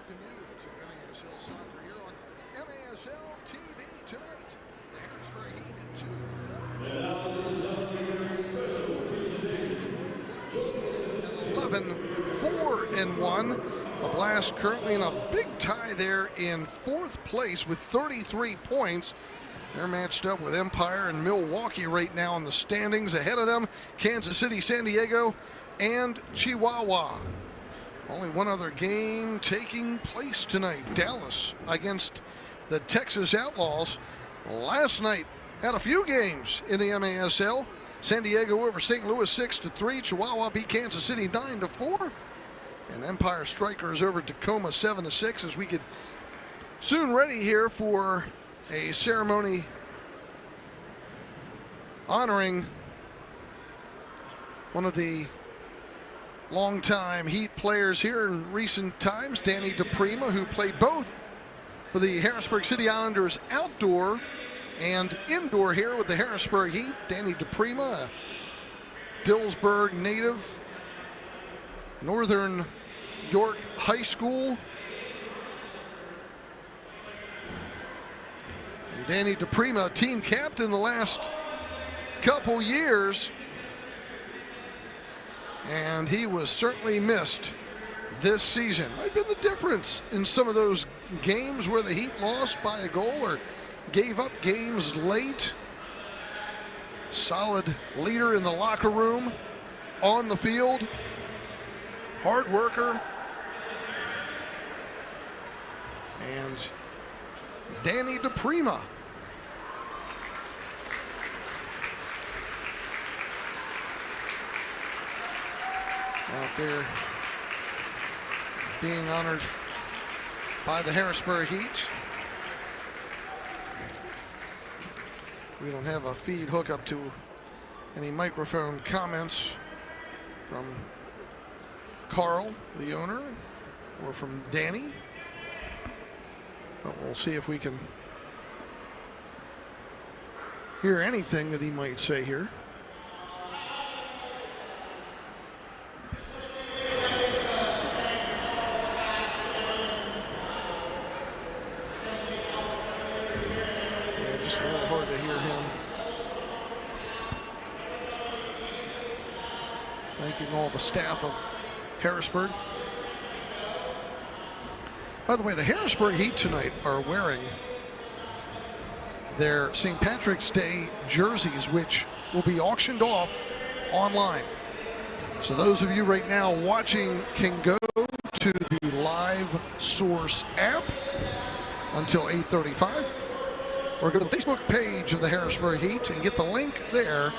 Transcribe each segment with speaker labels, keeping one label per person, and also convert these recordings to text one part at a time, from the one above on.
Speaker 1: welcome you to MASL Soccer here on MASL TV tonight. The Harrisburg Heat at 4-1. The Blast currently in a big tie there in fourth place with 33 points. They're matched up with Empire and Milwaukee right now in the standings. Ahead of them, Kansas City, San Diego, and Chihuahua. Only one other game taking place tonight. Dallas against the Texas Outlaws. Last night had a few games in the MASL. San Diego over St. Louis 6-3. Chihuahua beat Kansas City 9-4. And Empire Strikers over Tacoma 7-6 as we get soon ready here for a ceremony honoring one of the longtime Heat players here in recent times, Danny DePrima, who played both for the Harrisburg City Islanders outdoor and indoor here with the Harrisburg Heat. Danny DePrima, a Dillsburg native, Northern York High School. And Danny DePrima, team captain the last couple years. And he was certainly missed this season. Might have been the difference in some of those games where the Heat lost by a goal or gave up games late. Solid leader in the locker room, on the field, hard worker. And Danny DePrima. Out there being honored by the Harrisburg Heat. We don't have a feed hookup to any microphone comments from Carl, the owner, or from Danny. But we'll see if we can hear anything that he might say here. Just a little hard to hear him. Thanking all the staff of Harrisburg. By the way, the Harrisburg Heat tonight are wearing their St. Patrick's Day jerseys, which will be auctioned off online. So those of you right now watching can go to the Live Source app until 8:35. Or go to the Facebook page of the Harrisburg Heat and get the link there.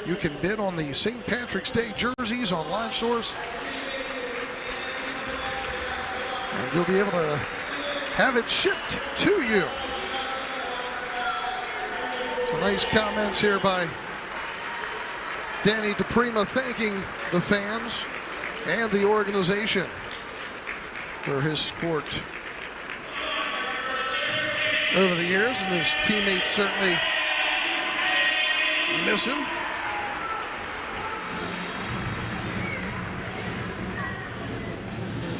Speaker 1: You can bid on the St. Patrick's Day jerseys on Live Source. And you'll be able to have it shipped to you. Some nice comments here by Danny DePrima thanking the fans and the organization for his support over the years, and his teammates certainly miss him.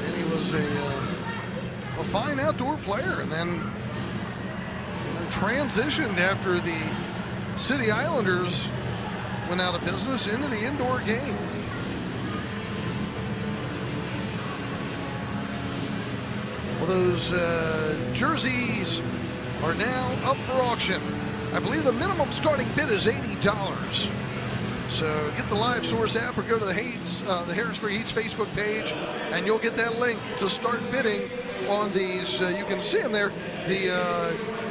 Speaker 1: And he was a fine outdoor player, and then transitioned after the City Islanders went out of business into the indoor game. Well, those jerseys are now up for auction. I believe the minimum starting bid is $80. So get the Live Source app or go to the Harrisburg Heat's Facebook page, and you'll get that link to start bidding on these. You can see them there, the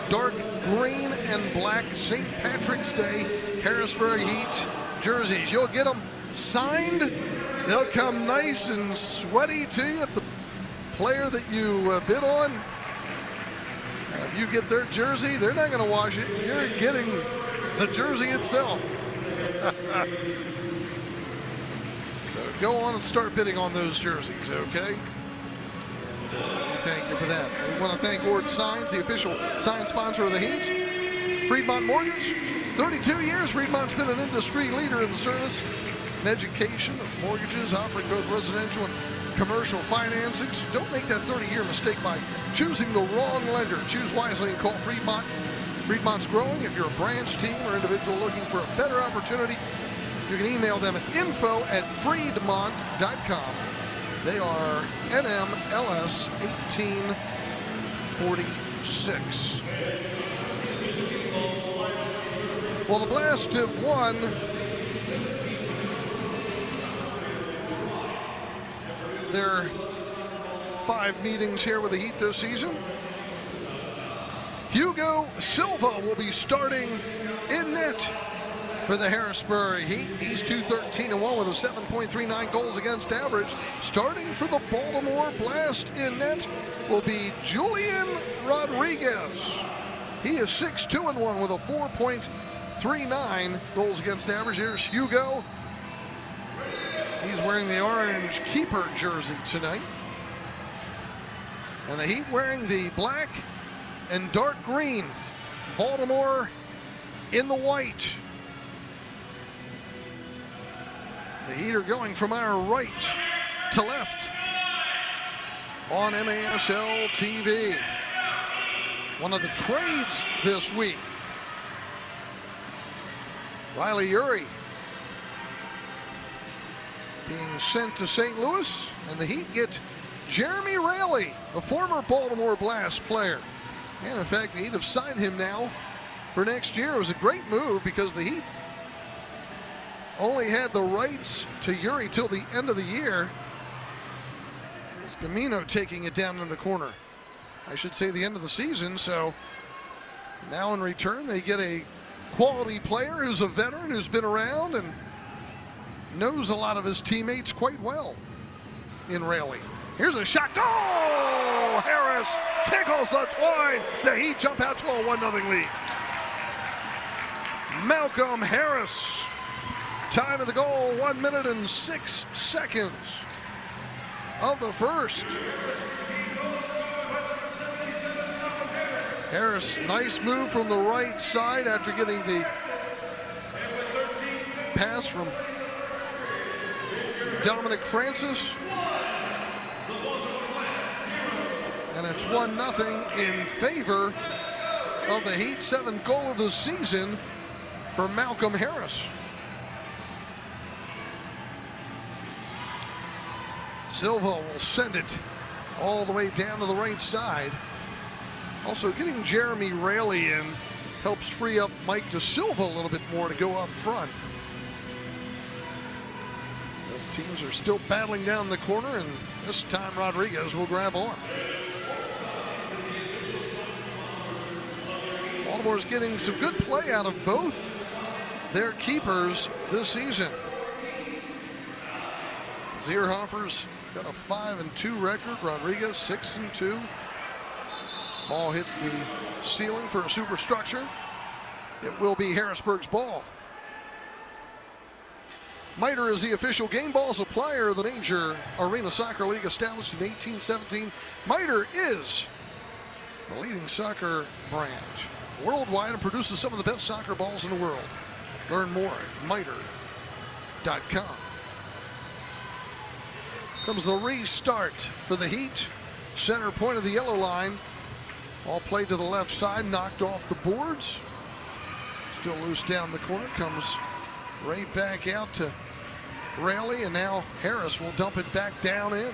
Speaker 1: dark green and black St. Patrick's Day Harrisburg Heat jerseys. You'll get them signed. They'll come nice and sweaty to you if the player that you bid on, if you get their jersey, they're not going to wash it. You're getting the jersey itself. So go on and start bidding on those jerseys, okay? And we thank you for that. We want to thank Ord Signs, the official sign sponsor of the Heat. Fremont Mortgage, 32 years. Fremont's been an industry leader in the service and education of mortgages, offering both residential and commercial financing. So don't make that 30-year mistake by choosing the wrong lender. Choose wisely and call Fremont. Fremont's growing. If you're a branch, team, or individual looking for a better opportunity, you can email them at info@freedmont.com. They are NMLS 1846. Well, the Blast have won their 5 meetings here with the Heat this season. Hugo Silva will be starting in net for the Harrisburg Heat. He's 2-13-1 with a 7.39 goals against average. Starting for the Baltimore Blast in net will be Julian Rodriguez. He is 6-2-1 with a 4.39 goals against average. Here's Hugo. He's wearing the orange keeper jersey tonight. And the Heat wearing the black and dark green. Baltimore in the white. The Heat are going from our right to left on MASL TV. One of the trades this week, Riley Urey being sent to St. Louis, and the Heat get Jeremy Raley, a former Baltimore Blast player. And in fact, the Heat have signed him now for next year. It was a great move because the Heat only had the rights to Urey till the end of the year. It's Camino taking it down in the corner. I should say the end of the season. So now in return, they get a quality player who's a veteran, who's been around and knows a lot of his teammates quite well in Raley. Here's a shot. Oh! Harris tickles the twine. The Heat jump out to a 1-0 lead. Malcolm Harris. Time of the goal, 1 minute and 6 seconds of the first. Harris, nice move from the right side after getting the pass from Dominic Francis. And it's 1-0 in favor of the Heat. 7th goal of the season for Malcolm Harris. Silva will send it all the way down to the right side. Also, getting Jeremy Raley in helps free up Mike De Silva a little bit more to go up front. The teams are still battling down the corner, and this time Rodriguez will grab on. Baltimore's getting some good play out of both their keepers this season. Zierhofer's got a 5-2 record. Rodriguez 6-2. Ball hits the ceiling for a superstructure. It will be Harrisburg's ball. MITRE is the official game ball supplier of the major arena soccer league established in 1817. MITRE is the leading soccer brand worldwide and produces some of the best soccer balls in the world. Learn more at mitre.com. Comes the restart for the Heat. Center point of the yellow line. All played to the left side, knocked off the boards. Still loose down the corner. Comes right back out to Raley, and now Harris will dump it back down in.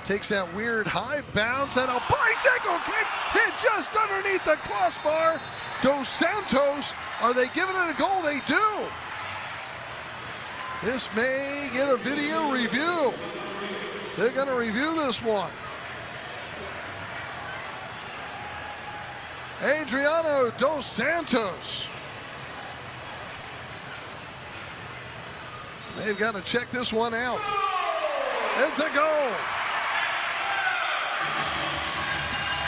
Speaker 1: Takes that weird high bounce and a bicycle kick hit just underneath the crossbar. Dos Santos, are they giving it a goal? They do. This may get a video review. They're going to review this one. Adriano Dos Santos. They've got to check this one out. It's a goal.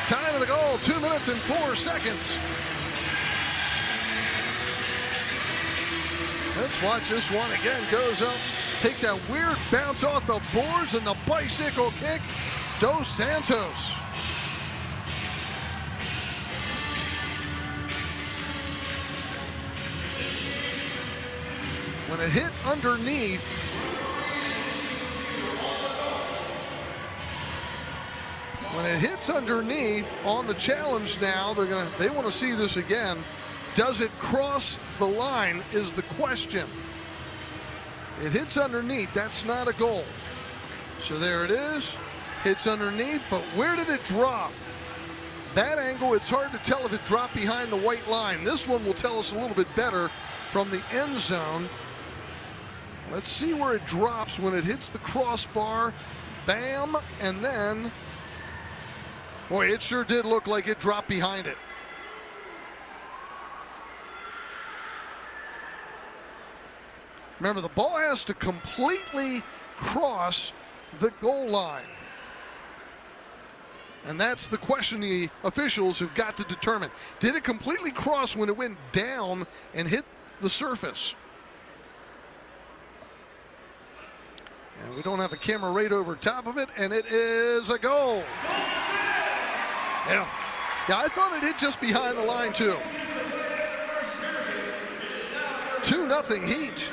Speaker 1: Time of the goal, 2 minutes and 4 seconds. Let's watch this one again. Goes up, takes that weird bounce off the boards, and the bicycle kick. Dos Santos. When it hit underneath, When it hits underneath on the challenge now, they want to see this again. Does it cross the line is the question. It hits underneath, that's not a goal. So there it is, hits underneath, but where did it drop? That angle, it's hard to tell if it dropped behind the white line. This one will tell us a little bit better from the end zone. Let's see where it drops when it hits the crossbar. Bam, and then, boy, it sure did look like it dropped behind it. Remember, the ball has to completely cross the goal line. And that's the question the officials have got to determine. Did it completely cross when it went down and hit the surface? And we don't have a camera right over top of it, and it is a goal. Yeah, I thought it hit just behind the line, too. 2-0 Heat.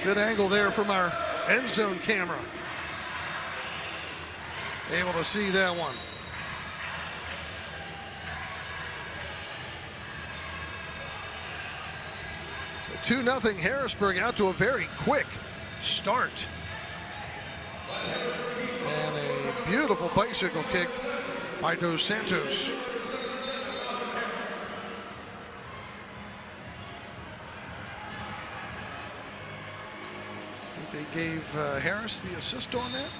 Speaker 1: Good angle there from our end zone camera. Able to see that one. So 2-0 Harrisburg, out to a very quick start. And a beautiful bicycle kick by Dos Santos. They gave Harris the assist on that.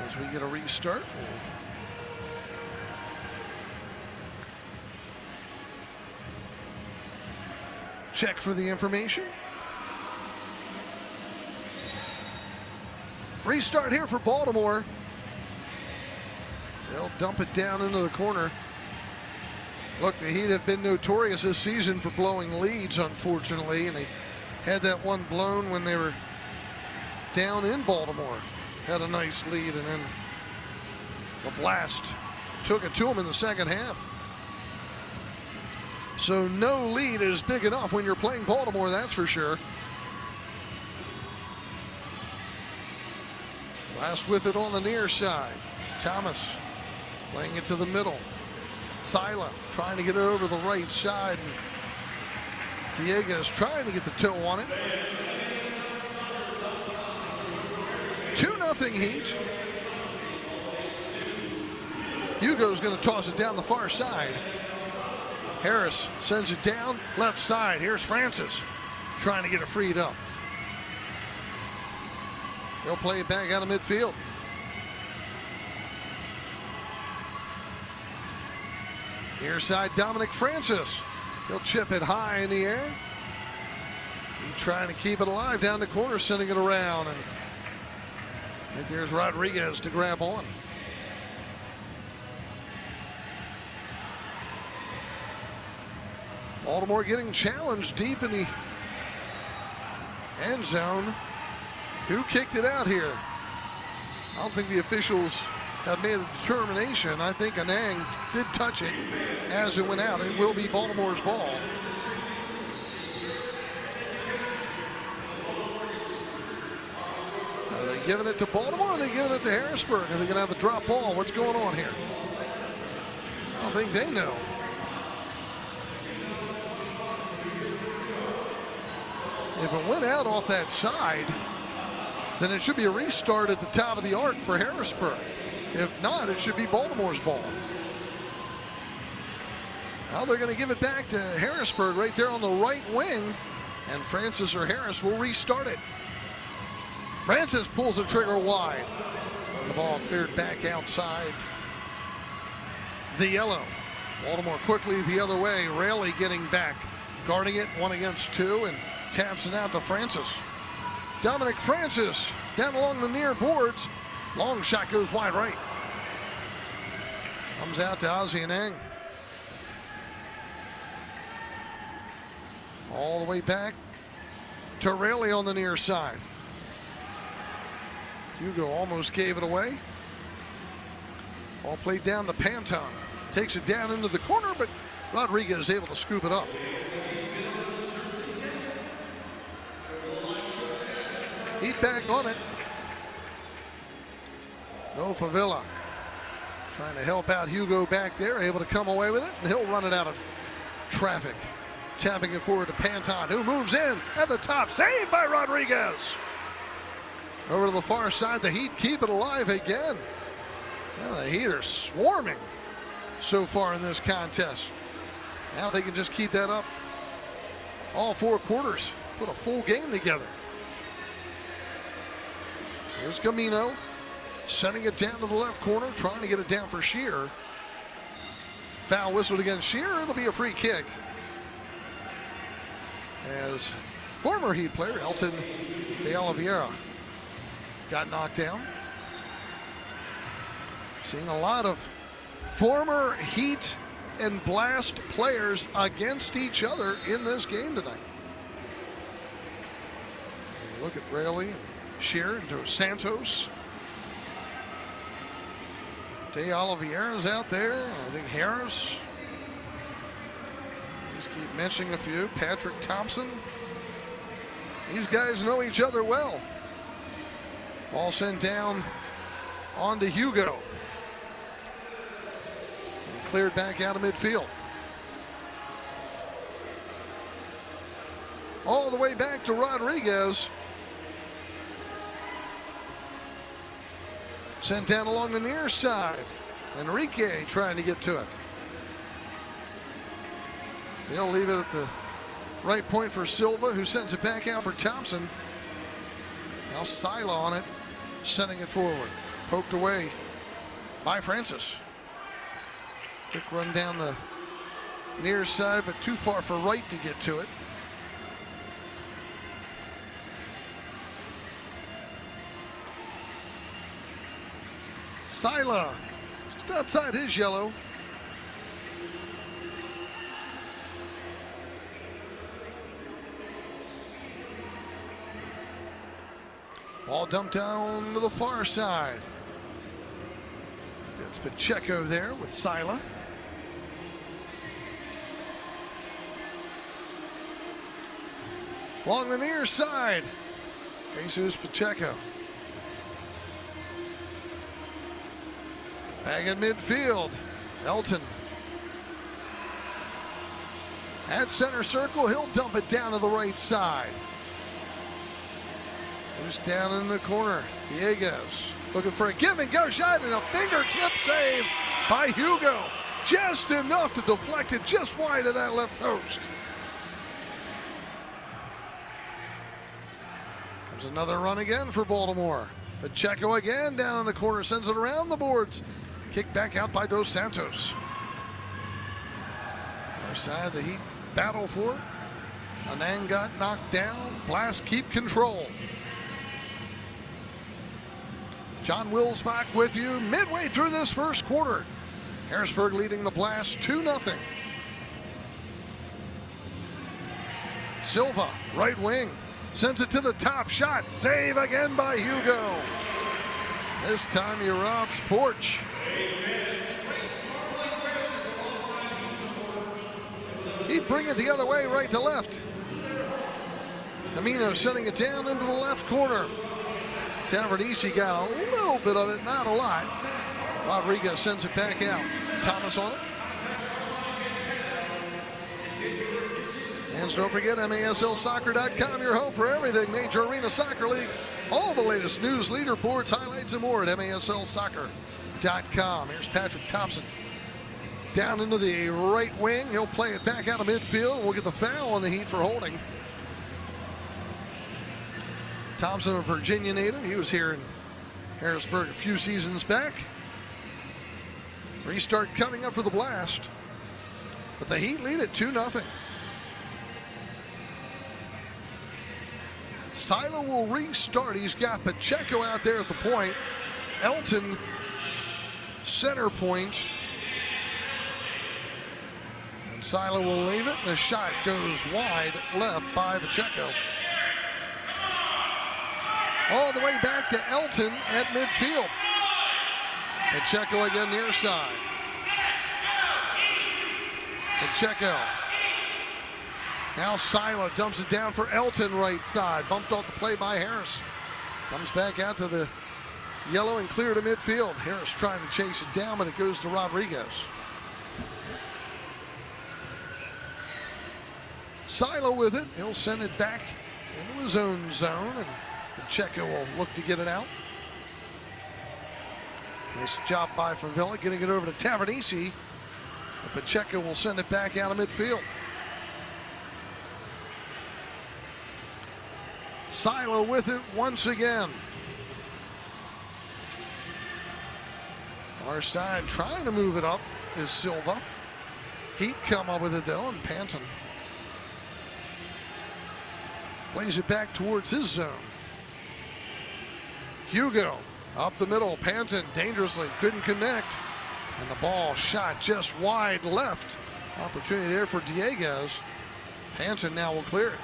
Speaker 1: As we get a restart. Check for the information. Restart here for Baltimore. They'll dump it down into the corner. Look, the Heat have been notorious this season for blowing leads, unfortunately, and they had that one blown when they were down in Baltimore. Had a nice lead, and then the Blast took it to them in the second half. So no lead is big enough when you're playing Baltimore, that's for sure. Blast with it on the near side. Thomas playing it to the middle. Sila trying to get it over the right side. Diego is trying to get the toe on it. 2-0 Heat. Hugo's going to toss it down the far side. Harris sends it down left side. Here's Francis trying to get it freed up. They'll play it back out of midfield. Near side, Dominic Francis. He'll chip it high in the air. He's trying to keep it alive down the corner, sending it around. And right there's Rodriguez to grab on. Baltimore getting challenged deep in the end zone. Who kicked it out here? I don't think the officials have made a determination. I think Anang did touch it as it went out. It will be Baltimore's ball. Are they giving it to Baltimore or are they giving it to Harrisburg? Are they going to have a drop ball? What's going on here? I don't think they know. If it went out off that side, then it should be a restart at the top of the arc for Harrisburg. If not, it should be Baltimore's ball. Now they're going to give it back to Harrisburg right there on the right wing, and Francis or Harris will restart it. Francis pulls the trigger wide. The ball cleared back outside the yellow. Baltimore quickly the other way. Raley getting back, guarding it 1 against 2, and taps it out to Francis. Dominic Francis down along the near boards. Long shot goes wide right. Comes out to Ozzie Anang. All the way back to Raley on the near side. Hugo almost gave it away. Ball played down to Panton. Takes it down into the corner, but Rodriguez is able to scoop it up. Heat back on it. No Favilla. Trying to help out Hugo back there, able to come away with it, and he'll run it out of traffic. Tapping it forward to Panton, who moves in at the top. Saved by Rodriguez. Over to the far side, the Heat keep it alive again. Well, the Heat are swarming so far in this contest. Now they can just keep that up all 4 quarters, put a full game together. Here's Camino, sending it down to the left corner, trying to get it down for Shear. Foul whistled against Shear. It'll be a free kick. As former Heat player Elton de Oliveira got knocked down. Seeing a lot of former Heat and Blast players against each other in this game tonight. Look at Rayleigh and Shear and Dos Santos. De Oliveira's out there. I think Harris. Just keep mentioning a few. Patrick Thompson. These guys know each other well. Ball sent down onto Hugo. And cleared back out of midfield. All the way back to Rodriguez. Sent down along the near side. Enrique trying to get to it. They'll leave it at the right point for Silva, who sends it back out for Thompson. Now Sila on it, sending it forward. Poked away by Francis. Quick run down the near side, but too far for Wright to get to it. Sila, just outside his yellow. Ball dumped down to the far side. That's Pacheco there with Sila. Along the near side, Jesus Pacheco. Back in midfield, Elton. At center circle, he'll dump it down to the right side. Who's down in the corner? Diego's looking for a give and go shot and a fingertip save by Hugo. Just enough to deflect it just wide of that left post. Comes another run again for Baltimore. Pacheco again down in the corner, sends it around the boards. Kicked back out by Dos Santos. Our side, the Heat battle for it. Anang got knocked down. Blast keep control. John Wilsbach with you midway through this first quarter. Harrisburg leading the Blast 2-0. Silva, right wing, sends it to the top shot. Save again by Hugo. This time he robs Porch. He'd bring it the other way, right to left. Camino sending it down into the left corner. Tavernisi got a little bit of it, not a lot. Rodriguez sends it back out. Thomas on it. And don't forget, MASLsoccer.com, your home for everything Major Arena Soccer League. All the latest news, leaderboards, highlights, and more at MASLsoccer.com. Here's Patrick Thompson. Down into the right wing. He'll play it back out of midfield. We'll get the foul on the Heat for holding. Thompson, a Virginia native. He was here in Harrisburg a few seasons back. Restart coming up for the Blast. But the Heat lead it 2-0. Sila will restart. He's got Pacheco out there at the point. Elton, center point. And Sila will leave it. And the shot goes wide left by Pacheco. All the way back to Elton at midfield. Pacheco again near side. Pacheco. Now Sila dumps it down for Elton right side. Bumped off the play by Harris. Comes back out to the yellow and clear to midfield. Harris trying to chase it down, but it goes to Rodriguez. Silo with it. He'll send it back into his own zone, and Pacheco will look to get it out. Nice job by Favela getting it over to Tavernisi. Pacheco will send it back out of midfield. Silo with it once again. Our side trying to move it up is Silva. Heat come up with it though, and Panton plays it back towards his zone. Hugo up the middle. Panton dangerously couldn't connect, and the ball shot just wide left. Opportunity there for Dieguez. Panton now will clear it.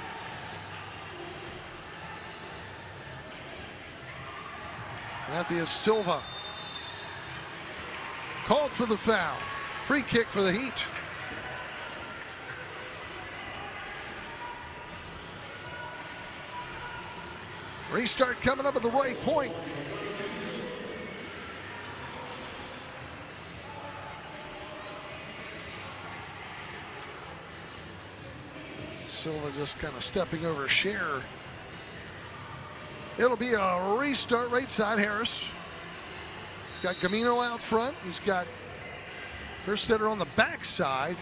Speaker 1: Matthew Silva called for the foul. Free kick for the Heat. Restart coming up at the right point. Silva just kind of stepping over Scherer. It'll be a restart right side. Harris. He's got Gamino out front. He's got Kerstetter on the backside.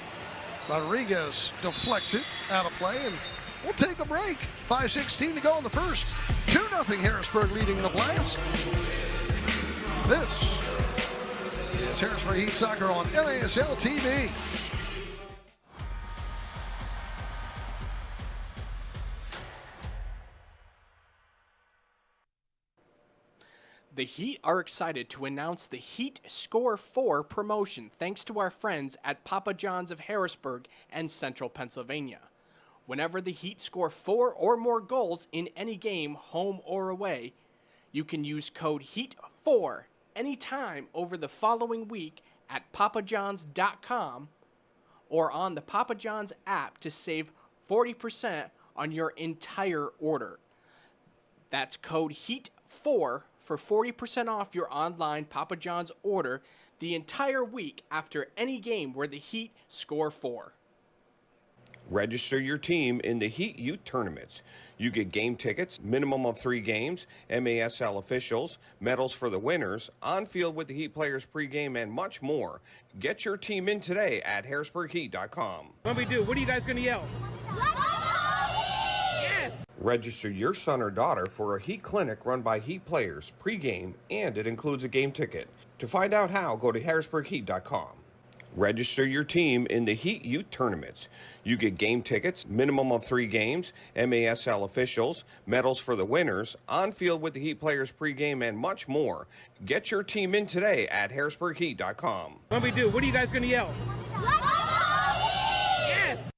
Speaker 1: Rodriguez deflects it out of play, and we'll take a break. 5:16 to go in the first. 2-0 Harrisburg leading the Blast. This is Harrisburg Heat Soccer on MASL TV.
Speaker 2: The Heat are excited to announce the Heat Score 4 promotion thanks to our friends at Papa John's of Harrisburg and Central Pennsylvania. Whenever the Heat score 4 or more goals in any game, home or away, you can use code HEAT4 anytime over the following week at papajohns.com or on the Papa John's app to save 40% on your entire order. That's code HEAT4 for 40% off your online Papa John's order the entire week after any game where the Heat score 4.
Speaker 3: Register your team in the Heat Youth Tournaments. You get game tickets, minimum of 3 games, MASL officials, medals for the winners, on field with the Heat players pregame, and much more. Get your team in today at harrisburgheat.com.
Speaker 4: What we do? What are you guys going to yell? Yes!
Speaker 3: Register your son or daughter for a Heat clinic run by Heat players pregame, and it includes a game ticket. To find out how, go to harrisburgheat.com. Register your team in the Heat Youth Tournaments. You get game tickets, minimum of 3 games, MASL officials, medals for the winners, on field with the Heat players pregame, and much more. Get your team in today at harrisburgheat.com.
Speaker 4: What we do? What are you guys going to yell? Yes!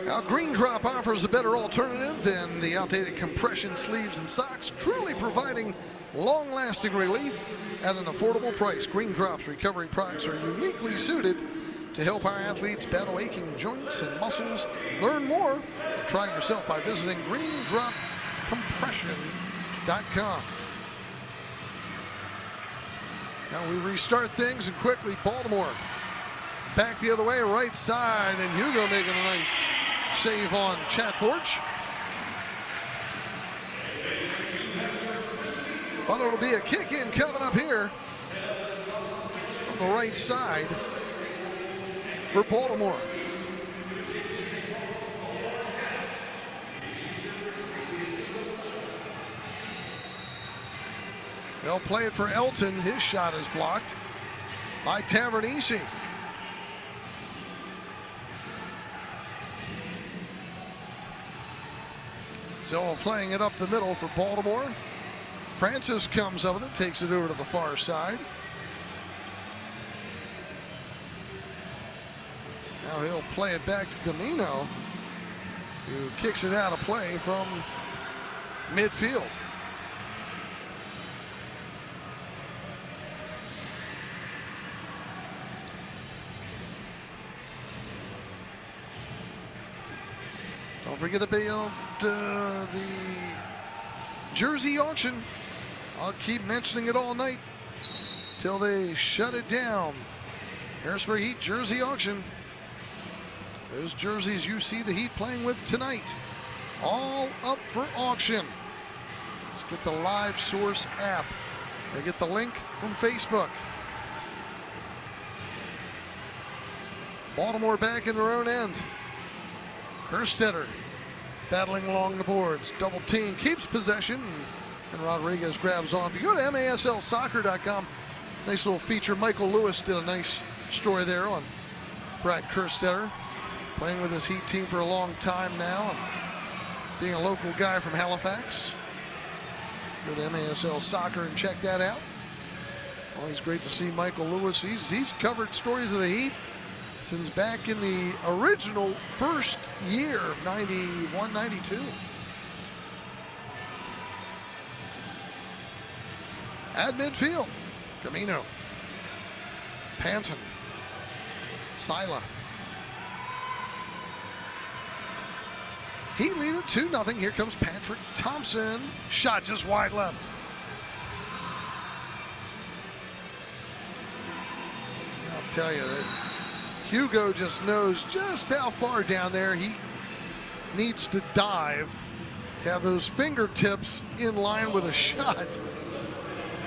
Speaker 1: Now, Green Drop offers a better alternative than the outdated compression sleeves and socks, truly providing long-lasting relief at an affordable price. Green Drop's recovery products are uniquely suited to help our athletes battle aching joints and muscles. Learn more. Try it yourself by visiting greendropcompression.com. Now we restart things, and quickly Baltimore back the other way, right side, and Hugo making a nice save on Chatporch. But it'll be a kick in coming up here on the right side for Baltimore. They'll play it for Elton. His shot is blocked by Tavernisi. So playing it up the middle for Baltimore. Francis comes up with it, takes it over to the far side. Now he'll play it back to Gamino, who kicks it out of play from midfield. Don't forget about the jersey auction. I'll keep mentioning it all night till they shut it down. Harrisburg Heat jersey auction. Those jerseys you see the Heat playing with tonight, all up for auction. Let's get the Live Source app. Or get the link from Facebook. Baltimore back in their own end. Kerstetter battling along the boards. Double team, keeps possession, and Rodriguez grabs on. If you go to MASLsoccer.com, nice little feature. Michael Lewis did a nice story there on Brad Kerstetter, playing with his Heat team for a long time now, and being a local guy from Halifax. Go to MASL Soccer and check that out. Always great to see Michael Lewis. He's covered stories of the Heat since back in the original first year of 91, 92. At midfield, Camino, Panton, Sila. Heat lead it 2-0. Here comes Patrick Thompson. Shot just wide left. I'll tell you that Hugo just knows just how far down there he needs to dive to have those fingertips in line with a shot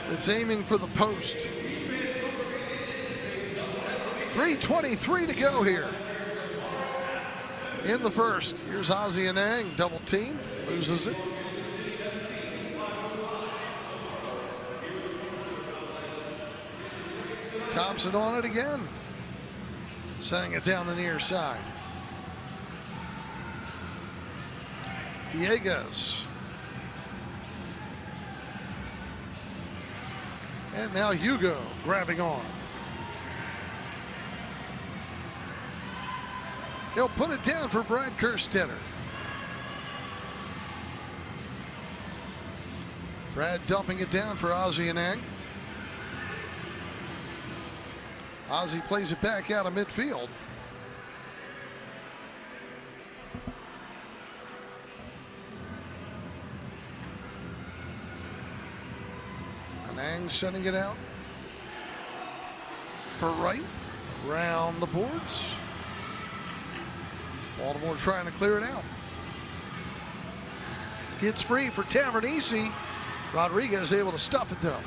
Speaker 1: that's aiming for the post. 3:23 to go here in the first. Here's Ozzie Anang, double team, loses it. Thompson on it again, sending it down the near side. Dieguez. And now Hugo grabbing on. He'll put it down for Brad Kerstetter. Brad dumping it down for Ozzie Anang. Ozzie plays it back out of midfield. Anang sending it out for right, around the boards. Baltimore trying to clear it out. Gets free for Tavernese. Rodriguez able to stuff it though.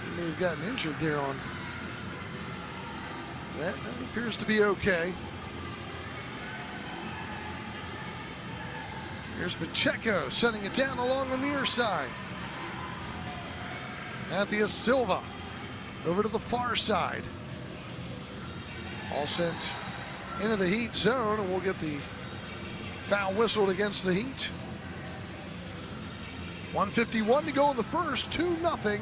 Speaker 1: He may have gotten injured there on that. That appears to be okay. Here's Pacheco sending it down along the near side. Matthias Silva over to the far side. All sent into the Heat zone, and we'll get the foul whistled against the Heat. 1:51 to go in the first, 2-0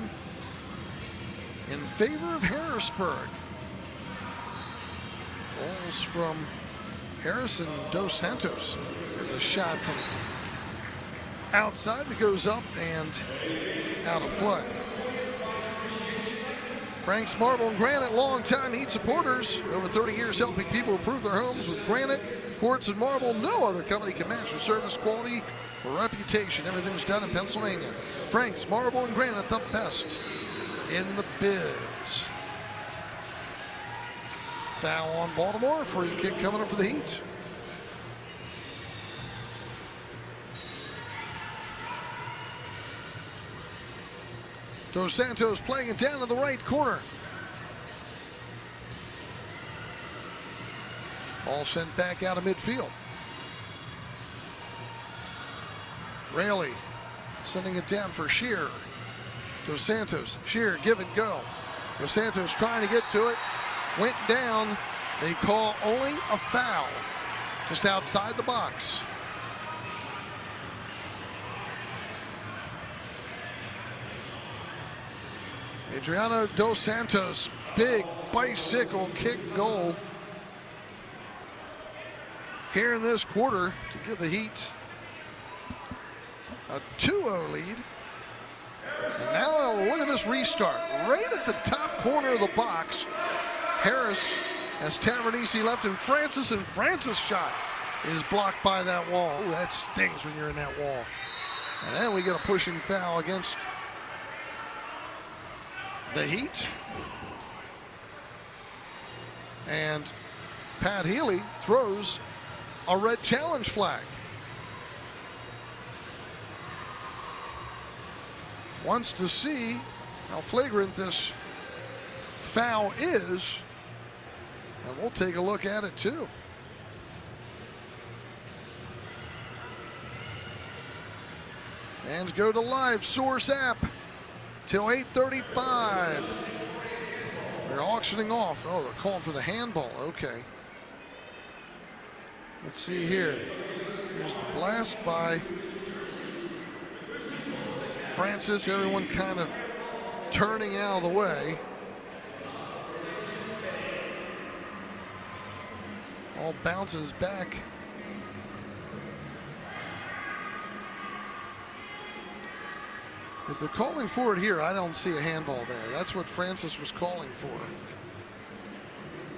Speaker 1: in favor of Harrisburg. Goals from Harris and Dos Santos. There's a shot from outside that goes up and out of play. Frank's Marble and Granite, longtime Heat supporters. Over 30 years helping people improve their homes with granite, quartz, and marble. No other company can match your service, quality, or reputation. Everything's done in Pennsylvania. Frank's Marble and Granite, the best in the biz. Foul on Baltimore. Free kick coming up for the Heat. Dos Santos playing it down to the right corner. Ball sent back out of midfield. Rayleigh sending it down for Shearer. Dos Santos, Shearer, give and go. Dos Santos trying to get to it. Went down. They call only a foul just outside the box. Adriano Dos Santos, big bicycle kick goal here in this quarter to give the Heat a 2-0 lead. And now look at this restart. Right at the top corner of the box, Harris has Tavernese left and Francis shot is blocked by that wall. Ooh, that stings when you're in that wall. And then we get a pushing foul against the Heat. And Pat Healy throws a red challenge flag. Wants to see how flagrant this foul is. And we'll take a look at it too. Fans go to Live Source app till 8:35. They're auctioning off. Oh, they're calling for the handball. Okay. Let's see here. Here's the blast by Francis. Everyone kind of turning out of the way. All bounces back. If they're calling for it here, I don't see a handball there. That's what Francis was calling for.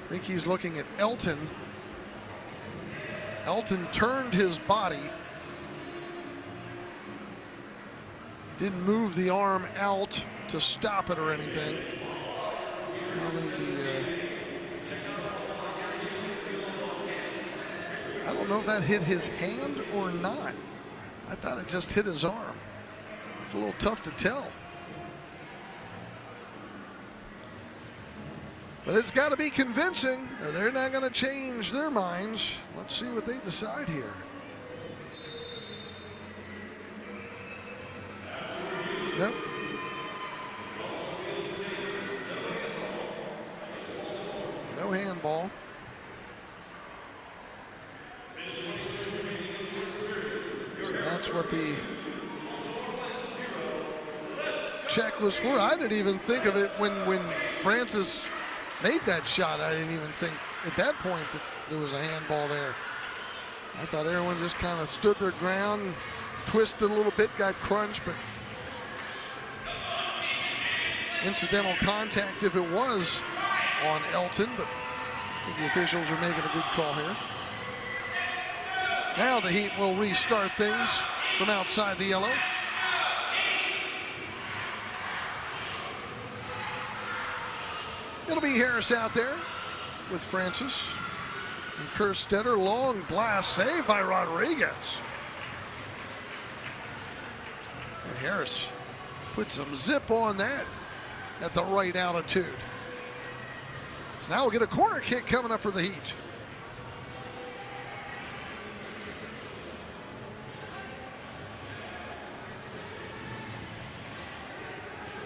Speaker 1: I think he's looking at Elton. Elton turned his body. Didn't move the arm out to stop it or anything. I don't think I don't know if that hit his hand or not. I thought it just hit his arm. It's a little tough to tell. But it's got to be convincing, or they're not going to change their minds. Let's see what they decide here. Nope. No handball. So that's what the check was for. I didn't even think of it when Francis made that shot. I didn't even think at that point that there was a handball there. I thought everyone just kind of stood their ground, twisted a little bit, got crunched, but incidental contact if it was on Elton, but I think the officials are making a good call here. Now the Heat will restart things from outside the yellow. It'll be Harris out there with Francis and Kerstetter. Long blast saved by Rodriguez. And Harris put some zip on that at the right altitude. So now we'll get a corner kick coming up for the Heat.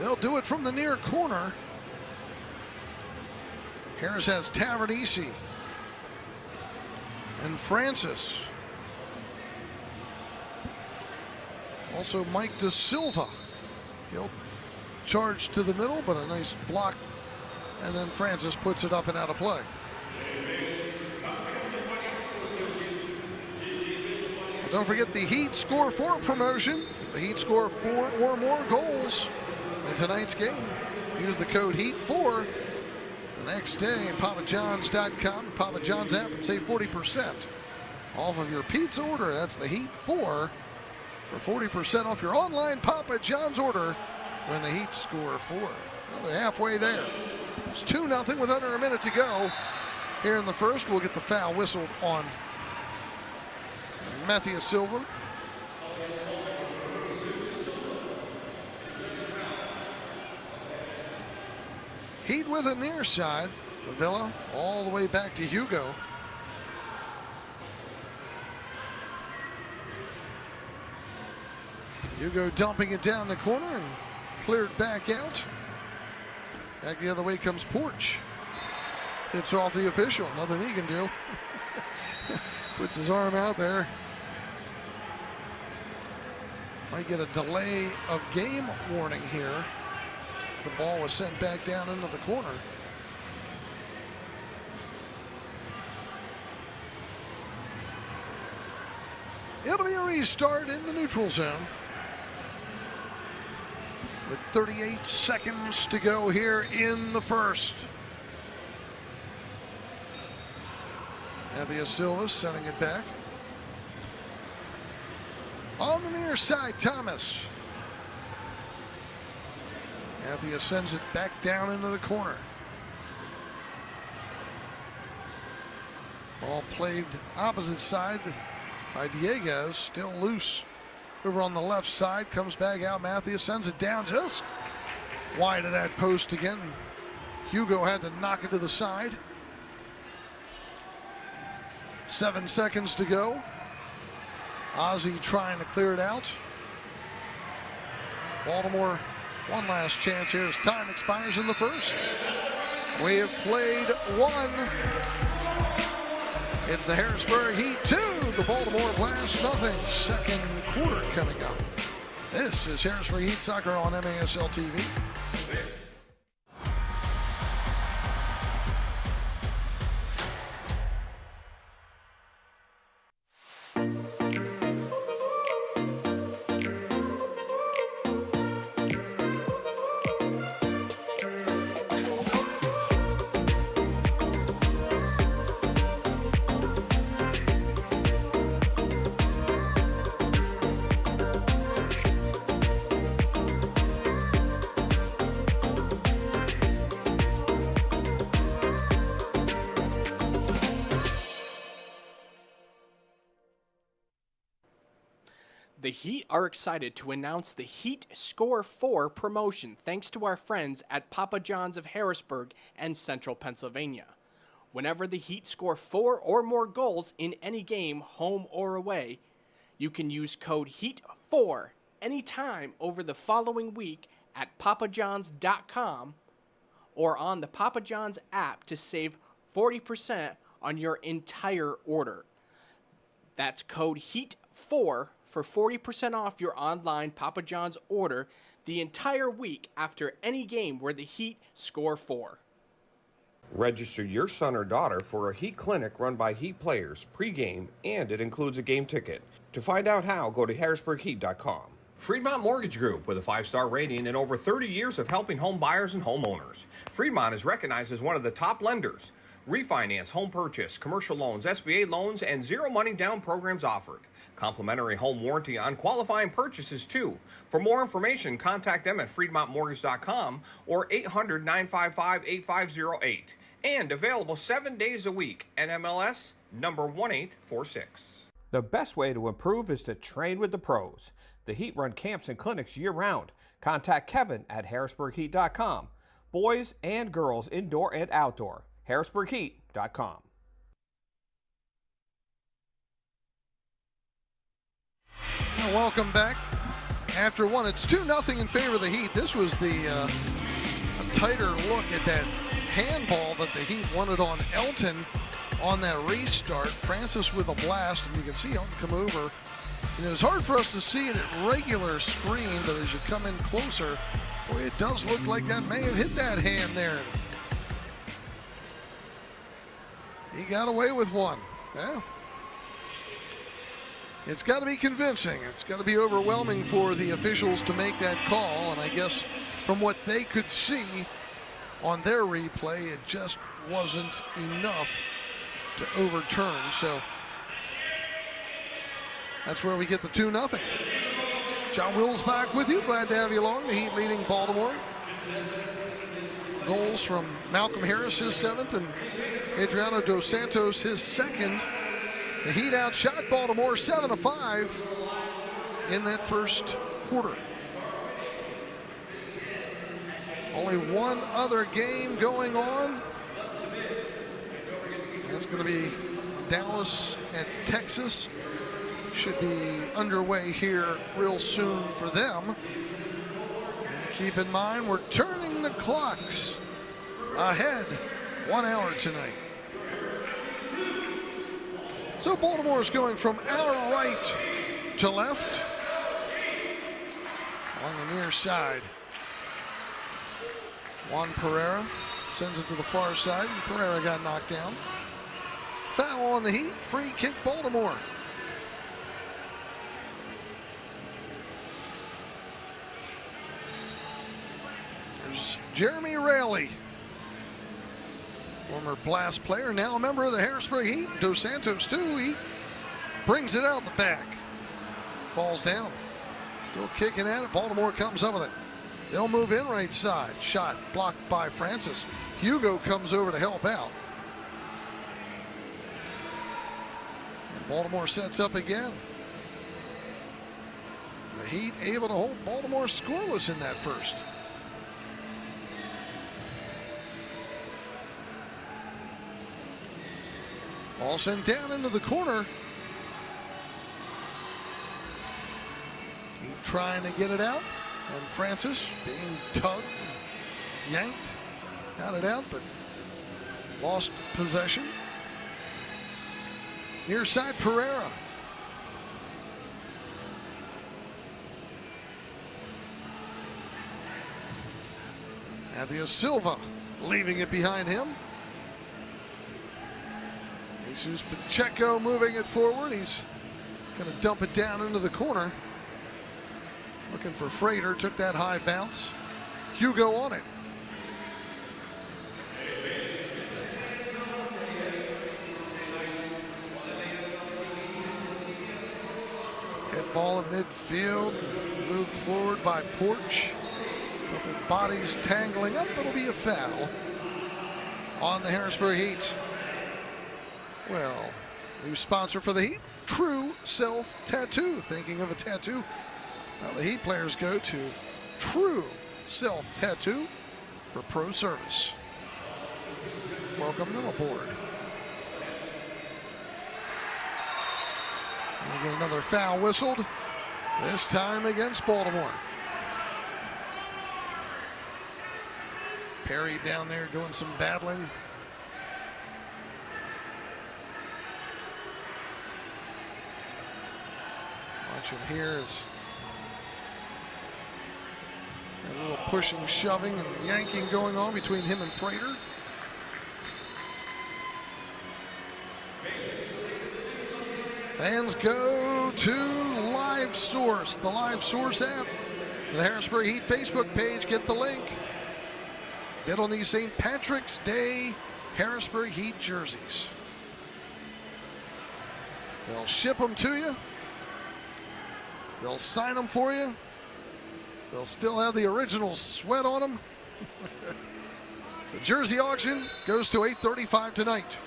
Speaker 1: They'll do it from the near corner. Harris has Tavernisi and Francis. Also Mike De Silva. He'll charge to the middle, but a nice block. And then Francis puts it up and out of play. But don't forget the Heat Score 4 promotion. If the Heat score 4 or more goals in tonight's game, use the code HEAT4 the next day at PapaJohns.com, Papa John's app, and save 40% off of your pizza order. That's the HEAT4 for 40% off your online Papa John's order when the Heat score 4. Well, they're halfway there. It's 2-0 with under a minute to go here in the first. We'll get the foul whistled on Matthew Silva. Heat with it near side. Avila all the way back to Hugo. Hugo dumping it down the corner and cleared back out. Back the other way comes Porch. Hits off the official. Nothing he can do. Puts his arm out there. Might get a delay of game warning here. The ball was sent back down into the corner. It'll be a restart in the neutral zone. With 38 seconds to go here in the first. Matthew Silva sending it back. On the near side, Thomas. Matthews sends it back down into the corner. Ball played opposite side by Dieguez, still loose. Over on the left side, comes back out. Matthews sends it down just wide of that post again. Hugo had to knock it to the side. 7 seconds to go. Ozzie trying to clear it out. Baltimore, one last chance here as time expires in the first. We have played one. It's the Harrisburg Heat 2, the Baltimore Blast nothing. Second quarter coming up. This is Harrisburg Heat Soccer on MASL TV.
Speaker 2: The Heat are excited to announce the Heat Score 4 promotion thanks to our friends at Papa John's of Harrisburg and Central Pennsylvania. Whenever the Heat score 4 or more goals in any game, home or away, you can use code HEAT4 anytime over the following week at papajohns.com or on the Papa John's app to save 40% on your entire order. That's code HEAT4 for 40% off your online Papa John's order the entire week after any game where the Heat score 4.
Speaker 3: Register your son or daughter for a Heat clinic run by Heat players pregame, and it includes a game ticket. To find out how, go to harrisburgheat.com. Fremont Mortgage Group, with a 5-star rating and over 30 years of helping home buyers and homeowners. Fremont is recognized as one of the top lenders. Refinance, home purchase, commercial loans, SBA loans, and zero money down programs offered. Complimentary home warranty on qualifying purchases, too. For more information, contact them at fremontmortgage.com or 800-955-8508. And available 7 days a week. NMLS number 1846.
Speaker 5: The best way to improve is to train with the pros. The Heat run camps and clinics year-round. Contact Kevin at harrisburgheat.com. Boys and girls, indoor and outdoor. harrisburgheat.com.
Speaker 1: Welcome back. After one, it's 2-0 in favor of the Heat. This was the a tighter look at that handball that the Heat wanted on Elton on that restart. Francis with a blast, and you can see Elton come over. And it was hard for us to see it at regular screen, but as you come in closer, boy, it does look like that may have hit that hand there. He got away with one. Yeah. It's got to be convincing. It's got to be overwhelming for the officials to make that call. And I guess from what they could see on their replay, it just wasn't enough to overturn. So that's where we get the 2-0. John Wills back with you. Glad to have you along. The Heat leading Baltimore. Goals from Malcolm Harris, his 7th, and Adriano Dos Santos, his 2nd. The Heat outshot Baltimore 7-5 in that first quarter. Only one other game going on. That's going to be Dallas at Texas. Should be underway here real soon for them. And keep in mind, we're turning the clocks ahead 1 hour tonight. So Baltimore's going from our right to left on the near side. Juan Pereira sends it to the far side, and Pereira got knocked down. Foul on the Heat, free kick Baltimore. There's Jeremy Raley, former Blast player, now a member of the Harrisburg Heat. Dos Santos, too. He brings it out the back. falls down. Still kicking at it. Baltimore comes up with it. They'll move in right side. Shot blocked by Francis. Hugo comes over to help out. And Baltimore sets up again. The Heat able to hold Baltimore scoreless in that first. Ball sent down into the corner. Heat trying to get it out. And Francis being tugged, yanked, got it out, but lost possession. Near side, Pereira. Matthew Silva leaving it behind him. Jesus Pacheco moving it forward. He's going to dump it down into the corner. Looking for Frater, took that high bounce. Hugo on it. Hit ball in midfield, moved forward by Porch. Couple bodies tangling up, it'll be a foul on the Harrisburg Heat. Well, new sponsor for the Heat, True Self Tattoo. Thinking of a tattoo? Well, the Heat players go to True Self Tattoo for pro service. Welcome them aboard. And we get another foul whistled, this time against Baltimore. Perry down there doing some battling. Watch him here. It's a little pushing, shoving, and yanking going on between him and Frater. Fans go to Live Source, the Live Source app, the Harrisburg Heat Facebook page. Get the link. Bid on these St. Patrick's Day Harrisburg Heat jerseys. They'll ship them to you. They'll sign them for you. They'll still have the original sweat on them. The jersey auction goes to 8:35 tonight.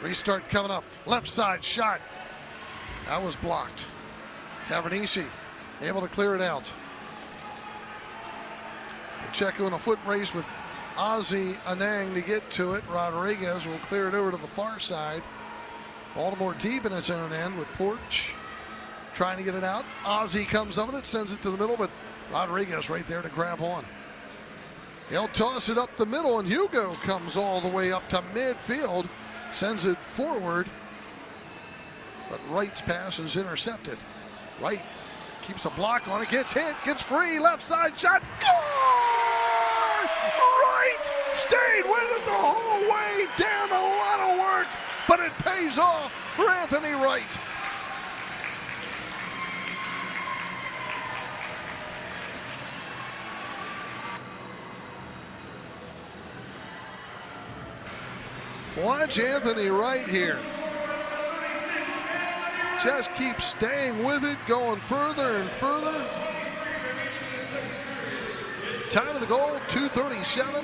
Speaker 1: Restart coming up. Left side shot. That was blocked. Tavernisi able to clear it out. Pacheco in a foot race with Ozzie Anang to get to it. Rodriguez will clear it over to the far side. Baltimore deep in its own end with Porch trying to get it out. Ozzie comes up with it, sends it to the middle, but Rodriguez right there to grab on. He'll toss it up the middle, and Hugo comes all the way up to midfield, sends it forward, but Wright's pass is intercepted. Wright keeps a block on it, gets hit, gets free, left side shot, score! Wright stayed with it the whole way down, a lot of work, but it pays off for Anthony Wright. Watch Anthony Wright here. Just keeps staying with it, going further and further. Time of the goal, 2:37.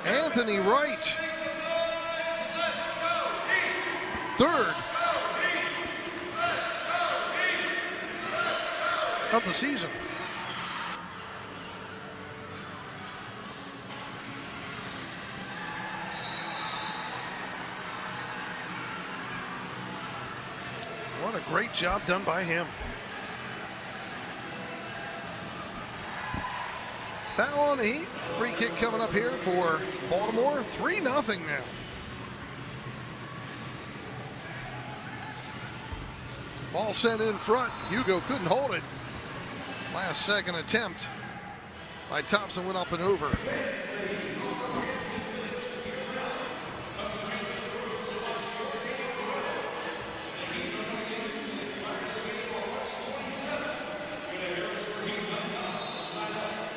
Speaker 1: Anthony Wright, third of the season. What a great job done by him. Foul on the Heat. Free kick coming up here for Baltimore. 3-0 now. Ball sent in front. Hugo couldn't hold it. Last second attempt by Thompson went up and over.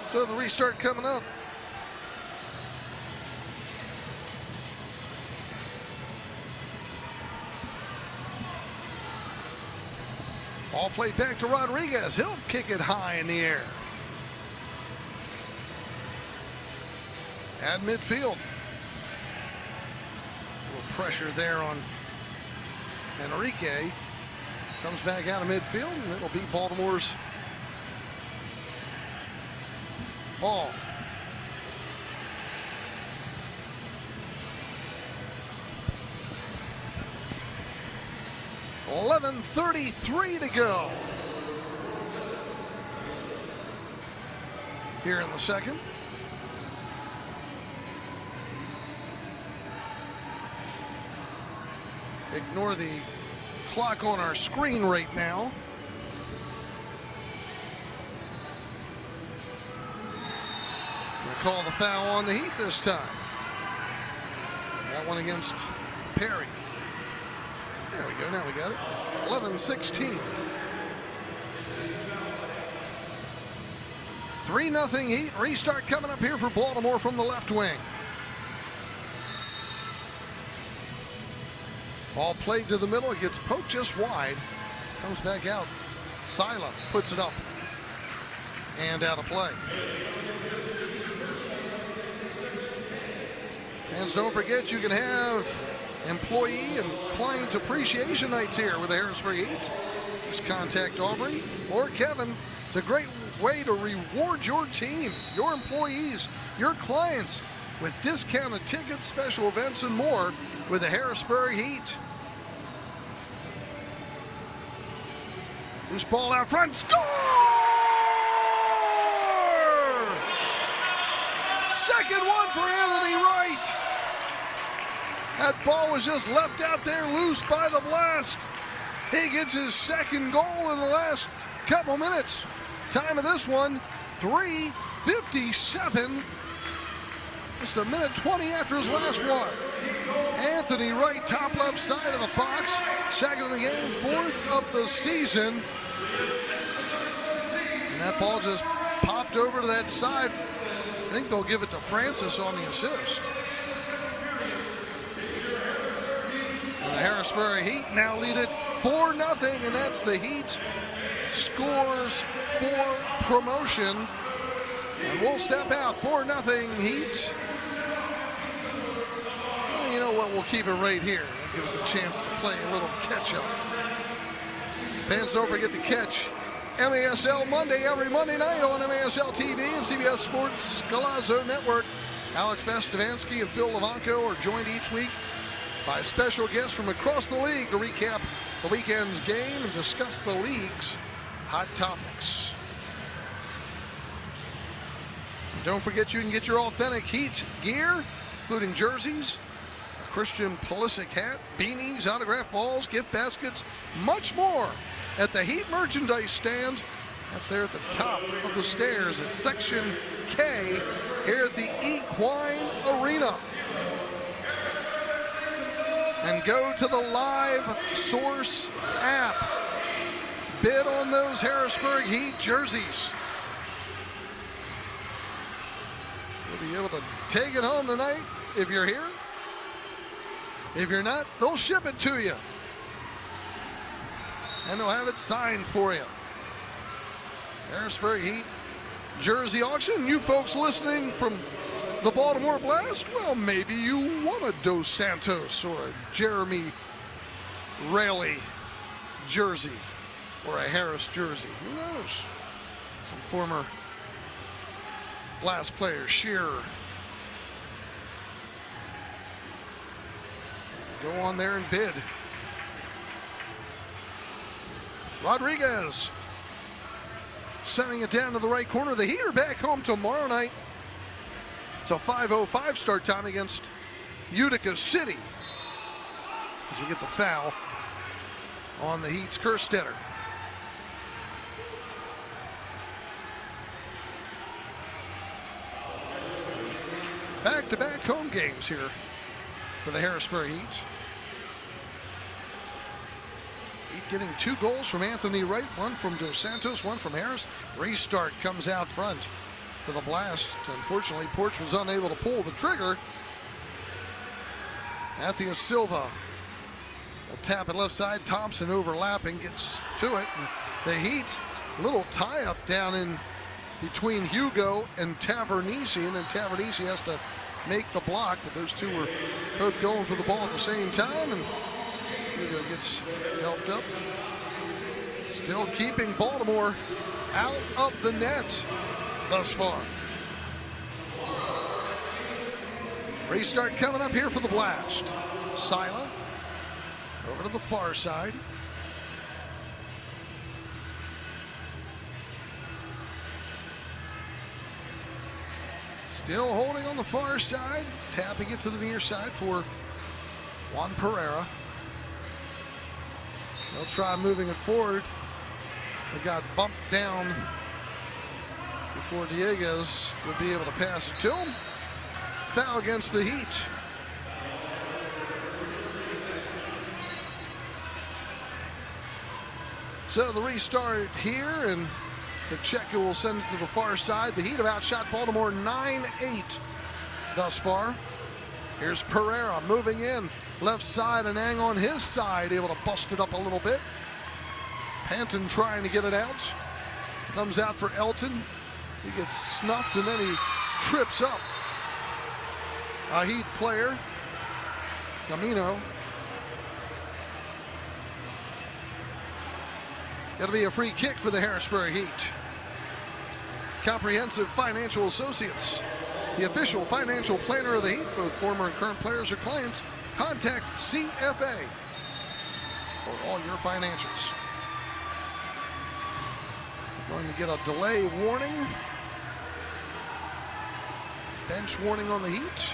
Speaker 1: So the restart coming up. Ball played back to Rodriguez. He'll kick it high in the air. At midfield. A little pressure there on Enrique. Comes back out of midfield, and it'll be Baltimore's ball. .11:33 to go here in the second. Ignore the clock on our screen right now. Gonna call the foul on the Heat this time. That one against Perry. There we go, now we got it. 11-16. 3-0 Heat. Restart coming up here for Baltimore from the left wing. Ball played to the middle. It gets poked just wide. Comes back out. Sila puts it up. And out of play. Fans, don't forget you can have employee and client appreciation nights here with the Harrisburg Heat. Just contact Aubrey or Kevin. It's a great way to reward your team, your employees, your clients with discounted tickets, special events, and more with the Harrisburg Heat. Loose ball out front. Score! Second one for Anthony Wright. That ball was just left out there loose by the Blast. He gets his second goal in the last couple minutes. Time of this one, 3:57. Just a minute 20 after his last one. Anthony Wright, top left side of the box. Second of the game, fourth of the season. And that ball just popped over to that side. I think they'll give it to Francis on the assist. And the Harrisburg Heat now lead it 4-0, and that's the Heat scores for promotion. And we'll step out, 4-0 Heat. Well, you know what, we'll keep it right here. Give us a chance to play a little catch-up. Fans, don't forget to catch MASL Monday every Monday night on MASL TV and CBS Sports Galazzo Network. Alex Bastavansky and Phil Levanko are joined each week by special guests from across the league to recap the weekend's game and discuss the league's hot topics. Don't forget you can get your authentic Heat gear, including jerseys, a Christian Pulisic hat, beanies, autographed balls, gift baskets, much more at the Heat merchandise stand. That's there at the top of the stairs at Section K here at the Equine Arena. And go to the Live Source app. Bid on those Harrisburg Heat jerseys. You'll be able to take it home tonight if you're here. If you're not, they'll ship it to you. And they'll have it signed for you. Harrisburg Heat jersey auction. You folks listening from the Baltimore Blast, well, maybe you want a Dos Santos or a Jeremy Raley jersey or a Harris jersey. Who knows? Some former Blast player, Shearer. Go on there and bid. Rodriguez sending it down to the right corner. The Heat are back home tomorrow night. It's a 5:05 start time against Utica City as we get the foul on the Heat's Kerstetter. Back-to-back home games here for the Harrisburg Heat. Heat getting 2 goals from Anthony Wright, 1 from Dos Santos, 1 from Harris. Restart comes out front for the Blast. Unfortunately, Porch was unable to pull the trigger. Matthias Silva They'll tap it left side. Thompson overlapping, gets to it. And the Heat, little tie-up down in between Hugo and Tavernician, and Tavernician has to make the block, but those two were both going for the ball at the same time, and Hugo gets helped up. Still keeping Baltimore out of the net thus far. Restart coming up here for the Blast. Sila over to the far side. Still holding on the far side, tapping it to the near side for Juan Pereira. They'll try moving it forward. They got bumped down before Dieguez would be able to pass it to him. Foul against the Heat. So the restart here, and Pacheco will send it to the far side. The Heat have outshot Baltimore 9-8 thus far. Here's Pereira moving in. Left side, and Ang on his side, able to bust it up a little bit. Panton trying to get it out. Comes out for Elton. He gets snuffed, and then he trips up a Heat player, Camino. It'll be a free kick for the Harrisburg Heat. Comprehensive Financial Associates, the official financial planner of the Heat. Both former and current players or clients, contact CFA for all your financials. We're going to get a delay warning. Bench warning on the Heat.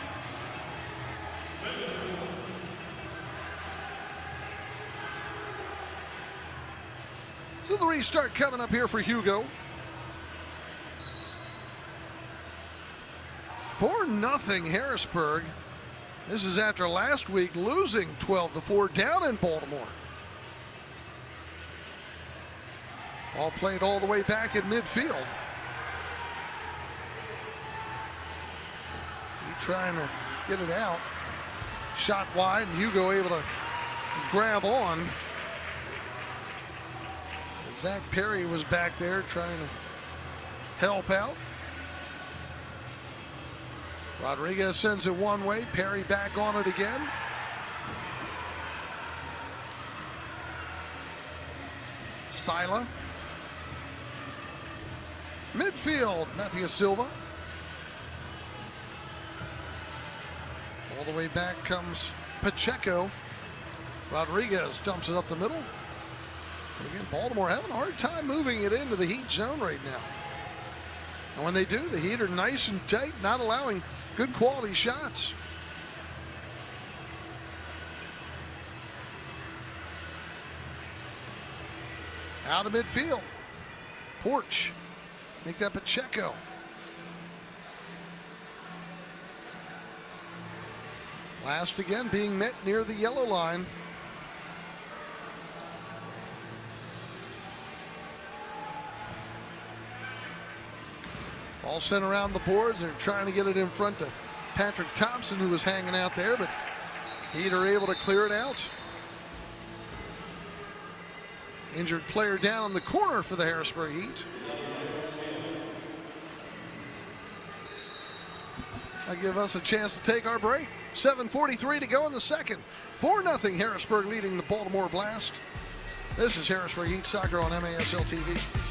Speaker 1: So the restart coming up here for Hugo. 4-0 Harrisburg. This is after last week losing 12-4 down in Baltimore. Ball played all the way back at midfield. He trying to get it out. Shot wide, and Hugo able to grab on. Zach Perry was back there trying to help out. Rodriguez sends it one way. Perry back on it again. Sila. Midfield, Matthew Silva. All the way back comes Pacheco. Rodriguez dumps it up the middle. And again, Baltimore having a hard time moving it into the Heat zone right now. And when they do, the Heat are nice and tight, not allowing good quality shots. Out of midfield. Porch. Make that Pacheco. Last again being met near the yellow line. All sent around the boards. They're trying to get it in front to Patrick Thompson, who was hanging out there, but Heat are able to clear it out. Injured player down in the corner for the Harrisburg Heat. That'll give us a chance to take our break. 7:43 to go in the second. 4-0 Harrisburg leading the Baltimore Blast. This is Harrisburg Heat Soccer on MASL TV.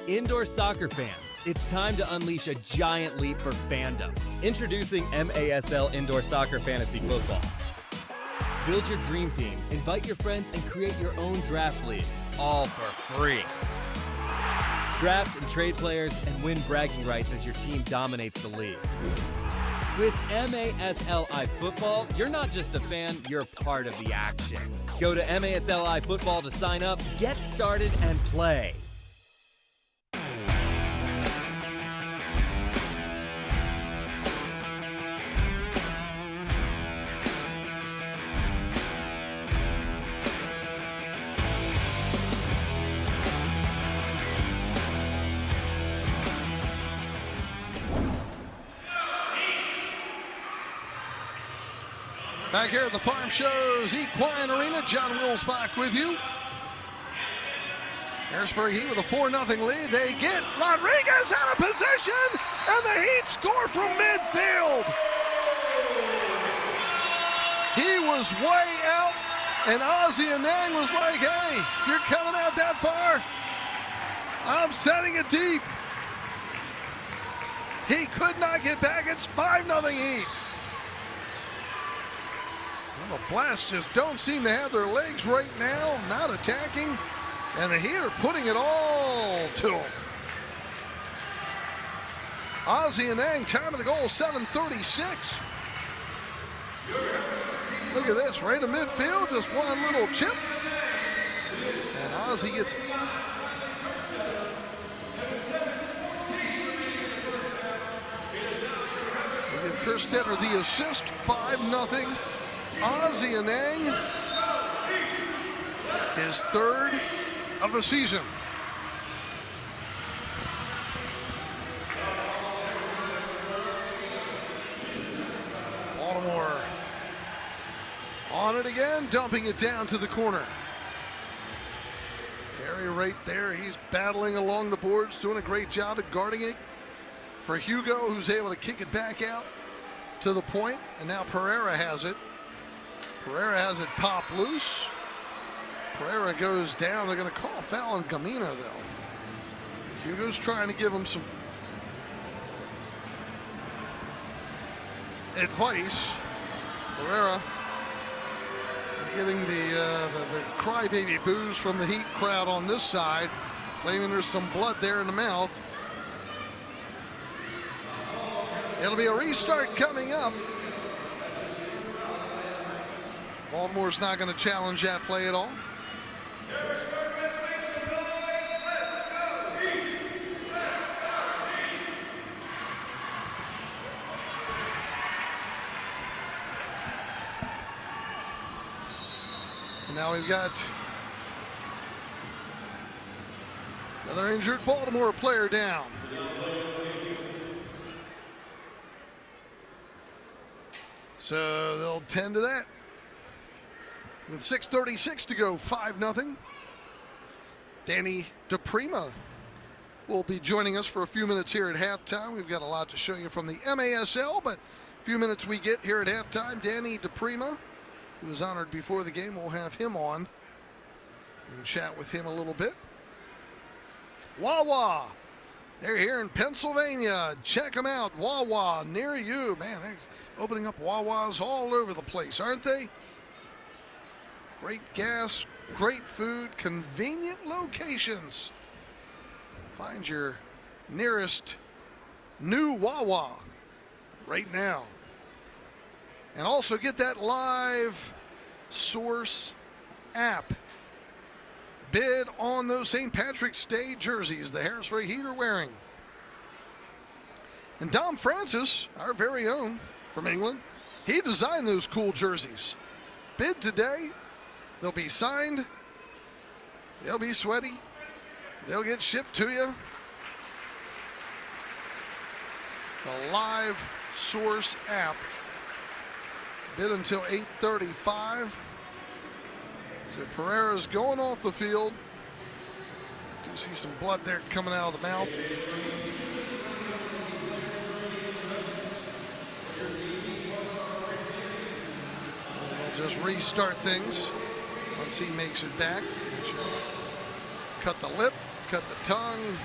Speaker 6: Indoor soccer fans, it's time to unleash a giant leap for fandom. Introducing MASL Indoor Soccer Fantasy Football. Build your dream team, invite your friends, and create your own draft league, all for free. Draft and trade players and win bragging rights as your team dominates the league. With MASLI Football, you're not just a fan, you're part of the action. Go to MASLI Football to sign up, get started, and play.
Speaker 1: Back here at the Farm Show's Equine Arena, John Wilsbach with you. Harrisburg Heat with a 4-0 lead. They get Rodriguez out of position, and the Heat score from midfield. He was way out, and Ozzie Anang was like, hey, you're coming out that far? I'm setting it deep. He could not get back. It's 5-0 Heat. Well, the Blast just don't seem to have their legs right now, not attacking, and the Heat are putting it all to them. Ozzie Anang, time of the goal, 7:36. Look at this, right in midfield, just one little chip, and Ozzie gets it. We'll give Kerstetter the assist, 5-0. Ozzie Anang, his third of the season. Baltimore on it again, dumping it down to the corner. Perry right there, he's battling along the boards, doing a great job at guarding it for Hugo, who's able to kick it back out to the point, and now Pereira has it. Pereira has it pop loose. Pereira goes down. They're going to call foul on Gamina, though. Hugo's trying to give him some advice. Pereira getting the crybaby boos from the Heat crowd on this side, claiming there's some blood there in the mouth. It'll be a restart coming up. Baltimore's not going to challenge that play at all. And now we've got another injured Baltimore player down. So they'll tend to that. With 6:36 to go, 5-0. Danny DePrima will be joining us for a few minutes here at halftime. We've got a lot to show you from the MASL, but a few minutes we get here at halftime. Danny DePrima, who was honored before the game, we'll have him on and chat with him a little bit. Wawa, they're here in Pennsylvania. Check them out, Wawa, near you. Man, they're opening up Wawas all over the place, aren't they? Great gas, great food, convenient locations. Find your nearest new Wawa right now. And also get that live source app. Bid on those St. Patrick's Day jerseys the Harrisburg Heat are wearing. And Dom Francis, our very own from England, he designed those cool jerseys. Bid today. They'll be signed, they'll be sweaty, they'll get shipped to you. The live source app. Bid until 8:35. So Pereira's going off the field. Do see some blood there coming out of the mouth. We'll just restart things. Once he makes it back, cut the lip, cut the tongue,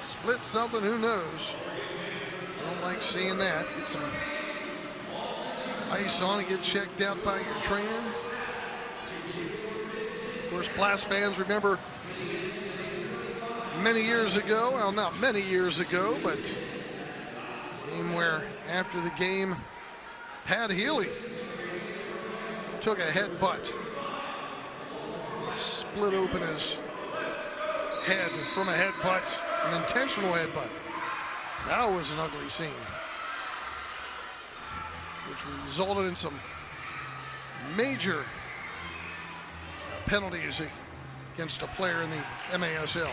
Speaker 1: split something, who knows? I don't like seeing that. Get some ice on and get checked out by your trainer. Of course, Blast fans remember many years ago. Well, not many years ago, but a game where after the game, Pat Healy took a headbutt. Split open his head from a headbutt, an intentional headbutt. That was an ugly scene, which resulted in some major penalties against a player in the MASL.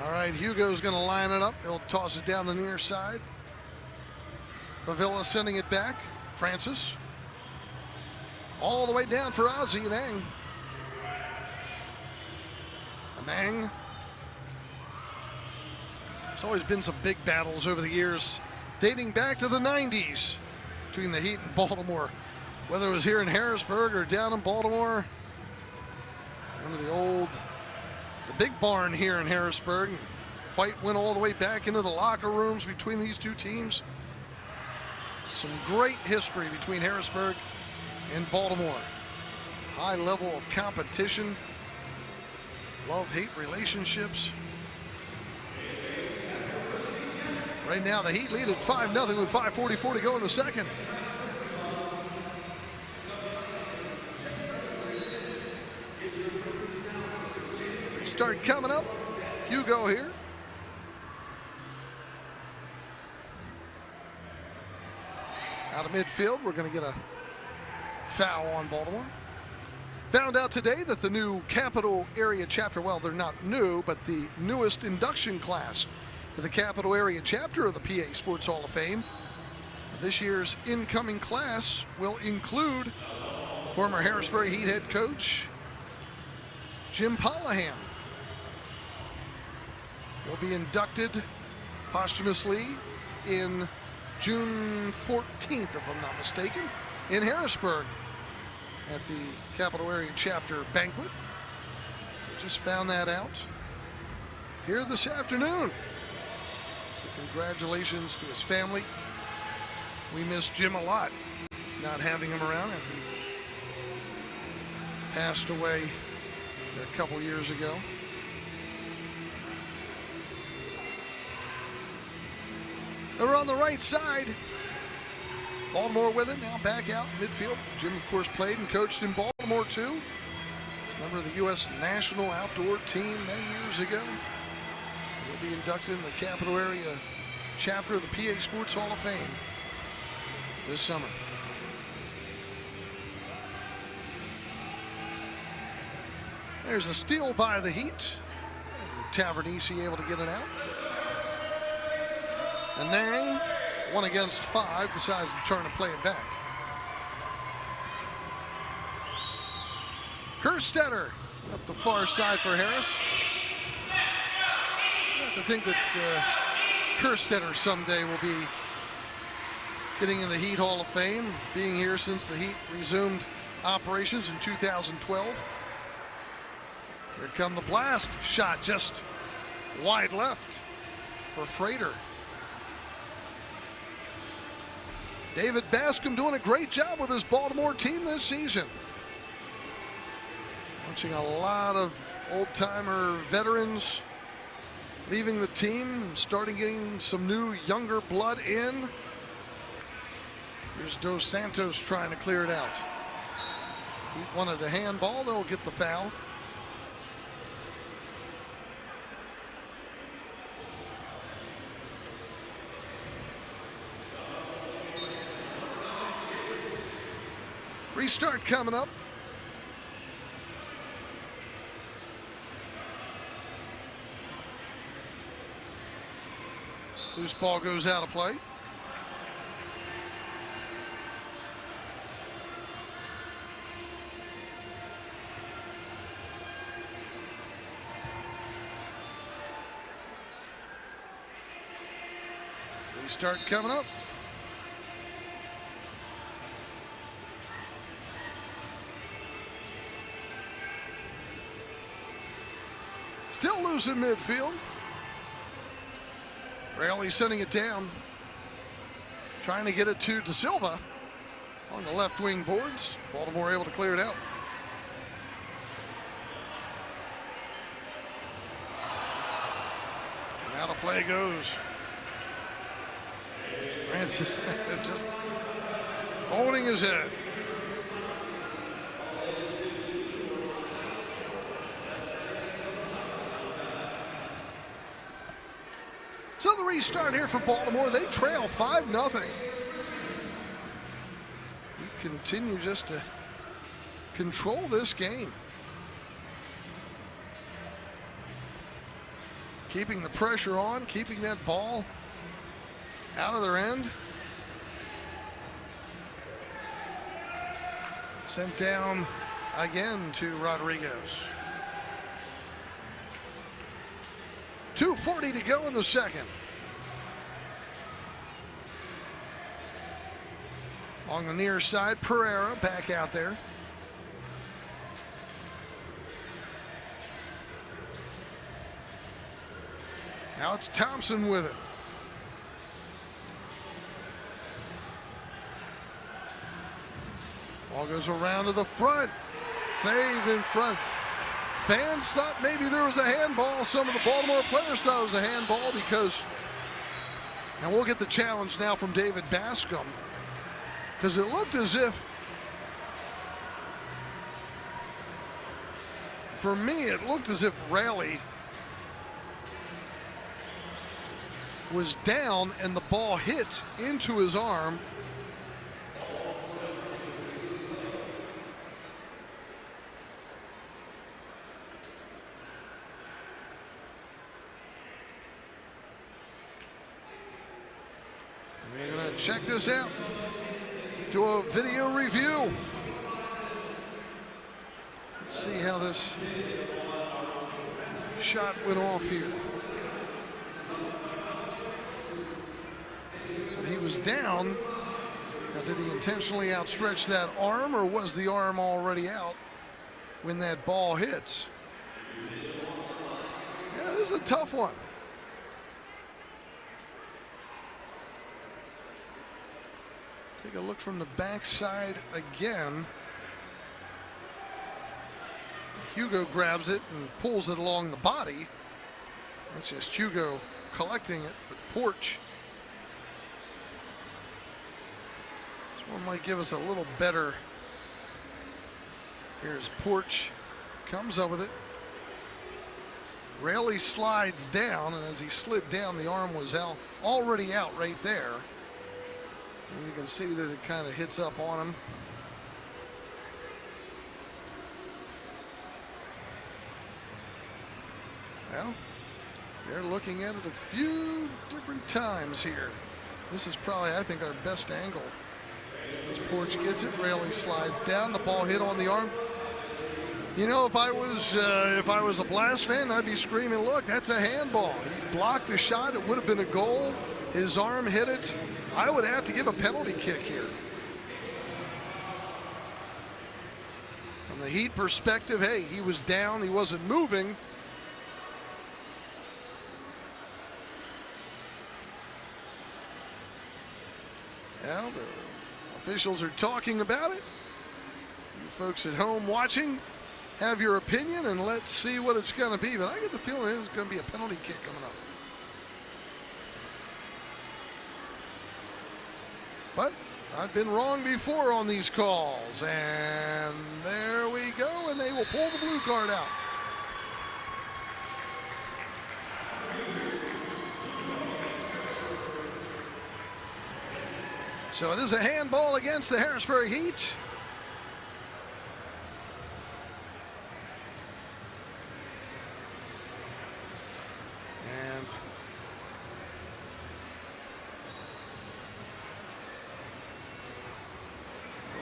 Speaker 1: All right, Hugo's going to line it up. He'll toss it down the near side. Favilla sending it back. Francis. All the way down for Ozzie Anang. Anang. There's always been some big battles over the years, dating back to the 90s between the Heat and Baltimore. Whether it was here in Harrisburg or down in Baltimore. Remember the big barn here in Harrisburg. Fight went all the way back into the locker rooms between these two teams. Some great history between Harrisburg and Baltimore. High level of competition. Love-hate relationships. Right now the Heat lead at 5-0 with 5:44 to go in the second. Start coming up. Hugo here. Out of midfield, we're going to get a foul on Baltimore. Found out today that the new Capital Area Chapter, well, they're not new, but the newest induction class for the Capital Area Chapter of the PA Sports Hall of Fame. This year's incoming class will include former Harrisburg Heat head coach Jim Pollahan. He'll be inducted posthumously in June 14th, if I'm not mistaken, in Harrisburg at the Capital Area Chapter banquet. So just found that out here this afternoon. So congratulations to his family. We miss Jim a lot, not having him around after he passed away a couple years ago. They're on the right side. Baltimore with it, now back out midfield. Jim, of course, played and coached in Baltimore, too. He's a member of the U.S. national outdoor team many years ago. He'll be inducted in the Capital Area Chapter of the PA Sports Hall of Fame this summer. There's a steal by the Heat. Tavernisi able to get it out. Anang, 1 against 5, decides to turn and play it back. Kerstetter up the far side for Harris. I have to think that Kerstetter someday will be getting in the Heat Hall of Fame, being here since the Heat resumed operations in 2012. Here come the Blast. Shot just wide left for Frater. David Bascom doing a great job with his Baltimore team this season. Watching a lot of old-timer veterans leaving the team, starting getting some new younger blood in. Here's Dos Santos trying to clear it out. He wanted a handball, they'll get the foul. Restart coming up. Loose ball goes out of play. Restart coming up. Still loose in midfield. Raley sending it down. Trying to get it to De Silva on the left wing boards. Baltimore able to clear it out. Out of play goes. Francis just holding his head. So the restart here for Baltimore. They trail 5-0. He continues just to control this game. Keeping the pressure on, keeping that ball out of their end. Sent down again to Rodriguez. 2:40 to go in the second. On the near side, Pereira back out there. Now it's Thompson with it. Ball goes around to the front. Save in front. Fans thought maybe there was a handball. Some of the Baltimore players thought it was a handball because, and we'll get the challenge now from David Bascom, because it looked as if, for me, it looked as if Raleigh was down and the ball hit into his arm. We're going to check this out. Do a video review. Let's see how this shot went off here. So he was down. Now, did he intentionally outstretch that arm, or was the arm already out when that ball hits? Yeah, this is a tough one. Take a look from the backside again. Hugo grabs it and pulls it along the body. That's just Hugo collecting it, but Porch. This one might give us a little better. Here's Porch, comes up with it. Raley slides down, and as he slid down, the arm was already out right there. And you can see that it kind of hits up on him. Well, they're looking at it a few different times here. This is probably, I think, our best angle. As Porch gets it, Raley slides down. The ball hit on the arm. You know, if I was a Blast fan, I'd be screaming, "Look, that's a handball." He blocked the shot. It would have been a goal. His arm hit it. I would have to give a penalty kick here. From the Heat perspective, hey, he was down. He wasn't moving. Well, the officials are talking about it. You folks at home watching, have your opinion, and let's see what it's going to be. But I get the feeling it's going to be a penalty kick coming up. But I've been wrong before on these calls. And there we go, and they will pull the blue card out. So it is a handball against the Harrisburg Heat. And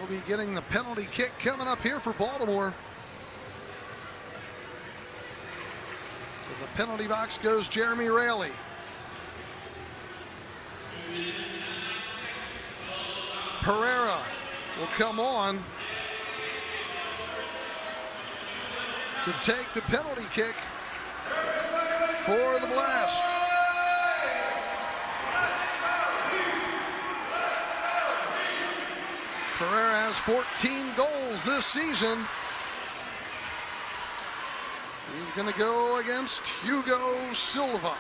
Speaker 1: we'll be getting the penalty kick coming up here for Baltimore. To the penalty box goes Jeremy Raley. Pereira will come on to take the penalty kick for the Blast. Pereira has 14 goals this season. He's going to go against Hugo Silva.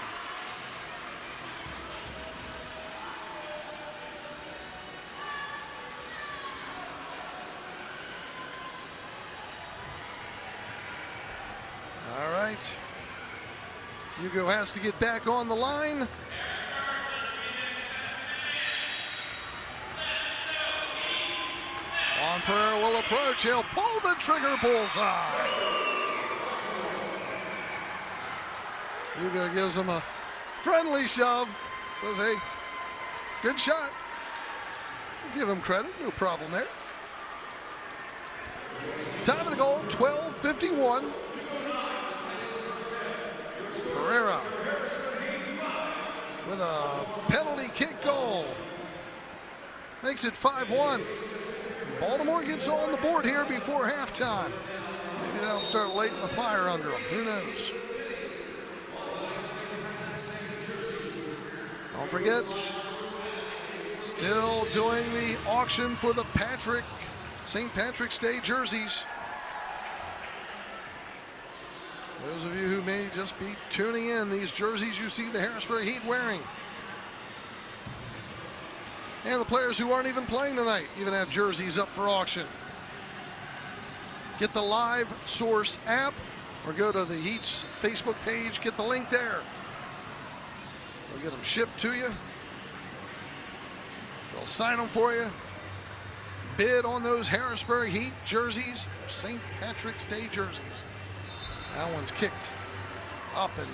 Speaker 1: Hugo has to get back on the line. Juan Pereira will approach. He'll pull the trigger, bullseye. Hugo gives him a friendly shove. Says, hey, good shot. Give him credit, no problem there. Time of the goal, 12:51. Pereira with a penalty kick goal. Makes it 5-1. Baltimore gets on the board here before halftime. Maybe they'll start lighting a fire under them. Who knows? Don't forget, still doing the auction for the St. Patrick's Day jerseys. Those of you who may just be tuning in, these jerseys you see the Harrisburg Heat wearing. And the players who aren't even playing tonight even have jerseys up for auction. Get the Live Source app or go to the Heat's Facebook page, get the link there. They'll get them shipped to you. They'll sign them for you. Bid on those Harrisburg Heat jerseys, St. Patrick's Day jerseys. That one's kicked up and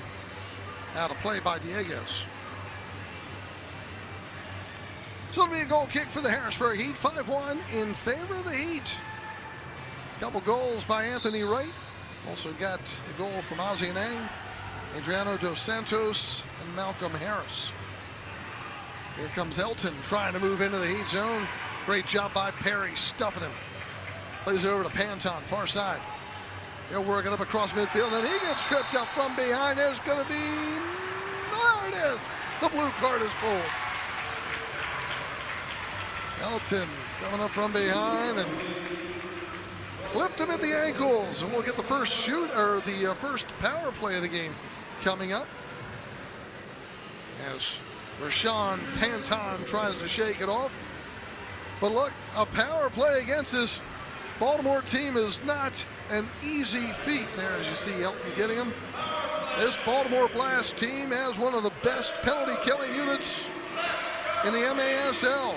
Speaker 1: out of play by Diego's. So it'll be a goal kick for the Harrisburg Heat, 5-1 in favor of the Heat. Couple goals by Anthony Wright. Also got a goal from Ozzie Anang, Adriano Dos Santos, and Malcolm Harris. Here comes Elton trying to move into the Heat zone. Great job by Perry, stuffing him. Plays it over to Panton, far side. They'll work it up across midfield, and he gets tripped up from behind. There's going to be, there it is. The blue card is pulled. Elton coming up from behind and clipped him at the ankles, and we'll get the first first power play of the game coming up as Rashawn Panton tries to shake it off. But look, a power play against this Baltimore team is not an easy feat there, as you see Elton getting him. This Baltimore Blast team has one of the best penalty killing units in the MASL.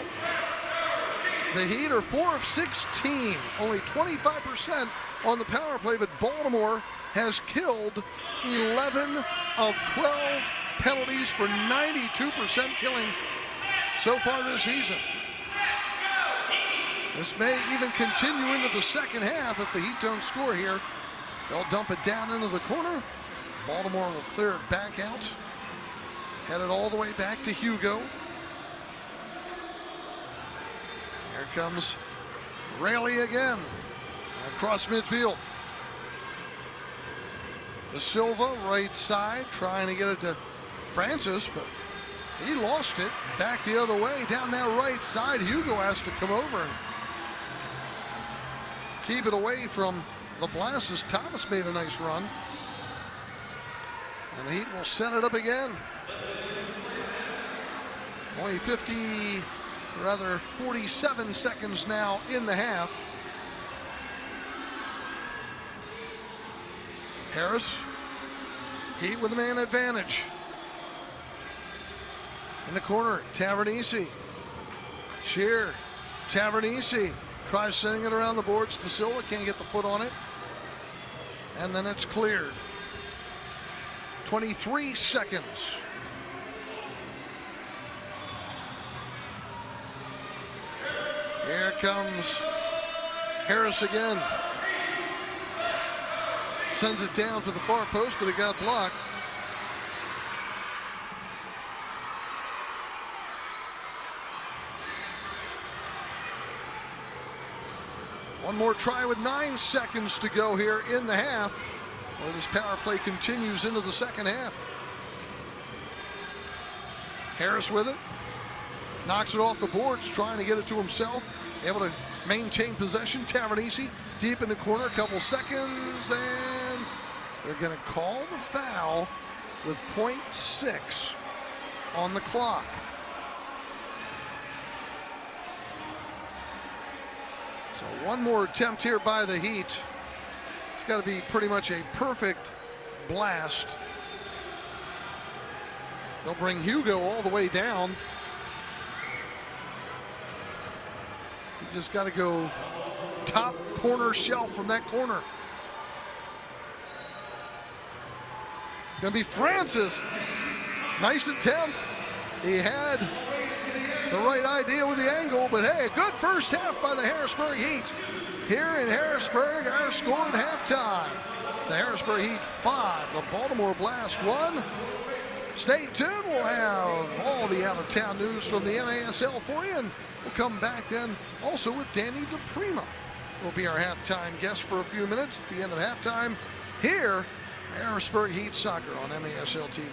Speaker 1: The Heat are 4 of 16, only 25% on the power play, but Baltimore has killed 11 of 12 penalties for 92% killing so far this season. This may even continue into the second half if the Heat don't score here. They'll dump it down into the corner. Baltimore will clear it back out. Head it all the way back to Hugo. Here comes Rayleigh again across midfield. De Silva, right side, trying to get it to Francis, but he lost it. Back the other way, down that right side. Hugo has to come over and keep it away from the Blast as Thomas made a nice run. And the Heat will set it up again. Only 47 seconds now in the half. Harris, Heat with a man advantage. In the corner, Tavernisi. Shear, Tavernisi tries sending it around the boards. De Silva can't get the foot on it. And then it's cleared. 23 seconds. Here comes Harris again. Sends it down for the far post, but it got blocked. One more try with 9 seconds to go here in the half, where this power play continues into the second half. Harris with it. Knocks it off the boards, trying to get it to himself. Able to maintain possession. Tavernisi deep in the corner, a couple seconds, and they're going to call the foul with 0.6 on the clock. So one more attempt here by the Heat. It's got to be pretty much a perfect Blast They'll bring Hugo all the way down. You just got to go top corner shelf from that corner. It's going to be Francis. Nice attempt. He had the right idea with the angle, but hey, a good first half by the Harrisburg Heat. Here in Harrisburg, our score at halftime. The Harrisburg Heat 5, the Baltimore Blast 1. Stay tuned. We'll have all the out-of-town news from the MASL for you, and we'll come back then also with Danny DePrima. Will be our halftime guest for a few minutes at the end of halftime here at Harrisburg Heat Soccer on MASL TV.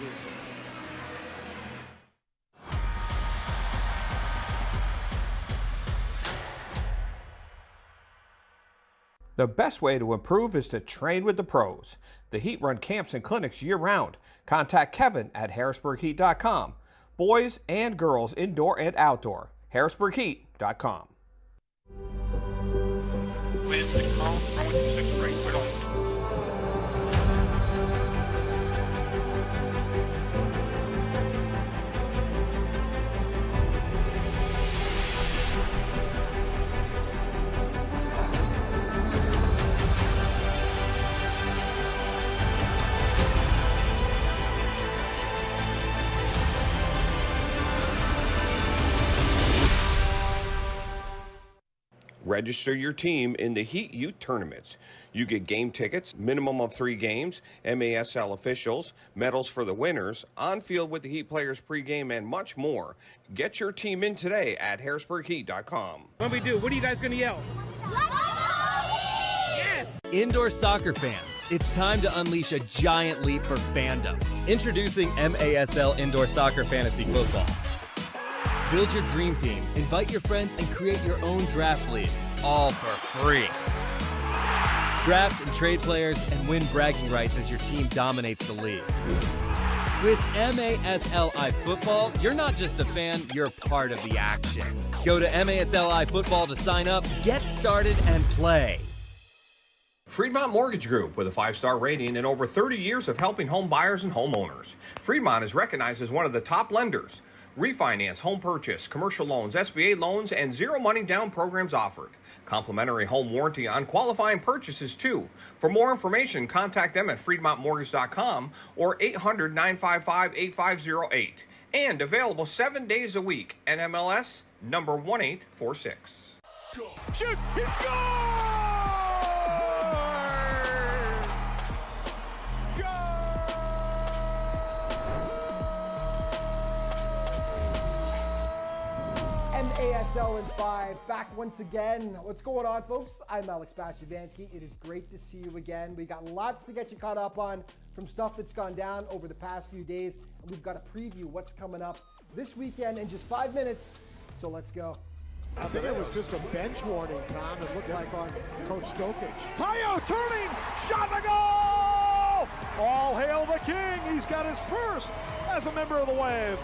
Speaker 5: The best way to improve is to train with the pros. The Heat run camps and clinics year-round. Contact Kevin at harrisburgheat.com. Boys and girls indoor and outdoor. harrisburgheat.com.
Speaker 3: Register your team in the Heat Youth Tournaments. You get game tickets, minimum of 3 games, MASL officials, medals for the winners, on field with the Heat players pregame, and much more. Get your team in today at harrisburgheat.com.
Speaker 4: What do we do? What are you guys going to yell?
Speaker 6: Yes! Indoor soccer fans, it's time to unleash a giant leap for fandom. Introducing MASL Indoor Soccer Fantasy Football. Build your dream team, invite your friends, and create your own draft league, all for free. Draft and trade players and win bragging rights as your team dominates the league. With MASLI Football, you're not just a fan, you're part of the action. Go to MASLI Football to sign up, get started, and play.
Speaker 3: Freedmont Mortgage Group, with a 5-star rating and over 30 years of helping home buyers and homeowners. Freedmont is recognized as one of the top lenders. Refinance, home purchase, commercial loans, SBA loans, and zero money down programs offered. Complimentary home warranty on qualifying purchases, too. For more information, contact them at freedmontmortgage.com or 800-955-8508. And available 7 days a week. NMLS number 1846.
Speaker 7: Shoot! He scores!
Speaker 8: MASL in 5, back once again. What's going on, folks? I'm Alex Bastiavansky. It is great to see you again. We got lots to get you caught up on from stuff that's gone down over the past few days. And we've got to preview what's coming up this weekend in just 5 minutes. So let's go.
Speaker 7: I think it was just a bench warning, Tom. It looked like on Coach Stokic.
Speaker 9: Tayo turning, shot the goal! All hail the king. He's got his first as a member of the Wave.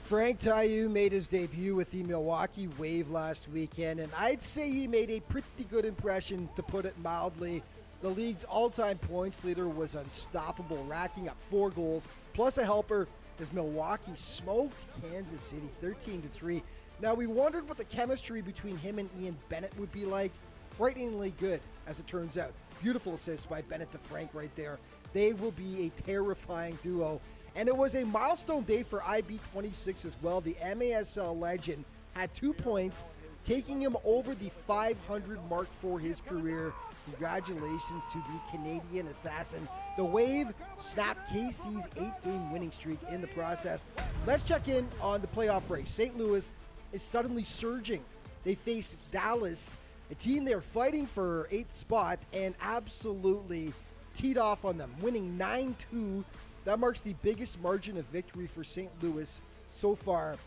Speaker 8: Frank Tayo made his debut with the Milwaukee Wave last weekend, and I'd say he made a pretty good impression, to put it mildly. The league's all-time points leader was unstoppable, racking up 4 goals, plus a helper as Milwaukee smoked Kansas City 13-3. Now, we wondered what the chemistry between him and Ian Bennett would be like. Frighteningly good, as it turns out. Beautiful assist by Bennett to Frank right there. They will be a terrifying duo. And it was a milestone day for IB26 as well. The MASL legend had 2 points, taking him over the 500 mark for his career. Congratulations to the Canadian assassin. The Wave snapped KC's 8-game winning streak in the process. Let's check in on the playoff race. St. Louis is suddenly surging. They faced Dallas, a team they're fighting for 8th spot, and absolutely teed off on them, winning 9-2. That marks the biggest margin of victory for St. Louis so far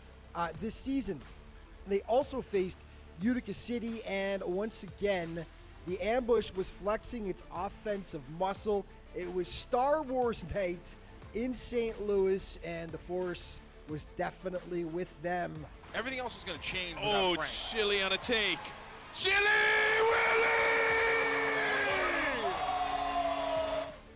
Speaker 8: this season. They also faced Utica City, and once again, the ambush was flexing its offensive muscle. It was Star Wars night in St. Louis, and the force was definitely with them.
Speaker 10: Everything else is going to change without Frank.
Speaker 9: Chili on a take.
Speaker 10: Chili Willie!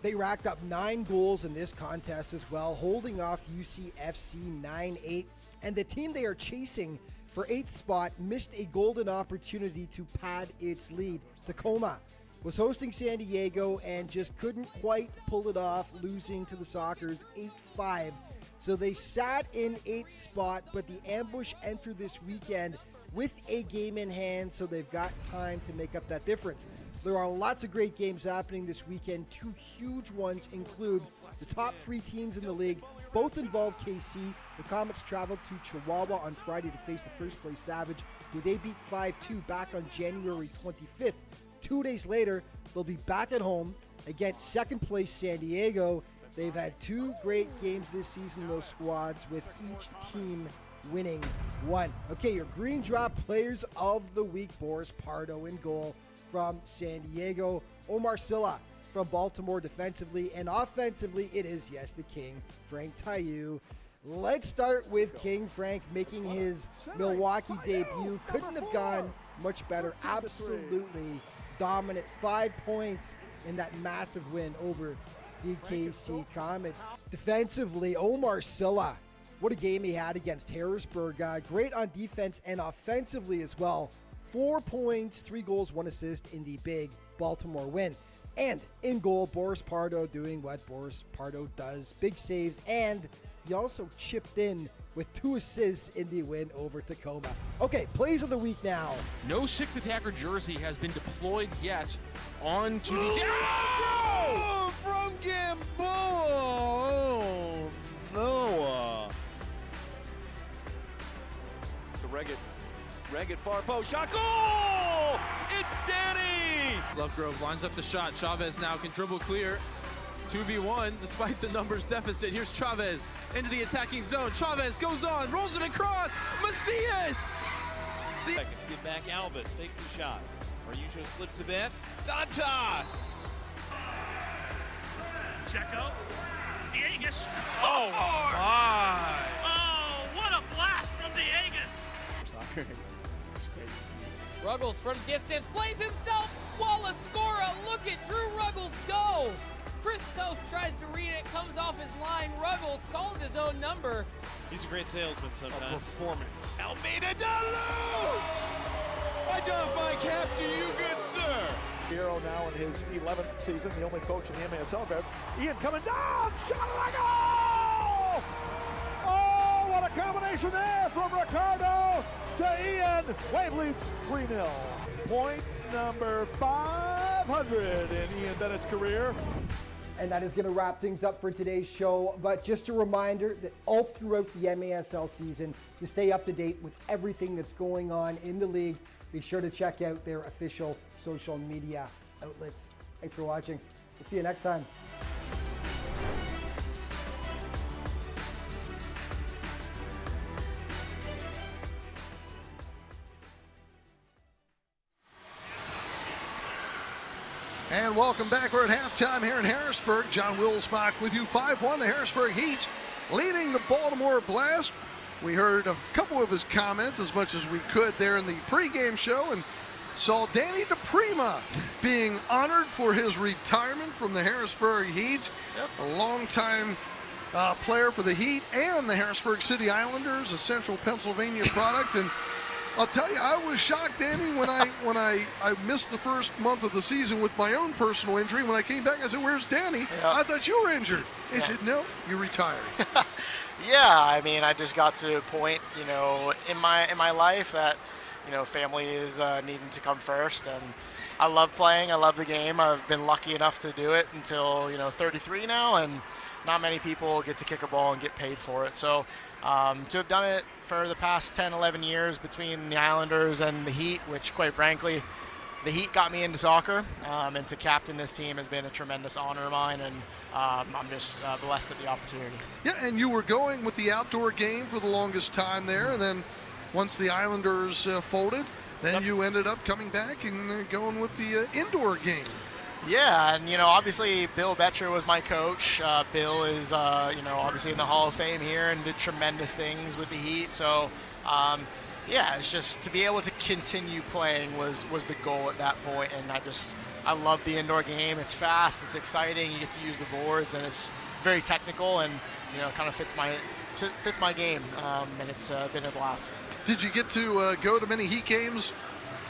Speaker 8: They racked up 9 goals in this contest as well, holding off UCFC 9-8. And the team they are chasing for 8th spot missed a golden opportunity to pad its lead. Tacoma was hosting San Diego and just couldn't quite pull it off, losing to the Sockers 8-5. So they sat in 8th spot, but the ambush entered this weekend with a game in hand, so they've got time to make up that difference. There are lots of great games happening this weekend. 2 huge ones include the top 3 teams in the league. Both involve KC. The Comets traveled to Chihuahua on Friday to face the first place Savage, who they beat 5-2 back on January 25th. 2 days later, they'll be back at home against second place San Diego. They've had 2 great games this season, those squads, with each team winning 1. Okay, your Green Drop Players of the Week: Boris Pardo in goal from San Diego, Omar Silla from Baltimore defensively, and offensively it is, yes, the King, Frank Taillou. Let's start with King Frank making his Milwaukee debut. Couldn't have gone much better. Absolutely dominant. 5 points in that massive win over the KC Comets. Defensively, Omar Silla, what a game he had against Harrisburg. Great on defense and offensively as well. 4 points, 3 goals, 1 assist in the big Baltimore win. And in goal, Boris Pardo doing what Boris Pardo does. Big saves, and he also chipped in with 2 assists in the win over Tacoma. Okay, plays of the week now.
Speaker 10: No 6th attacker jersey has been deployed yet onto the...
Speaker 1: Oh, from Gamboa! Oh, Noah.
Speaker 11: To Reggett far post, shot, goal! It's Danny!
Speaker 12: Lovegrove lines up the shot. Chavez now can dribble clear. 2v1 despite the numbers deficit. Here's Chavez into the attacking zone. Chavez goes on, rolls it across. Macias!
Speaker 11: Seconds, get back Albus, fakes the shot. Araujo slips a bit. Dantas!
Speaker 13: Checo. Diegas.
Speaker 11: Oh my!
Speaker 13: Oh, what a blast from Diegas!
Speaker 14: Ruggles from distance plays himself. Wallace Scora. Look at Drew Ruggles go. Christos tries to read it, comes off his line. Ruggles called his own number.
Speaker 11: He's a great salesman sometimes.
Speaker 10: A performance.
Speaker 11: Almeida Dalu! I doff my cap to you, good sir.
Speaker 9: Hero now in his 11th season, the only coach in the MASL Game. Ian coming down, shot and a goal! Oh, what a combination there from Ricardo to Ian. Wave leads 3-0. Point number 500 in Ian Bennett's career.
Speaker 8: And that is going to wrap things up for today's show. But just a reminder that all throughout the MASL season, to stay up to date with everything that's going on in the league, be sure to check out their official social media outlets. Thanks for watching. We'll see you next time.
Speaker 1: And welcome back. We're at halftime here in Harrisburg. John Wilsbach with you. 5-1, the Harrisburg Heat leading the Baltimore Blast. We heard a couple of his comments as much as we could there in the pregame show and saw Danny DePrima being honored for his retirement from the Harrisburg Heat. Yep. A longtime player for the Heat and the Harrisburg City Islanders, a Central Pennsylvania product. And I'll tell you, I was shocked, Danny, when I missed the first month of the season with my own personal injury. When I came back, I said, "Where's Danny?" Yeah. I thought you were injured. They said, "No, you retired."
Speaker 15: Yeah, I mean, I just got to a point, you know, in my life that, you know, family is needing to come first, and I love playing. I love the game. I've been lucky enough to do it until, you know, 33 now, and not many people get to kick a ball and get paid for it. So to have done it for the past 10, 11 years between the Islanders and the Heat, which quite frankly, the Heat got me into soccer, and to captain this team has been a tremendous honor of mine, and I'm just blessed at the opportunity.
Speaker 1: Yeah, and you were going with the outdoor game for the longest time there, and then once the Islanders folded, then you ended up coming back and going with the indoor game.
Speaker 15: Yeah, and, you know, obviously Bill Betcher was my coach. Bill is, you know, obviously in the Hall of Fame here and did tremendous things with the Heat. So Yeah, it's just to be able to continue playing was the goal at that point, and I love the indoor game. It's fast, it's exciting, you get to use the boards, and it's very technical, and kind of fits my game, and it's been a blast.
Speaker 1: Did you get to go to many Heat games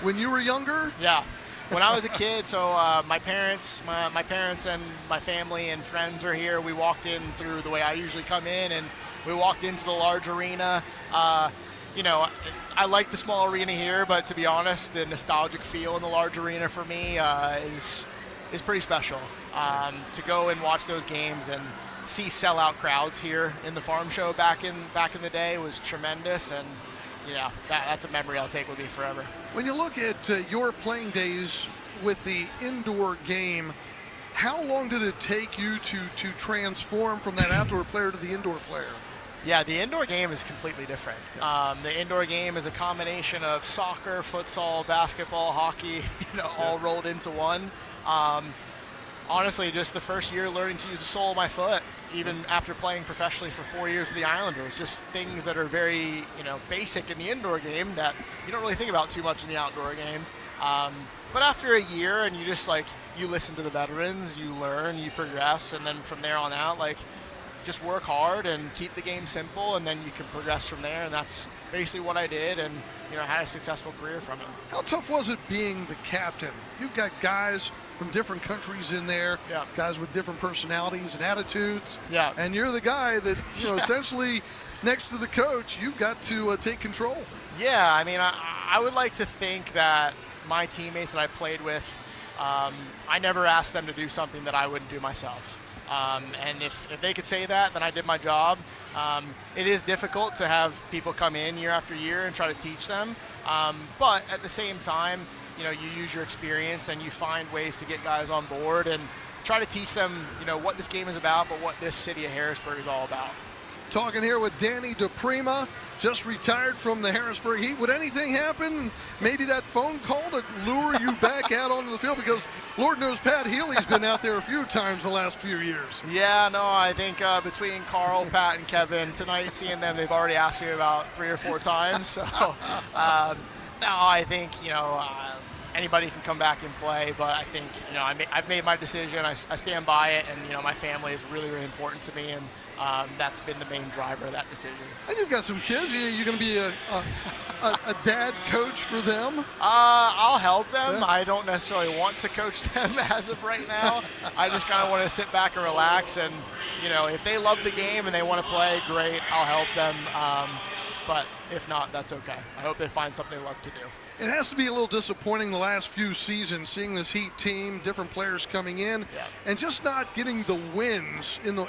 Speaker 1: when you were younger?
Speaker 15: Yeah. When I was a kid, so my parents and my family and friends are here. We walked in through the way I usually come in, and we walked into the large arena. I like the small arena here, but to be honest, the nostalgic feel in the large arena for me is pretty special. To go and watch those games and see sellout crowds here in the farm show back in the day was tremendous, and that's a memory I'll take with me forever.
Speaker 1: When you look at your playing days with the indoor game, how long did it take you to transform from that outdoor player to the indoor player?
Speaker 15: Yeah, the indoor game is completely different. The indoor game is a combination of soccer, futsal, basketball, hockey, all rolled into one. Honestly, just the first year learning to use the sole of my foot, even after playing professionally for 4 years with the Islanders, just things that are very, basic in the indoor game that you don't really think about too much in the outdoor game. But after a year, and you listen to the veterans, you learn, you progress, and then from there on out, just work hard and keep the game simple, and then you can progress from there, and that's basically what I did, and had a successful career from it.
Speaker 1: How tough was it being the captain? You've got guys from different countries in there, guys with different personalities and attitudes, and you're the guy that, essentially next to the coach, you've got to take control.
Speaker 15: Yeah, I mean, I would like to think that my teammates that I played with, I never asked them to do something that I wouldn't do myself. And if they could say that, then I did my job. It is difficult to have people come in year after year and try to teach them. But at the same time, you use your experience and you find ways to get guys on board and try to teach them, what this game is about, but what this city of Harrisburg is all about.
Speaker 1: Talking here with Danny DePrima, just retired from the Harrisburg Heat. Would anything happen, maybe that phone call to lure you back out onto the field? Because Lord knows Pat Healy's been out there a few times the last few years.
Speaker 15: Yeah, no, I think between Carl, Pat, and Kevin, tonight seeing them, they've already asked me about 3 or 4 times. So, no, I think, anybody can come back and play, but I think, I've made my decision. I stand by it, and, my family is really, really important to me, and that's been the main driver of that decision.
Speaker 1: And you've got some kids. You're going to be a dad coach for them?
Speaker 15: I'll help them. Yeah. I don't necessarily want to coach them as of right now. I just kind of want to sit back and relax, and, if they love the game and they want to play, great, I'll help them. But if not, that's okay. I hope they find something they love to do.
Speaker 1: It has to be a little disappointing the last few seasons, seeing this Heat team, different players coming in, and just not getting the wins in the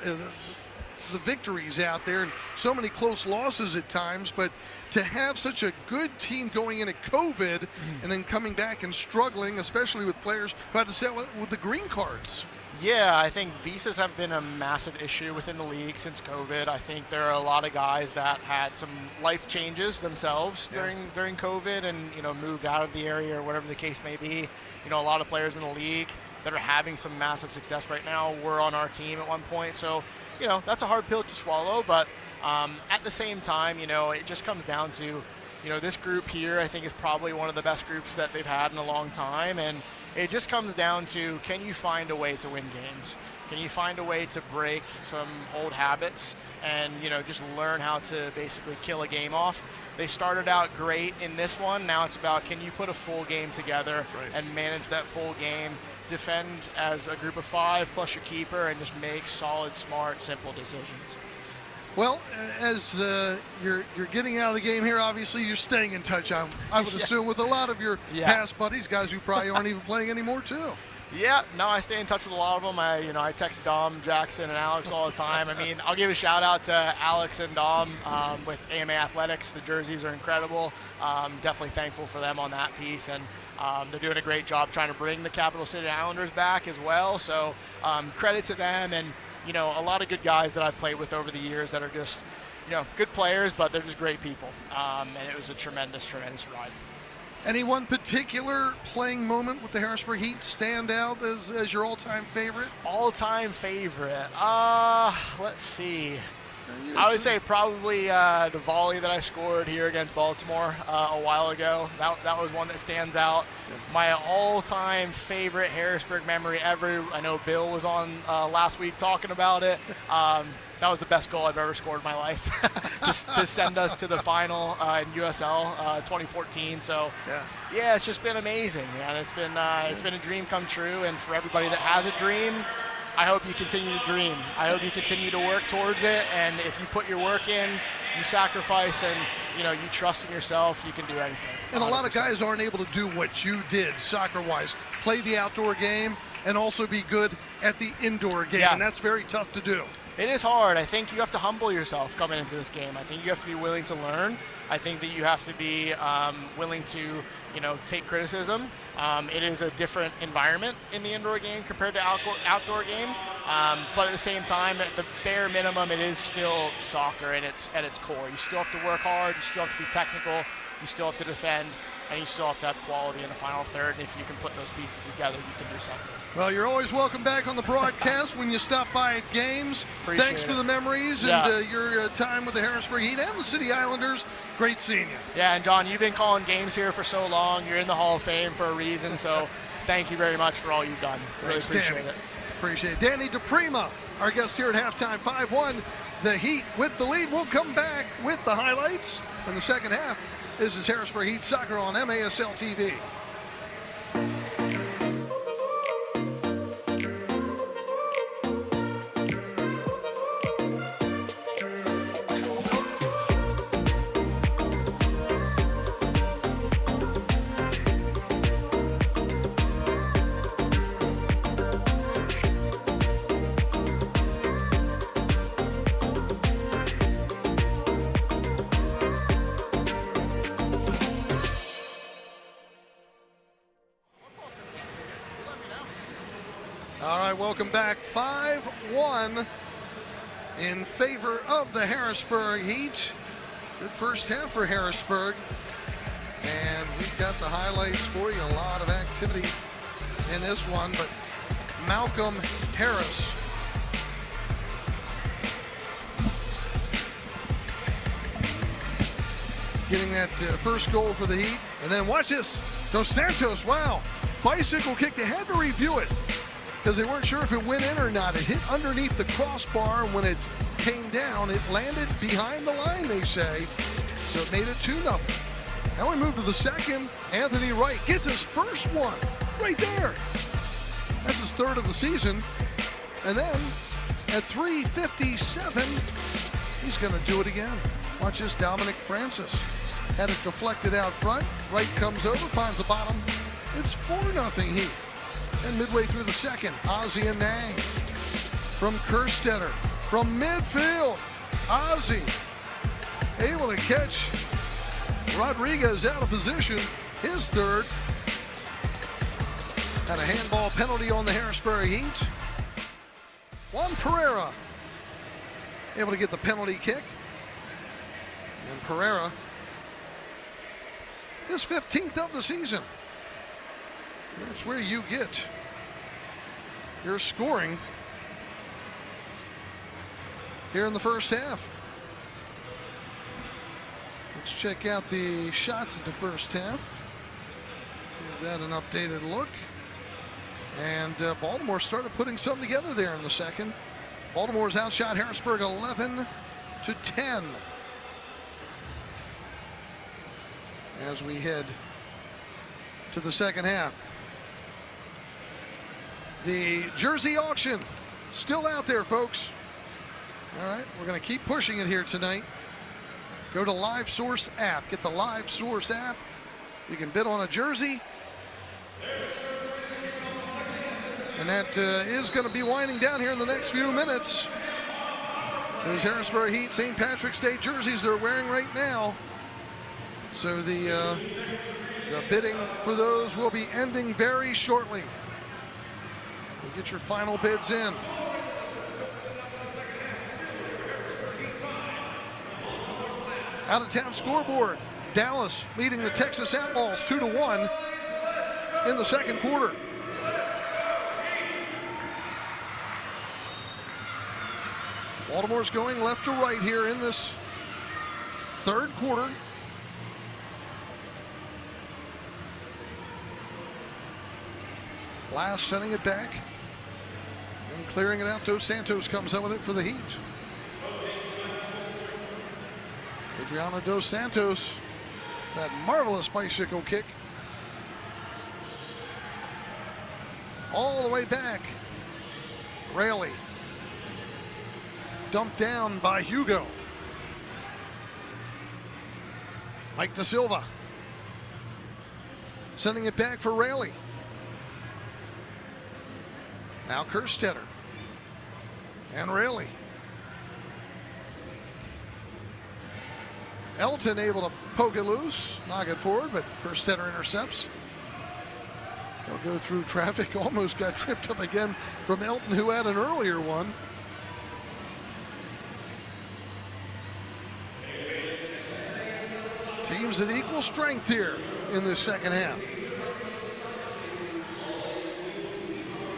Speaker 1: victories out there, and so many close losses at times. But to have such a good team going into COVID and then coming back and struggling, especially with players who had to set with the green cards.
Speaker 15: Yeah, I think visas have been a massive issue within the league since COVID. I think there are a lot of guys that had some life changes themselves during COVID and, moved out of the area or whatever the case may be. A lot of players in the league that are having some massive success right now were on our team at one point. So, that's a hard pill to swallow, but at the same time, it just comes down to, this group here I think is probably one of the best groups that they've had in a long time, and it just comes down to, can you find a way to win games? Can you find a way to break some old habits and, just learn how to basically kill a game off? They started out great in this one. Now it's about, can you put a full game together and manage that full game, defend as a group of 5 plus your keeper, and just make solid, smart, simple decisions.
Speaker 1: Well, as you're getting out of the game here, obviously you're staying in touch, I would assume, with a lot of your past buddies, guys who probably aren't even playing anymore too.
Speaker 15: Yeah, no, I stay in touch with a lot of them. I text Dom, Jackson, and Alex all the time. I mean, I'll give a shout out to Alex and Dom with AMA Athletics. The jerseys are incredible. Definitely thankful for them on that piece, and they're doing a great job trying to bring the Capital City Islanders back as well. So credit to them, and a lot of good guys that I've played with over the years that are just good players, but they're just great people. And it was a tremendous, tremendous ride.
Speaker 1: Any one particular playing moment with the Harrisburg Heat stand out as your all-time favorite?
Speaker 15: All-time favorite? Let's see. I would say probably the volley that I scored here against Baltimore a while ago. That was one that stands out. Yeah. My all-time favorite Harrisburg memory ever. I know Bill was on last week talking about it. That was the best goal I've ever scored in my life, just to send us to the final in USL 2014. So, yeah, it's just been amazing, man. It's been a dream come true, and for everybody that has a dream, I hope you continue to dream. I hope you continue to work towards it, and if you put your work in, you sacrifice, and you trust in yourself, you can do anything. 100%.
Speaker 1: And a lot of guys aren't able to do what you did soccer-wise, play the outdoor game and also be good at the indoor game, and that's very tough to do.
Speaker 15: It is hard. I think you have to humble yourself coming into this game. I think you have to be willing to learn. I think that you have to be willing to, take criticism. It is a different environment in the indoor game compared to outdoor game. But at the same time, at the bare minimum, it is still soccer at its core. You still have to work hard. You still have to be technical. You still have to defend. And you still have to have quality in the final third. And if you can put those pieces together, you can do something.
Speaker 1: Well, you're always welcome back on the broadcast when you stop by at games. Thanks for the memories and your time with the Harrisburg Heat and the City Islanders. Great seeing you.
Speaker 15: Yeah, and John, you've been calling games here for so long. You're in the Hall of Fame for a reason, so thank you very much for all you've done. Really appreciate it.
Speaker 1: Appreciate it. Danny DePrima, our guest here at halftime, 5-1. The Heat with the lead. We'll come back with the highlights in the second half. This is Harrisburg Heat Soccer on MASL TV. Welcome back. 5-1 in favor of the Harrisburg Heat. Good first half for Harrisburg. And we've got the highlights for you. A lot of activity in this one. But Malcolm Harris getting that first goal for the Heat. And then watch this. Dos Santos, wow. Bicycle kick. They had to review it, because they weren't sure if it went in or not. It hit underneath the crossbar. When it came down, it landed behind the line, they say. So it made it 2-0. Now we move to the second. Anthony Wright gets his first one right there. That's his third of the season. And then at 3:57, he's going to do it again. Watch this. Dominic Francis had it deflected out front. Wright comes over, finds the bottom. It's 4-0 Heat. And midway through the second, Ozzie and Nang from Kerstetter. From midfield, Ozzie able to catch Rodriguez out of position, his third. Had a handball penalty on the Harrisburg Heat. Juan Pereira able to get the penalty kick. And Pereira, his 15th of the season. That's where you get your scoring here in the first half. Let's check out the shots in the first half. Give that an updated look. And Baltimore started putting something together there in the second. Baltimore's outshot Harrisburg 11-10. As we head to the second half. The jersey auction still out there, folks. All right, we're going to keep pushing it here tonight. Go to Live Source app. Get the Live Source app. You can bid on a jersey. And that is going to be winding down here in the next few minutes. Those Harrisburg Heat St. Patrick's Day jerseys they're wearing right now. So the bidding for those will be ending very shortly. So get your final bids in. Out-of-town scoreboard. Dallas leading the Texas Outlaws 2-1 in the second quarter. Baltimore's going left to right here in this third quarter. Blast sending it back and clearing it out. Dos Santos comes up with it for the Heat. Adriano Dos Santos, that marvelous bicycle kick. All the way back. Raley. Dumped down by Hugo. Mike Da Silva. Sending it back for Raley. Now Kerstetter. And Raley. Elton able to poke it loose, knock it forward, but Kerstetter intercepts. They'll go through traffic. Almost got tripped up again from Elton, who had an earlier one. Teams at equal strength here in this second half.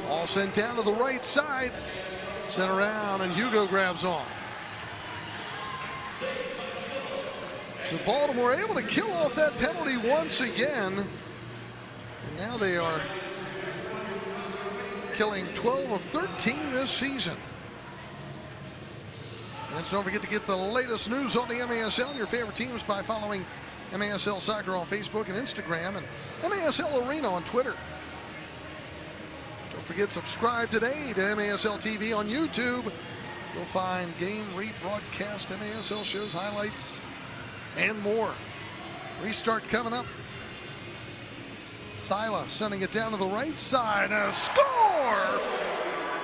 Speaker 1: All sent down to the right side. Sent around, and Hugo grabs on. So Baltimore able to kill off that penalty once again. And now they are killing 12 of 13 this season. And don't forget to get the latest news on the MASL and your favorite teams by following MASL Soccer on Facebook and Instagram, and MASL Arena on Twitter. Don't forget, subscribe today to MASL TV on YouTube. You'll find game rebroadcast, MASL shows, highlights, and more. Restart coming up. Sila sending it down to the right side. A score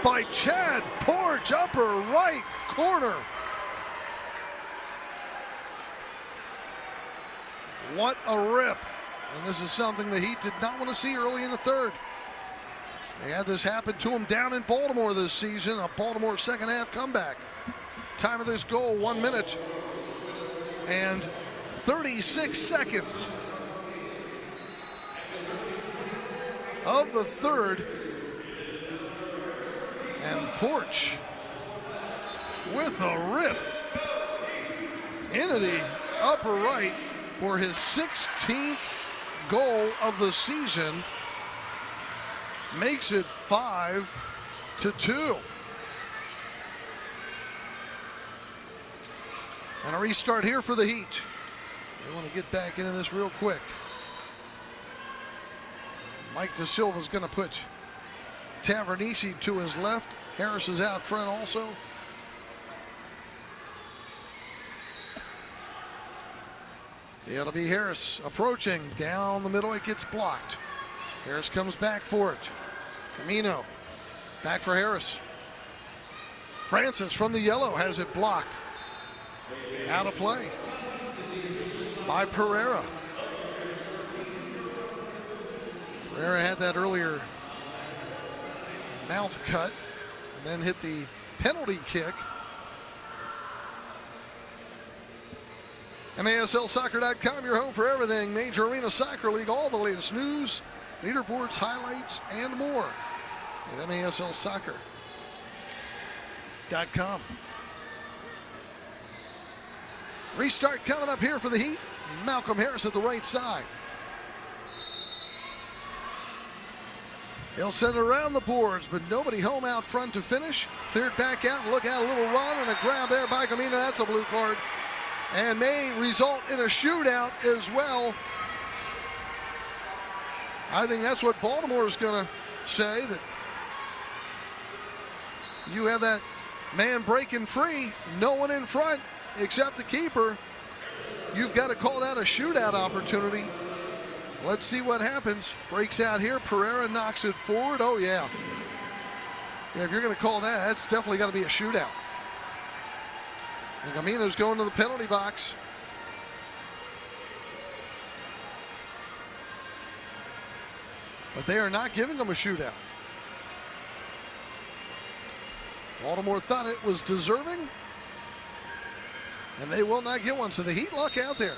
Speaker 1: by Chad Porch, upper right corner. What a rip. And this is something the Heat did not want to see early in the third. They had this happen to them down in Baltimore this season, a Baltimore second half comeback. Time of this goal, 1 minute and 36 seconds of the third. And Porch with a rip into the upper right for his 16th goal of the season. Makes it 5-2. And a restart here for the Heat. They want to get back into this real quick. Mike Da Silva is going to put Tavernisi to his left. Harris is out front also. It'll be Harris approaching down the middle. It gets blocked. Harris comes back for it. Camino back for Harris. Francis from the yellow has it blocked. Out of play by Pereira. Pereira had that earlier mouth cut and then hit the penalty kick. MASLsoccer.com, your home for everything Major Arena Soccer League. All the latest news, leaderboards, highlights, and more at MASLsoccer.com. Restart coming up here for the Heat. Malcolm Harris at the right side. He'll send it around the boards, but nobody home out front to finish. Cleared back out, and look at a little run and a grab there by Camino. That's a blue card. And may result in a shootout as well. I think that's what Baltimore is going to say, that you have that man breaking free, no one in front except the keeper. You've got to call that a shootout opportunity. Let's see what happens. Breaks out here. Pereira knocks it forward. Oh, yeah. If you're going to call that, that's definitely got to be a shootout. And Camino's going to the penalty box. But they are not giving them a shootout. Baltimore thought it was deserving, and they will not get one. So the Heat luck out there.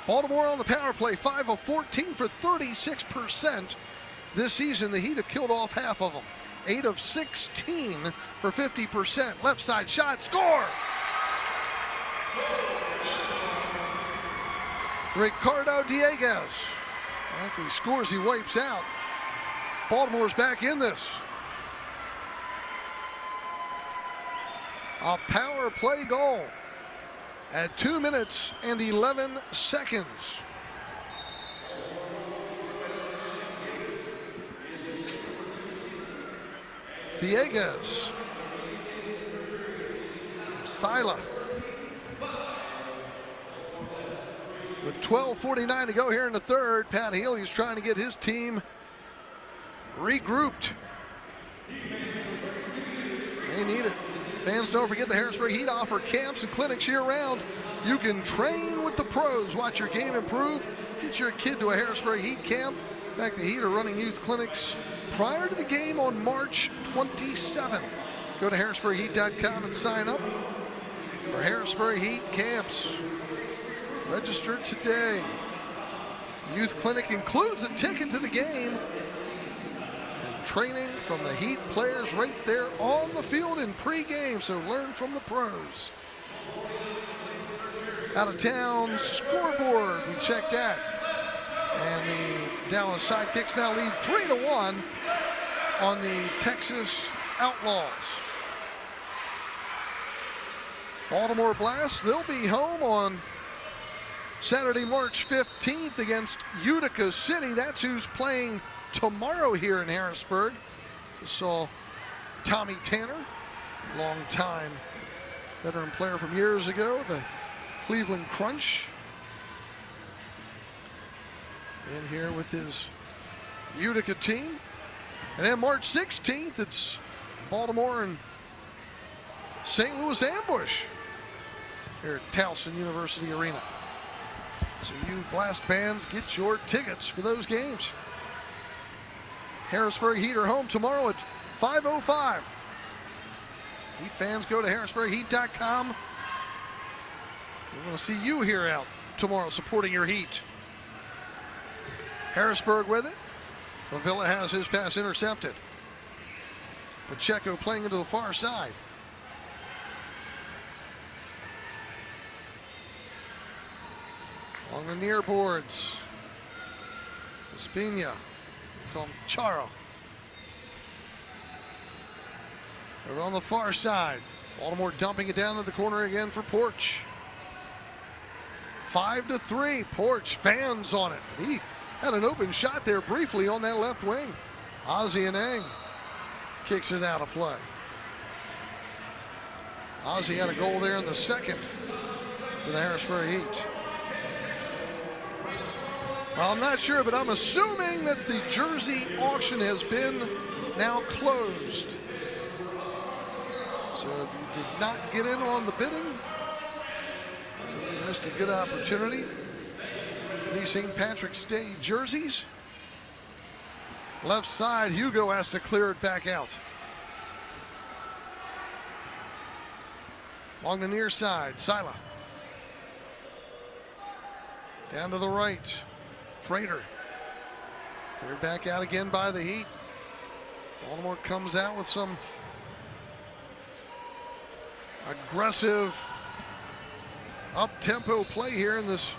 Speaker 1: Baltimore on the power play, 5 of 14 for 36%. This season, the Heat have killed off half of them. 8 of 16 for 50%. Left side shot, score! Ricardo Dieguez. After he scores, he wipes out. Baltimore's back in this. A power play goal at 2 minutes and 11 seconds. Dieguez. Sila. With 12:49 to go here in the third, Pat Healy's trying to get his team regrouped. They need it. Fans, don't forget the Harrisburg Heat offer camps and clinics year-round. You can train with the pros, watch your game improve, get your kid to a Harrisburg Heat camp. In fact, the Heat are running youth clinics prior to the game on March 27th. Go to harrisburgheat.com and sign up for Harrisburg Heat camps. Register today. Youth clinic includes a ticket to the game and training from the Heat players right there on the field in pregame, so learn from the pros. Out of town scoreboard, we check that. And the Dallas Sidekicks now lead 3-1 on the Texas Outlaws. Baltimore Blast, they'll be home on Saturday, March 15th against Utica City. That's who's playing tomorrow here in Harrisburg. We saw Tommy Tanner, longtime veteran player from years ago, the Cleveland Crunch, in here with his Utica team. And then March 16th, it's Baltimore and St. Louis Ambush here at Towson University Arena. So you Blast fans, get your tickets for those games. Harrisburg Heat are home tomorrow at 5:05. Heat fans, go to harrisburgheat.com. We want to see you here out tomorrow supporting your Heat. Harrisburg with it. Avila has his pass intercepted. Pacheco playing into the far side. On the near boards. Espina. Call him Charo. Over on the far side. Baltimore dumping it down to the corner again for Porch. 5-3. Porch, fans on it. He had an open shot there briefly on that left wing. Ozzie Anang kicks it out of play. Ozzie had a goal there in the second for the Harrisburg Heat. Well, I'm not sure, but I'm assuming that the jersey auction has been now closed. So if you did not get in on the bidding, you missed a good opportunity. These St. Patrick's Day jerseys. Left side, Hugo has to clear it back out. Along the near side, Sila. Down to the right, Frater. Cleared back out again by the Heat. Baltimore comes out with some aggressive up-tempo play here in this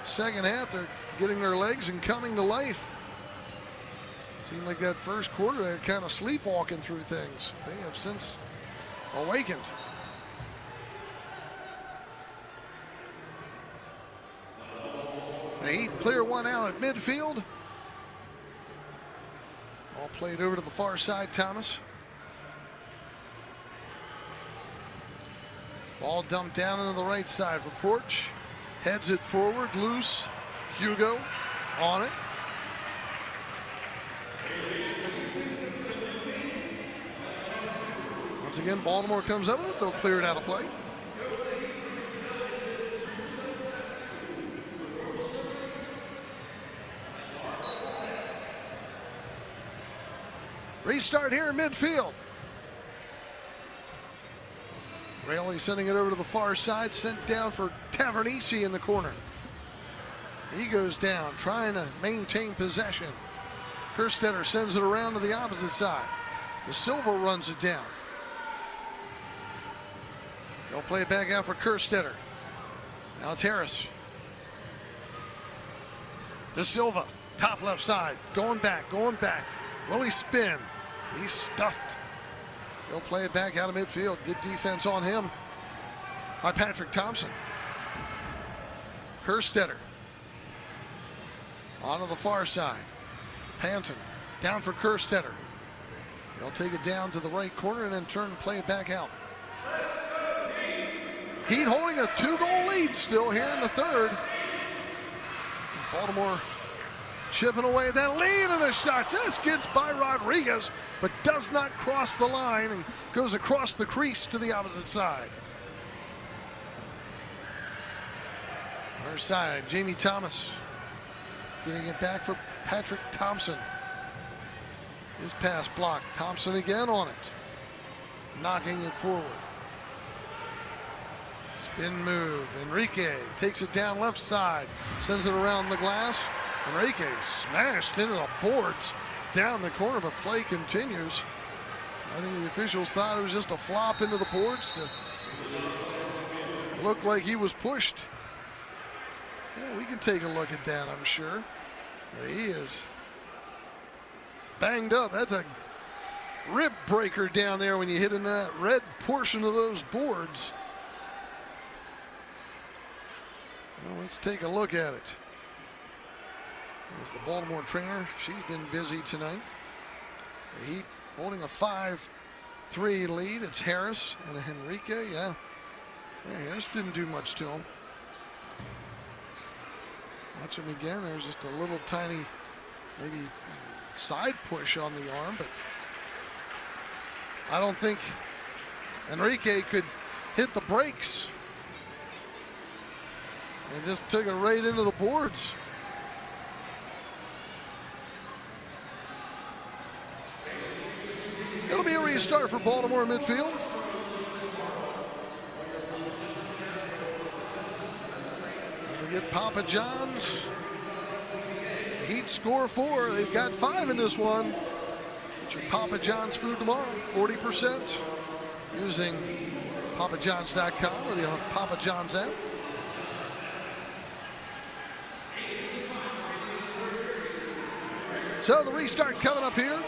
Speaker 1: second half. They're getting their legs and coming to life. Seemed like that first quarter they were kind of sleepwalking through things. They have since awakened. The Heat clear one out at midfield. All played over to the far side, Thomas. Ball dumped down into the right side for Porch. Heads it forward, loose. Hugo on it. Once again, Baltimore comes up with it. They'll clear it out of play. Restart here in midfield. Rayleigh sending it over to the far side, sent down for Tavernisi in the corner. He goes down, trying to maintain possession. Kerstetter sends it around to the opposite side. De Silva runs it down. They'll play it back out for Kerstetter. Now it's Harris. De Silva, top left side, going back. Will he spin? He's stuffed. They'll play it back out of midfield. Good defense on him by Patrick Thompson. Kerstetter onto the far side. Panton down for Kerstetter. They'll take it down to the right corner and then turn and play it back out. Heat holding a 2-goal lead still here in the third. Baltimore chipping away at that lead, and a shot just gets by Rodriguez, but does not cross the line and goes across the crease to the opposite side. Our side, Jamie Thomas getting it back for Patrick Thompson. His pass blocked. Thompson again on it. Knocking it forward. Spin move. Enrique takes it down left side. Sends it around the glass. Enrique smashed into the boards down the corner, but play continues. I think the officials thought it was just a flop into the boards to look like he was pushed. Yeah, we can take a look at that, I'm sure. But he is banged up. That's a rib breaker down there when you hit in that red portion of those boards. Well, let's take a look at it. As the Baltimore trainer, she's been busy tonight. The Heat holding a 5-3 lead. It's Harris and Enrique. Yeah, Harris didn't do much to him. Watch him again. There's just a little tiny, maybe side push on the arm, but I don't think Enrique could hit the brakes. And just took it right into the boards. It'll be a restart for Baltimore midfield. We get Papa John's. The Heat score 4. They've got 5 in this one. Get your Papa John's food tomorrow. 40% using papajohns.com or the Papa John's app. So the restart coming up here.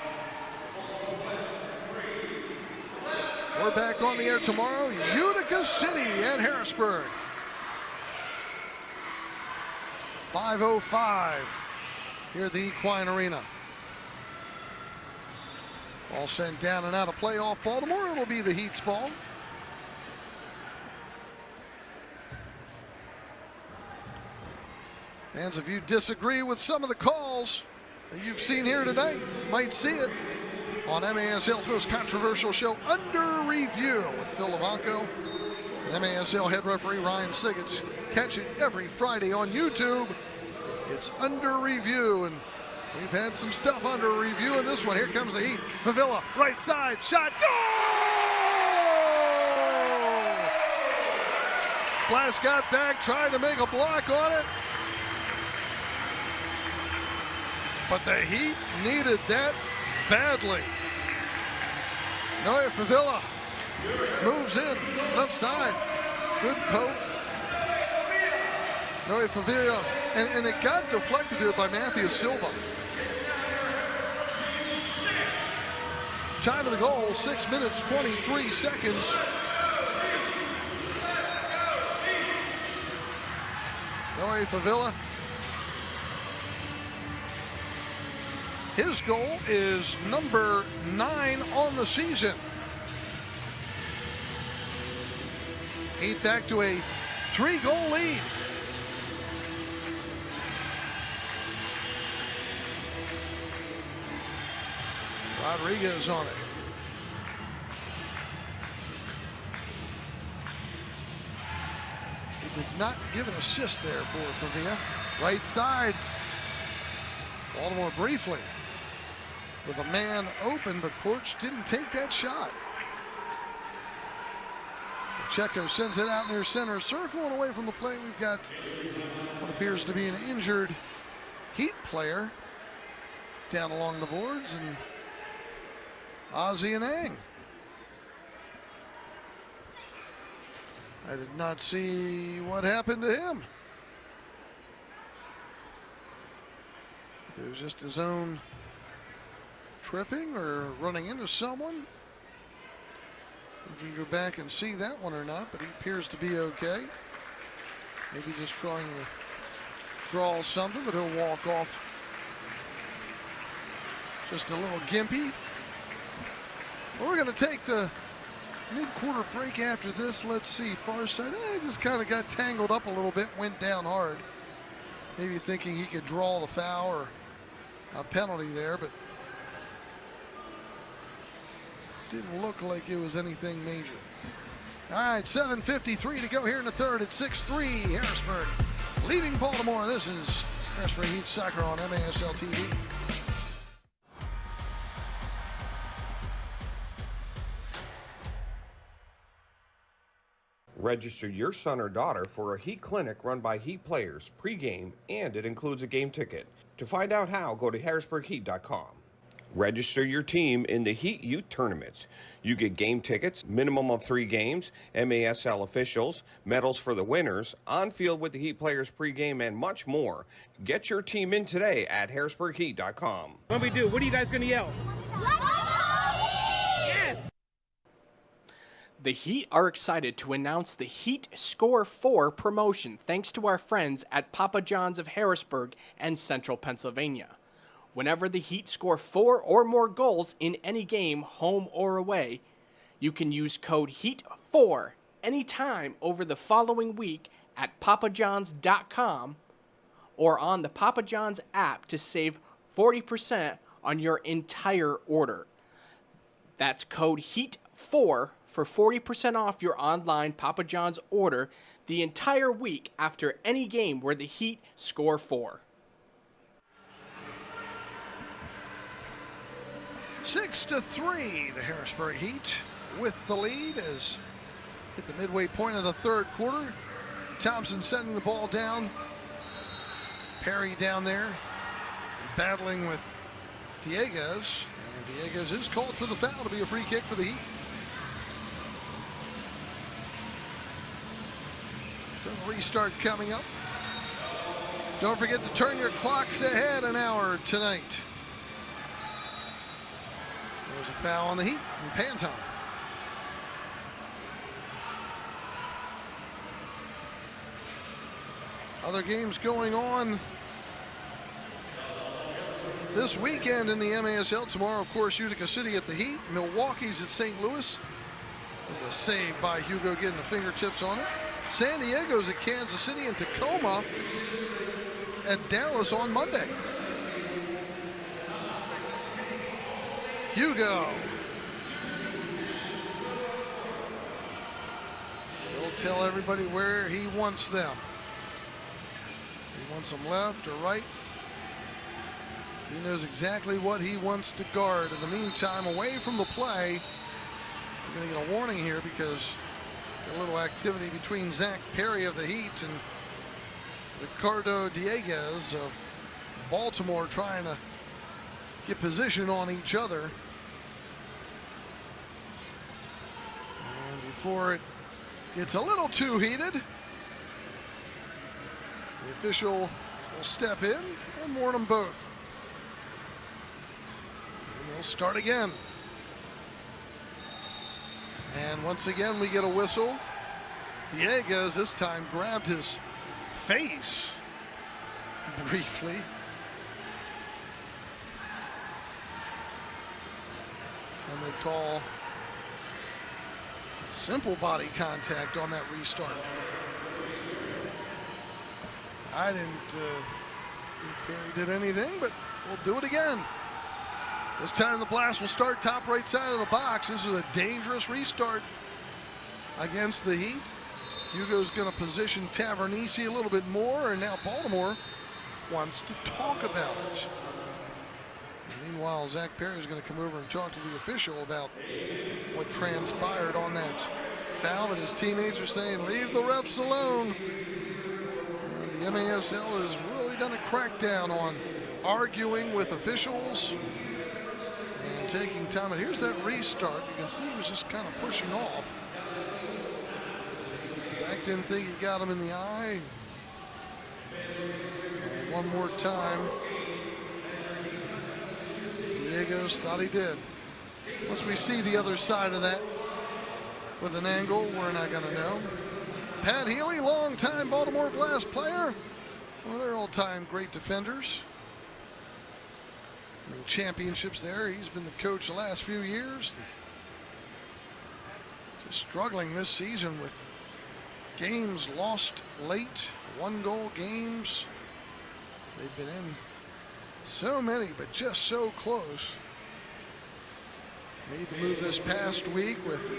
Speaker 1: We're back on the air tomorrow. Utica City at Harrisburg. 5:05 here at the Equine Arena. Ball sent down and out of play off Baltimore. It'll be the Heat's ball. Fans, if you disagree with some of the calls that you've seen here tonight, you might see it on MASL's most controversial show, Under Review, with Phil Levanco and MASL head referee Ryan Siggets. Catch it every Friday on YouTube. It's Under Review, and we've had some stuff under review in this one. Here comes the Heat. Favilla, right side, shot, goal! Blast got back, tried to make a block on it. But the Heat needed that badly. Noe Favilla moves in, left side. Good poke. Noe Favilla, and it got deflected there by Matthew Silva. Time of the goal, 6 minutes, 23 seconds. Noe Favilla. His goal is number 9 on the season. Heat back to a 3-goal lead. Rodriguez on it. He did not give an assist there for Favilla. Right side. Baltimore briefly with a man open, but Porch didn't take that shot. Pacheco sends it out near center circle and away from the play. We've got what appears to be an injured Heat player. down along the boards, and Ozzie and Ang. I did not see what happened to him. If it was just his own tripping or running into someone. We can go back and see that one or not, but he appears to be okay. Maybe just trying to draw something, but he'll walk off just a little gimpy. Well, we're going to take the mid-quarter break after this. Let's see, far side, just kind of got tangled up a little bit, went down hard. Maybe thinking he could draw the foul or a penalty there, but didn't look like it was anything major. All right, 7:53 to go here in the third at 6-3, Harrisburg leading Baltimore. This is Harrisburg Heat Soccer on MASL TV.
Speaker 3: Register your son or daughter for a Heat clinic run by Heat players pregame, and it includes a game ticket. To find out how, go to harrisburgheat.com. Register your team in the Heat Youth Tournaments. You get game tickets, minimum of 3 games, MASL officials, medals for the winners, on field with the Heat players pregame, and much more. Get your team in today at harrisburgheat.com.
Speaker 4: What we do? What are you guys going to yell? Yes!
Speaker 2: The Heat are excited to announce the Heat Score 4 promotion thanks to our friends at Papa John's of Harrisburg and Central Pennsylvania. Whenever the Heat score 4 or more goals in any game, home or away, you can use code HEAT4 anytime over the following week at papajohns.com or on the Papa John's app to save 40% on your entire order. That's code HEAT4 for 40% off your online Papa John's order the entire week after any game where the Heat score 4.
Speaker 1: 6-3, the Harrisburg Heat with the lead as hit the midway point of the third quarter. Thompson sending the ball down. Perry down there battling with Dieguez. And Dieguez is called for the foul to be a free kick for the Heat. So restart coming up. Don't forget to turn your clocks ahead an hour tonight. There's a foul on the Heat in Panton. Other games going on this weekend in the MASL. Tomorrow, of course, Utica City at the Heat. Milwaukee's at St. Louis. There's a save by Hugo getting the fingertips on it. San Diego's at Kansas City, and Tacoma at Dallas on Monday. Hugo. He'll tell everybody where he wants them. He wants them left or right. He knows exactly what he wants to guard. In the meantime, away from the play, we're going to get a warning here because a little activity between Zach Perry of the Heat and Ricardo Dieguez of Baltimore trying to get position on each other. And before it gets a little too heated, the official will step in and warn them both. And they'll start again. And once again, we get a whistle. Dieguez this time grabbed his face briefly. And they call simple body contact on that restart. I didn't think Perry did anything, but we'll do it again. This time the Blast will start top right side of the box. This is a dangerous restart against the Heat. Hugo's going to position Tavernisi a little bit more, and now Baltimore wants to talk about it. And meanwhile, Zach Perry is going to come over and talk to the official about what transpired on that foul. But his teammates are saying, leave the refs alone. And the MASL has really done a crackdown on arguing with officials and taking time. And here's that restart. You can see he was just kind of pushing off. Zach didn't think he got him in the eye. And one more time. Diegos thought he did. Once we see the other side of that with an angle, we're not going to know. Pat Healy, longtime Baltimore Blast player. Well, they're all-time great defenders. And championships there. He's been the coach the last few years. Just struggling this season with games lost late, 1-goal games. They've been in so many, but just so close. Made the move this past week with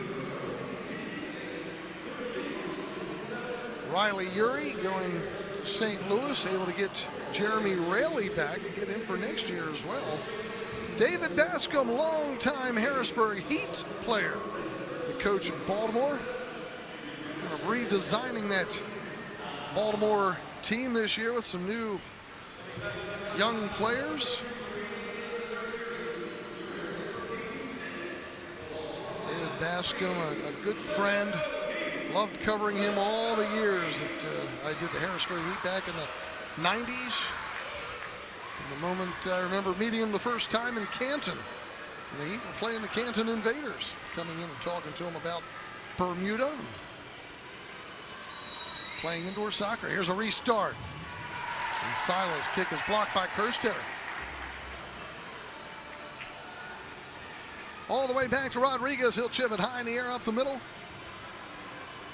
Speaker 1: Riley Urey going to St. Louis, able to get Jeremy Raley back and get him for next year as well. David Bascom, longtime Harrisburg Heat player, the coach of Baltimore. Kind of redesigning that Baltimore team this year with some new young players. David Bascom, a good friend. Loved covering him all the years that I did the Harrisburg Heat back in the 90s. From the moment I remember meeting him the first time in Canton. And the Heat were playing the Canton Invaders, coming in and talking to him about Bermuda. Playing indoor soccer. Here's a restart. And Silas' kick is blocked by Kerstetter. All the way back to Rodriguez. He'll chip it high in the air up the middle.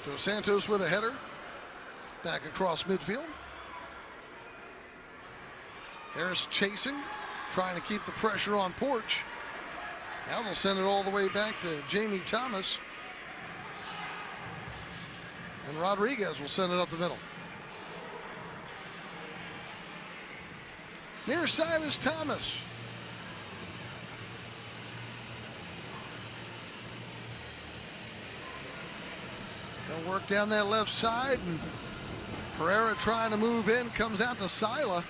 Speaker 1: Dos Santos with a header. Back across midfield. Harris chasing, trying to keep the pressure on Porch. Now they'll send it all the way back to Jamie Thomas. And Rodriguez will send it up the middle. Near side is Thomas. They'll work down that left side, and Pereira trying to move in, comes out to Sila.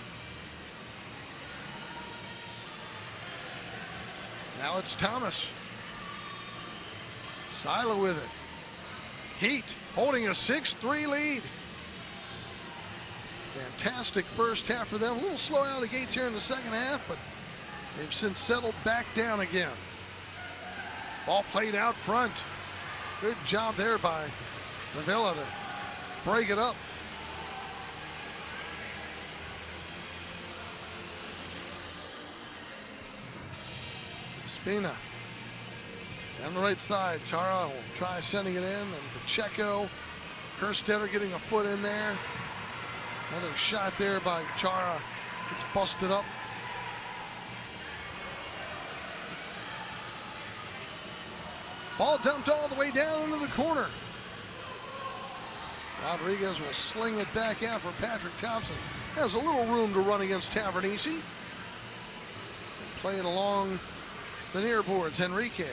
Speaker 1: Now it's Thomas. Sila with it. Heat holding a 6-3 lead. Fantastic first half for them. A little slow out of the gates here in the second half, but they've since settled back down again. Ball played out front. Good job there by Villa to break it up. Spina down the right side. Chara will try sending it in, and Pacheco, Kerstetter getting a foot in there. Another shot there by Chara. Gets busted up. Ball dumped all the way down into the corner. Rodriguez will sling it back out for Patrick Thompson. Has a little room to run against Tavernisi. Playing along the near boards. Enrique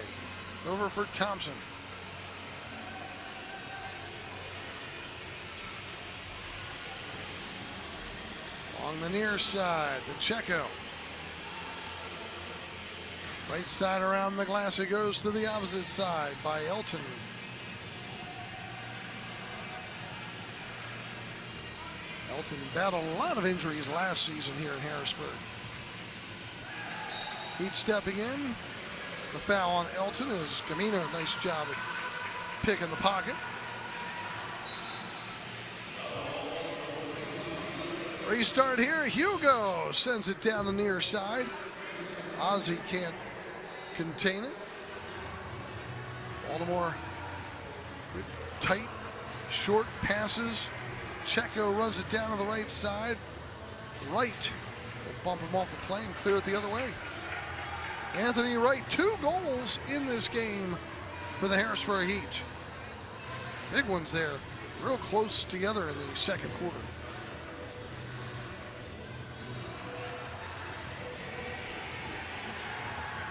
Speaker 1: over for Thompson. On the near side, Pacheco. Right side around the glass, it goes to the opposite side by Elton. Elton battled a lot of injuries last season here in Harrisburg. Heat stepping in. The foul on Elton is Camino. Nice job at picking the pocket. Restart here. Hugo sends it down the near side. Ozzie can't contain it. Baltimore with tight, short passes. Checo runs it down to the right side. Wright will bump him off the plane, clear it the other way. Anthony Wright, 2 goals in this game for the Harrisburg Heat. Big ones there, real close together in the second quarter.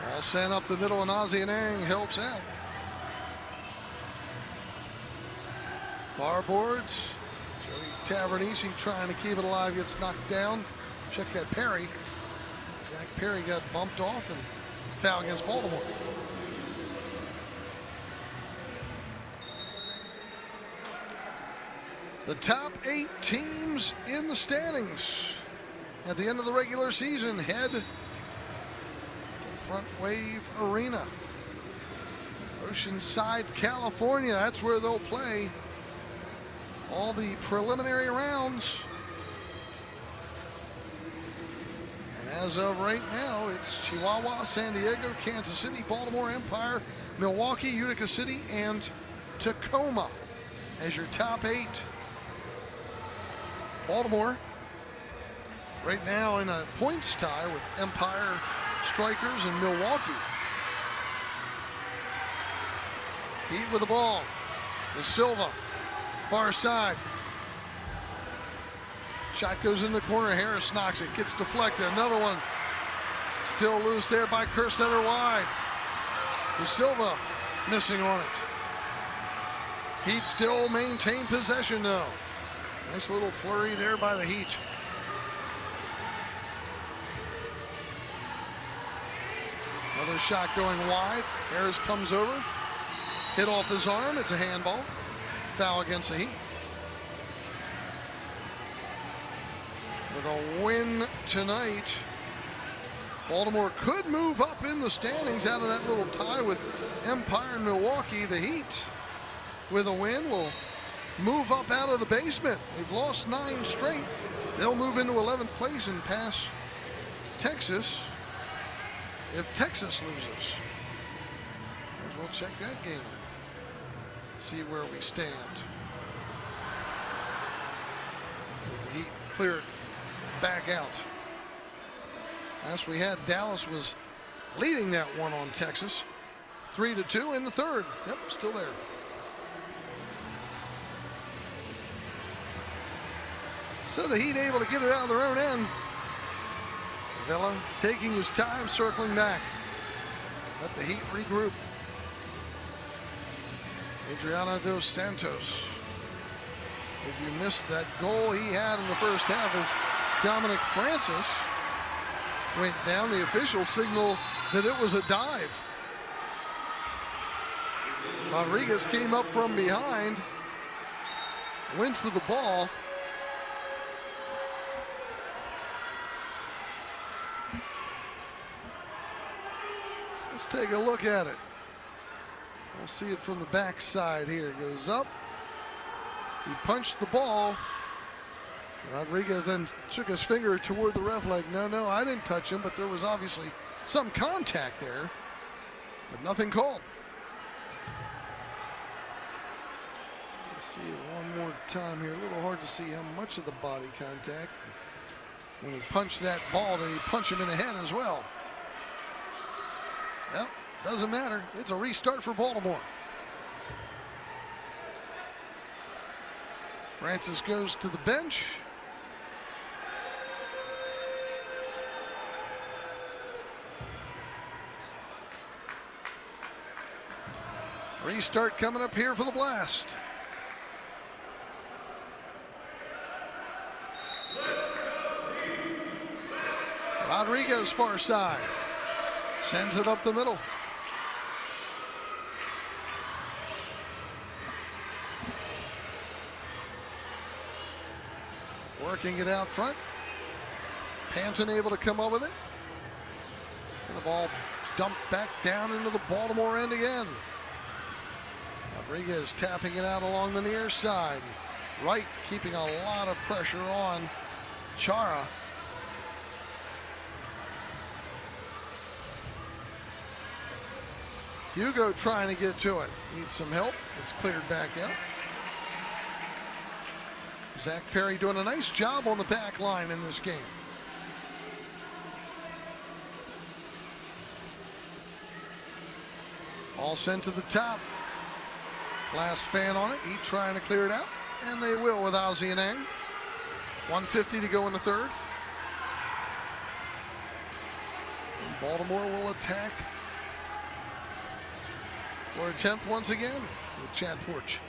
Speaker 1: Ball sent up the middle, and Ozzie Anang helps out. Far boards. Joey Tavernisi trying to keep it alive, gets knocked down. Check that parry. Zach Perry got bumped off and foul against Baltimore. The top 8 teams in the standings at the end of the regular season head to Front Wave Arena, Oceanside, California. That's where they'll play all the preliminary rounds. And as of right now, it's Chihuahua, San Diego, Kansas City, Baltimore, Empire, Milwaukee, Utica City, and Tacoma as your top 8. Baltimore right now in a points tie with Empire, Strikers, and Milwaukee. Heat with the ball. De Silva, far side. Shot goes in the corner. Harris knocks it. Gets deflected. Another one. Still loose there by Kirstetter wide. De Silva missing on it. Heat still maintain possession though. Nice little flurry there by the Heat. Another shot going wide. Harris comes over. Hit off his arm. It's a handball. Foul against the Heat. With a win tonight, Baltimore could move up in the standings out of that little tie with Empire and Milwaukee. The Heat, with a win, will move up out of the basement. They've lost 9 straight. They'll move into 11th place and pass Texas if Texas loses. As well check that game. See where we stand. As the Heat clear it back out. Last we had, Dallas was leading that one on Texas. 3-2 in the third. Yep, still there. So the Heat able to get it out of their own end. Vela taking his time, circling back. Let the Heat regroup. Adriano dos Santos. If you missed that goal he had in the first half, as Dominic Francis went down, the official signal that it was a dive. Rodriguez came up from behind, went for the ball. Let's take a look at it. We'll see it from the backside here. It goes up. He punched the ball. Rodriguez then took his finger toward the ref like, no, I didn't touch him, but there was obviously some contact there, but nothing called. Let's see it one more time here. A little hard to see how much of the body contact. When he punched that ball, did he punch him in the head as well? Well, doesn't matter. It's a restart for Baltimore. Francis goes to the bench. Restart coming up here for the Blast. Rodriguez far side. Sends it up the middle. Working it out front. Panton able to come up with it. And the ball dumped back down into the Baltimore end again. Rodriguez tapping it out along the near side. Wright keeping a lot of pressure on Chara. Hugo trying to get to it. Needs some help. It's cleared back out. Zach Perry doing a nice job on the back line in this game. All sent to the top. Last fan on it. Heat trying to clear it out. And they will with Ozzie and Ang. 1:50 to go in the third. And Baltimore will attack or attempt once again with Chad Porch.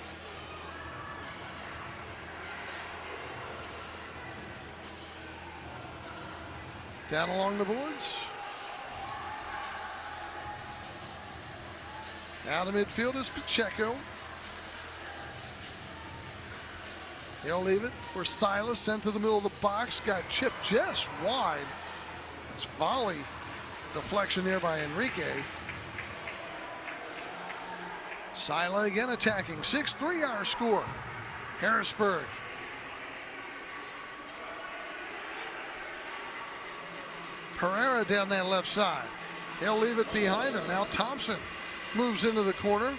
Speaker 1: Down along the boards. Out of midfield is Pacheco. He'll leave it for Silas, sent to the middle of the box. Got chipped just wide. It's volley deflection there by Enrique. Sila again attacking. 6-3 our score. Harrisburg. Pereira down that left side. He'll leave it behind him. Now Thompson moves into the corner.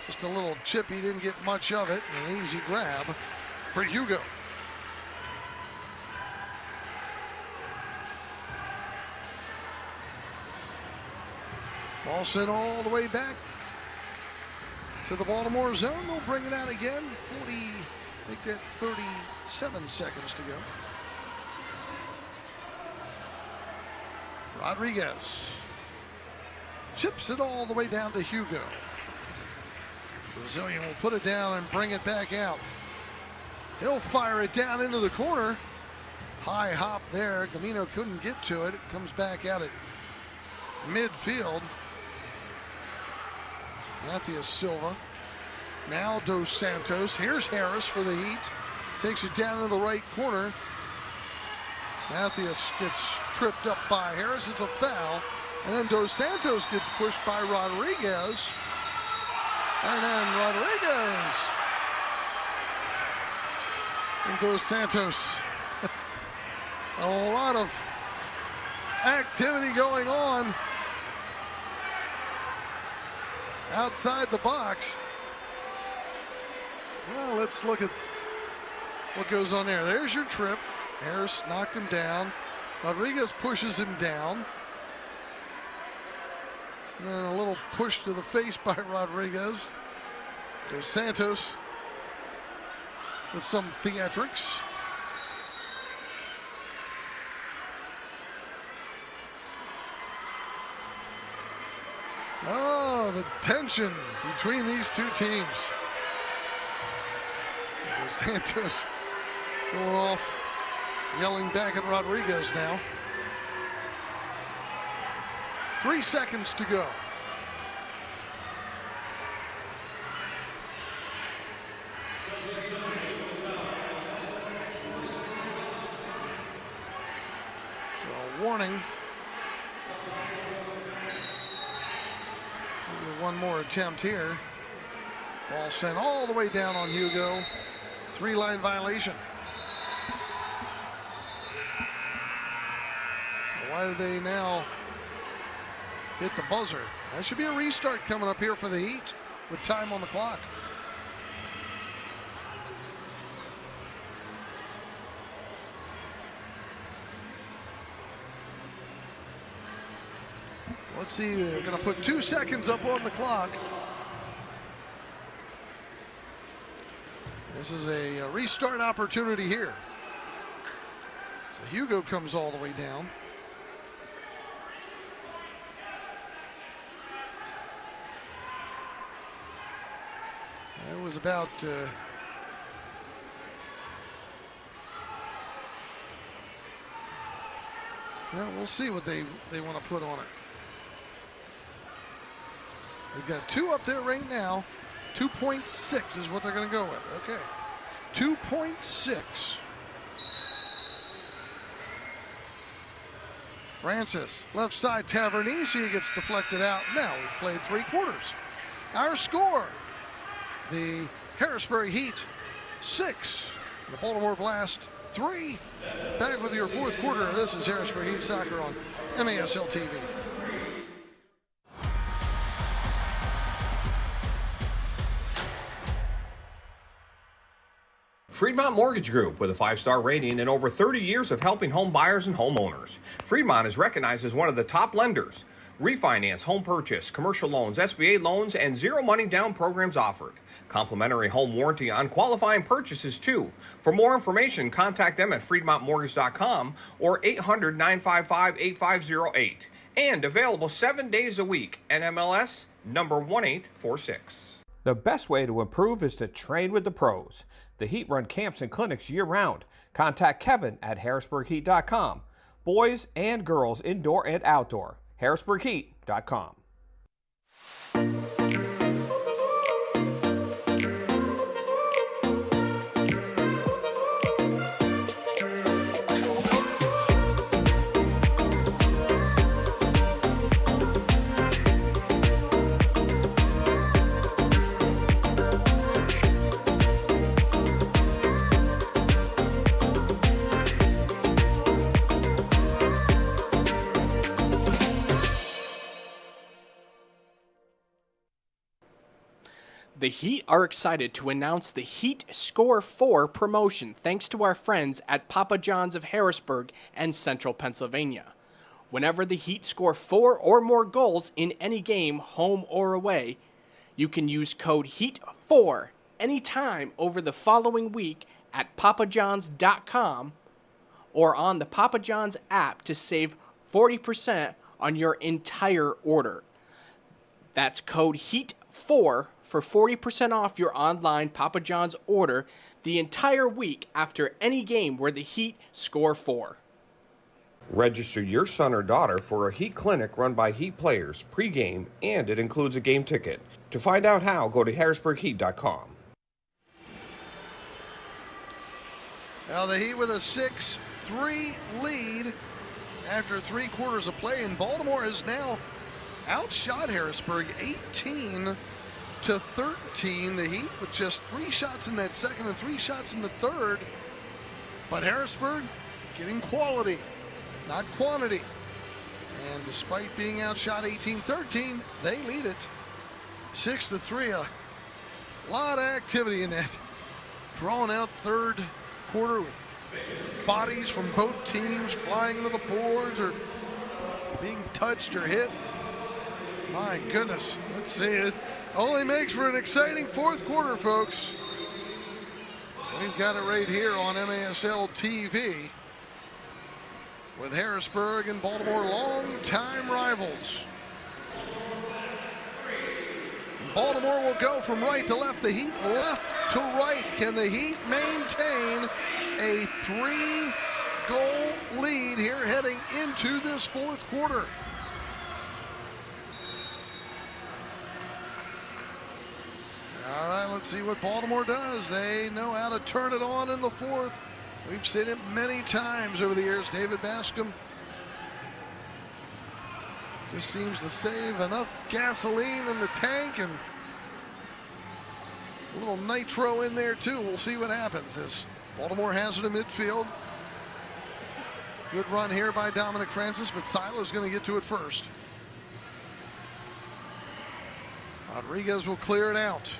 Speaker 1: Just a little chip. He didn't get much of it. An easy grab for Hugo. Ball sent all the way back to the Baltimore zone. They'll bring it out again. 37 seconds to go. Rodriguez chips it all the way down to Hugo. Brazilian will put it down and bring it back out. He'll fire it down into the corner. High hop there. Gamino couldn't get to it. It comes back out at midfield. Matthias Silva. Now Dos Santos. Here's Harris for the Heat. Takes it down to the right corner. Matthias gets tripped up by Harris. It's a foul. And then Dos Santos gets pushed by Rodriguez. And then Rodriguez. And Dos Santos. A lot of activity going on outside the box. Well, let's look at what goes on there. There's your trip. Harris knocked him down. Rodriguez pushes him down. And then a little push to the face by Rodriguez. Dos Santos with some theatrics. Oh, the tension between these two teams. Dos Santos going off, yelling back at Rodriguez now. 3 seconds to go. So a warning. One more attempt here. Ball sent all the way down on Hugo. 3-line violation. Why do they now hit the buzzer? That should be a restart coming up here for the Heat with time on the clock. So let's see, they're going to put 2 seconds up on the clock. This is a restart opportunity here. So Hugo comes all the way down. That was about well, we'll see what they want to put on it. They've got 2 up there right now. 2.6 is what they're going to go with. Okay. 2.6. Francis, left side, Tavernese gets deflected out. Now we've played 3 quarters. Our score, the Harrisburg Heat 6, the Baltimore Blast 3. Back with your 4th quarter. This is Harrisburg Heat Soccer on MASL TV.
Speaker 3: Freedmont Mortgage Group, with a 5-star rating and over 30 years of helping home buyers and homeowners. Freedmont is recognized as one of the top lenders. Refinance, home purchase, commercial loans, SBA loans, and zero money down programs offered. Complimentary home warranty on qualifying purchases, too. For more information, contact them at FreedmontMortgage.com or 800-955-8508. And available 7 days a week. NMLS number 1846.
Speaker 5: The best way to improve is to train with the pros. The Heat run camps and clinics year-round. Contact Kevin at HarrisburgHeat.com. boys and girls indoor and outdoor. HarrisburgHeat.com.
Speaker 2: The Heat are excited to announce the Heat Score 4 promotion thanks to our friends at Papa John's of Harrisburg and Central Pennsylvania. Whenever the Heat score 4 or more goals in any game, home or away, you can use code HEAT4 anytime over the following week at papajohns.com or on the Papa John's app to save 40% on your entire order. That's code HEAT4 for 40% off your online Papa John's order the entire week after any game where the Heat score 4.
Speaker 3: Register your son or daughter for a Heat clinic run by Heat players pregame, and it includes a game ticket. To find out how, go to harrisburgheat.com.
Speaker 1: Now the Heat with a 6-3 lead after 3 quarters of play, and Baltimore has now outshot Harrisburg 18-13. The Heat with just 3 shots in that second and 3 shots in the third. But Harrisburg getting quality, not quantity. And despite being outshot 18-13, they lead it 6-3. A lot of activity in that drawn out third quarter with bodies from both teams flying into the boards or being touched or hit. My goodness, let's see, it only makes for an exciting fourth quarter, folks. We've got it right here on MASL TV with Harrisburg and Baltimore, long-time rivals. Baltimore will go from right to left, the Heat left to right. Can the Heat maintain a 3-goal lead here heading into this fourth quarter? All right, let's see what Baltimore does. They know how to turn it on in the fourth. We've seen it many times over the years. David Bascom just seems to save enough gasoline in the tank and a little nitro in there too. We'll see what happens as Baltimore has it in midfield. Good run here by Dominic Francis, but Sila's going to get to it first. Rodriguez will clear it out.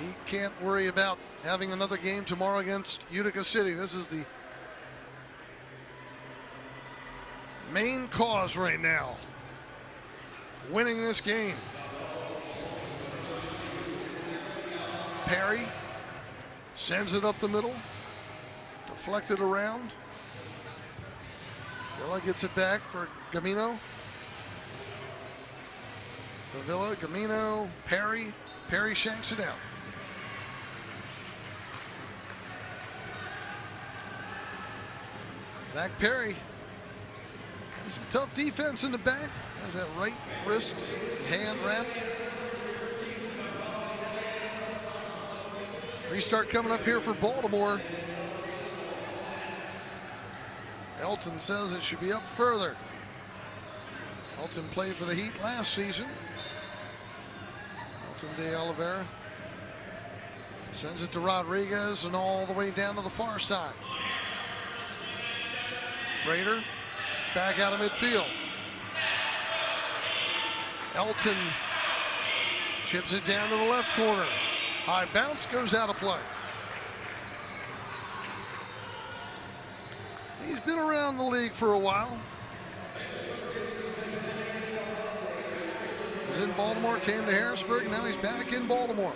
Speaker 1: He can't worry about having another game tomorrow against Utica City. This is the main cause right now, winning this game. Perry sends it up the middle, deflected around. Villa gets it back for Gamino. Villa, Gamino, Perry. Perry shanks it out. Zach Perry has some tough defense in the back. Has that right wrist hand wrapped. Restart coming up here for Baltimore. Elton says it should be up further. Elton played for the Heat last season. Elton de Oliveira sends it to Rodriguez and all the way down to the far side. Rader back out of midfield. Elton chips it down to the left corner. High bounce goes out of play. He's been around the league for a while. He's in Baltimore, came to Harrisburg, now he's back in Baltimore.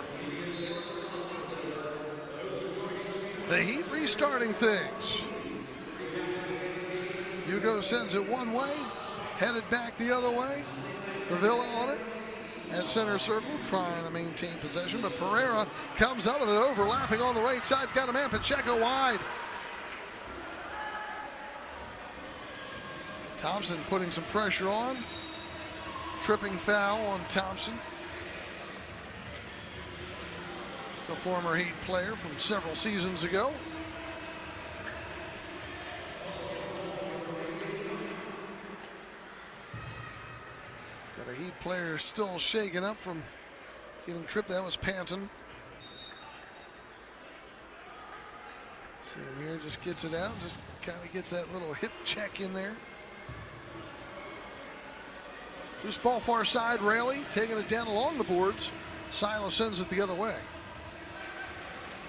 Speaker 1: The Heat restarting things. Hugo sends it one way, headed back the other way. Villa on it. at center circle, trying to maintain possession, but Pereira comes up with it, overlapping on the right side. Got a man, Pacheco wide. Thompson putting some pressure on. Tripping foul on Thompson. The former Heat player from several seasons ago. Got a Heat player still shaken up from getting tripped. That was Panton. See him here, just gets it out, just kind of gets that little hip check in there. Loose ball far side, Raley taking it down along the boards. Silo sends it the other way.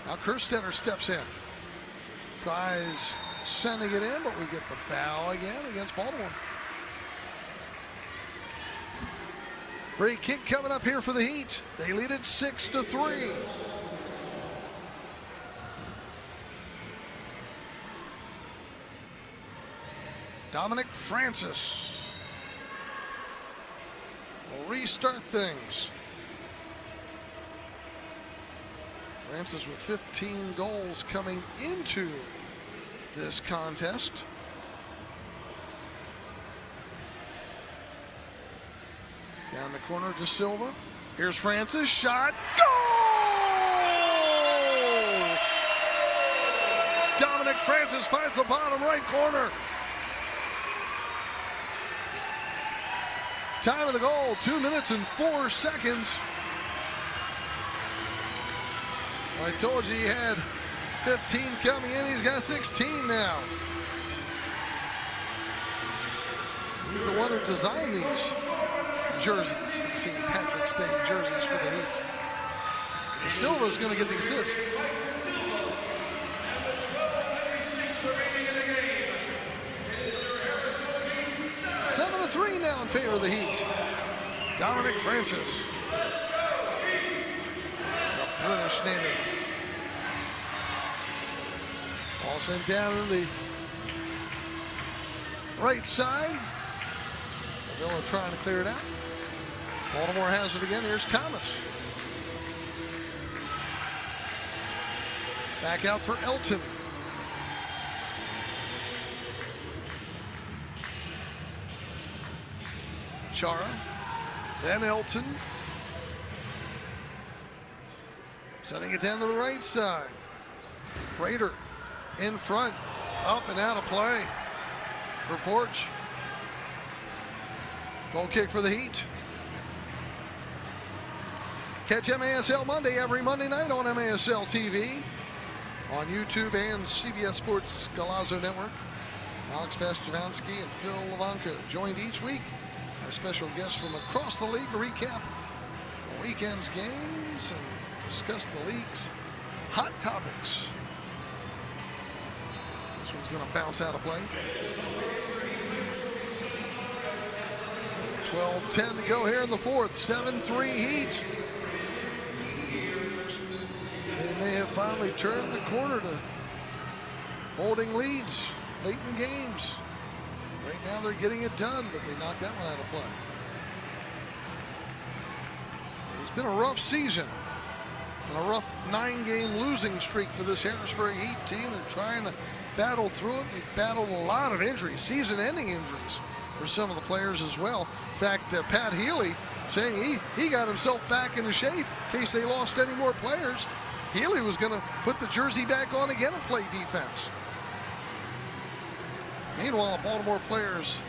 Speaker 1: Now Kerstetter steps in. Tries sending it in, but we get the foul again against Baltimore. Free kick coming up here for the Heat. They lead it 6-3. Dominic Francis will restart things. Francis with 15 goals coming into this contest. Down the corner to Silva. Here's Francis, shot, goal! Dominic Francis finds the bottom right corner. Time of the goal, 2 minutes and 4 seconds. I told you he had 15 coming in. He's got 16 now. He's the one who designed these jerseys, St. Patrick's Day jerseys for the Heat. Silva's going to get the assist. Seven to 3 now in favor of the Heat. Dominic Francis. British native. Ball sent down to the right side. Villa trying to clear it out. Baltimore has it again. Here's Thomas. Back out for Elton. Chara. Then Elton. Sending it down to the right side. Frater in front, up and out of play for Porch. Goal kick for the Heat. Catch MASL Monday every Monday night on MASL TV, on YouTube and CBS Sports Galazzo Network. Alex Bastianowski and Phil Levanko joined each week by special guests from across the league to recap the weekend's games and discuss the league's hot topics. This one's going to bounce out of play. 12-10 to go here in the fourth. 7-3 Heat. They may have finally turned the corner to holding leads late in games. Right now they're getting it done, but they knocked that one out of play. It's been a rough season. And a rough 9-game losing streak for this Harrisburg Heat team. They're trying to battle through it. They battled a lot of injuries, season-ending injuries for some of the players as well. In fact, Pat Healy saying he got himself back into shape in case they lost any more players. Healy was going to put the jersey back on again and play defense. Meanwhile, Baltimore players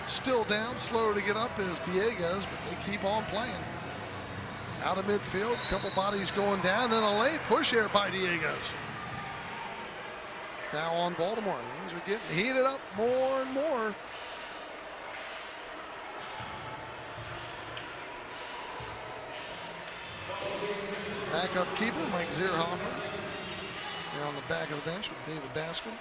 Speaker 1: still down, slower to get up as Diegas, but they keep on playing. Out of midfield, a couple bodies going down, then a late push here by Diegas. Foul on Baltimore. Things are getting heated up more and more. Backup keeper, Mike Zierhofer. Here on the back of the bench with David Baskin.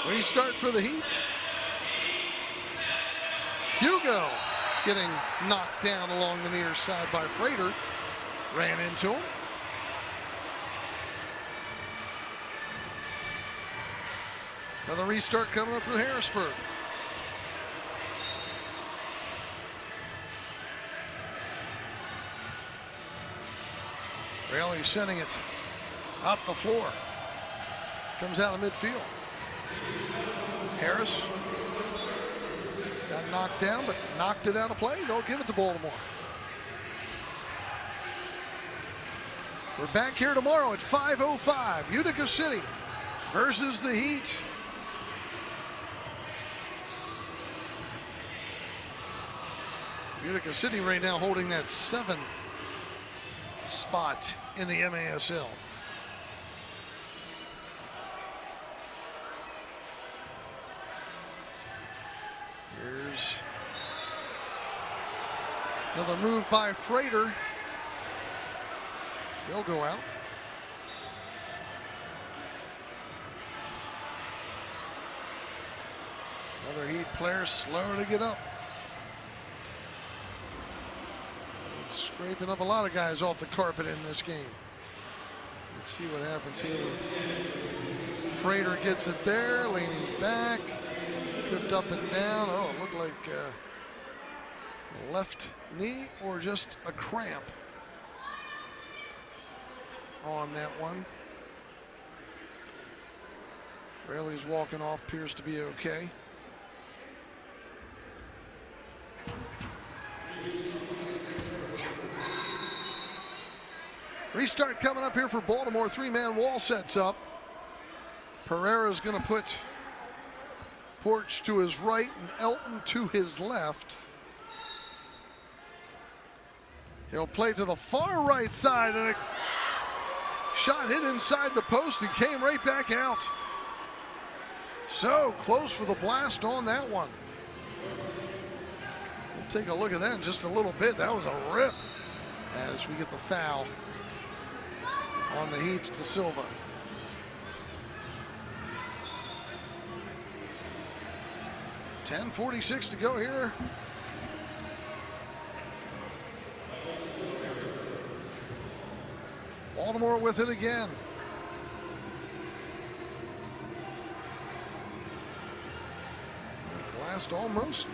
Speaker 1: Restart for the Heat. Hugo getting knocked down along the near side by Frater. Ran into him. Another restart coming up for Harrisburg. Raley sending it up the floor. Comes out of midfield. Harris got knocked down, but knocked it out of play. They'll give it to Baltimore. We're back here tomorrow at 5:05. Utica City versus the Heat. Utica City right now holding that 7th spot in the MASL. Here's another move by Frater. They'll go out. Another Heat player slow to get up. Scraping up a lot of guys off the carpet in this game. Let's see what happens here. Frater gets it there, leaning back, tripped up and down. Oh, it looked like left knee or just a cramp on that one. Raley's walking off, appears to be okay. Restart coming up here for Baltimore. 3-man wall sets up. Pereira's going to put Porch to his right and Elton to his left. He'll play to the far right side, and a shot hit inside the post and came right back out. So close for the Blast on that one. We'll take a look at that in just a little bit. That was a rip as we get the foul on the Heats to Silva. .10:46 to go here. Baltimore with it again. Blast almost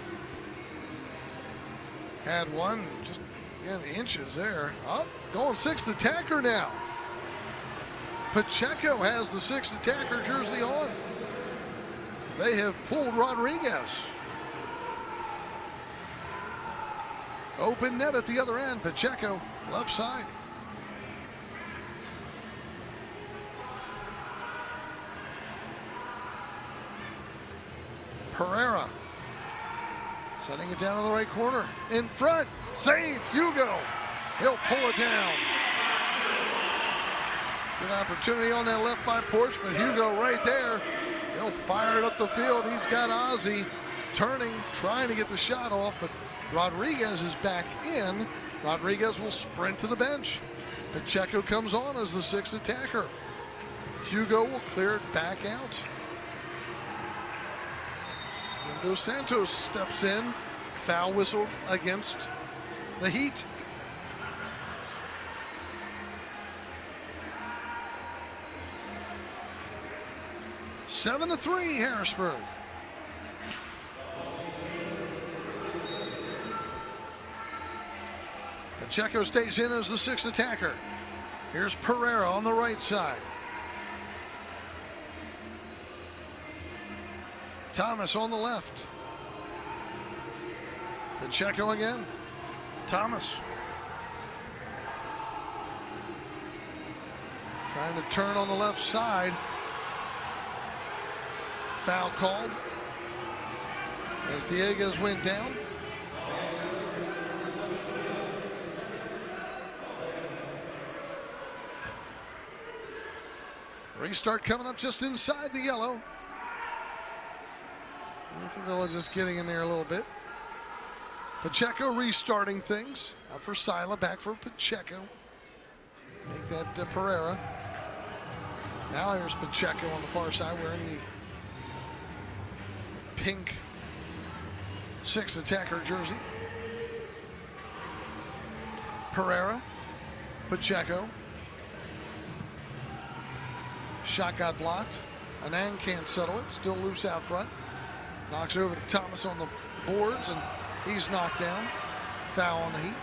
Speaker 1: had one, just again inches there. Up, going 6th attacker now. Pacheco has the 6th attacker jersey on. They have pulled Rodriguez. Open net at the other end. Pacheco, left side. Pereira setting it down in the right corner. In front, save, Hugo. He'll pull it down. Good opportunity on that left by Porch, but Hugo right there. He'll fire it up the field. He's got Ozzie turning, trying to get the shot off, but Rodriguez is back in. Rodriguez will sprint to the bench. Pacheco comes on as the 6th attacker. Hugo will clear it back out. And Dos Santos steps in. Foul whistle against the Heat. Seven to 3, Harrisburg. Pacheco stays in as the 6th attacker. Here's Pereira on the right side. Thomas on the left. Pacheco again. Thomas. Trying to turn on the left side. Foul called as Dieguez went down. Restart coming up just inside the yellow. Villa just getting in there a little bit. Pacheco restarting things. Out for Sila, back for Pacheco. Make that Pereira. Now here's Pacheco on the far side wearing the pink 6th attacker jersey. Pereira, Pacheco. Shot got blocked. Anand can't settle it. Still loose out front. Knocks over to Thomas on the boards, and he's knocked down. Foul on the Heat.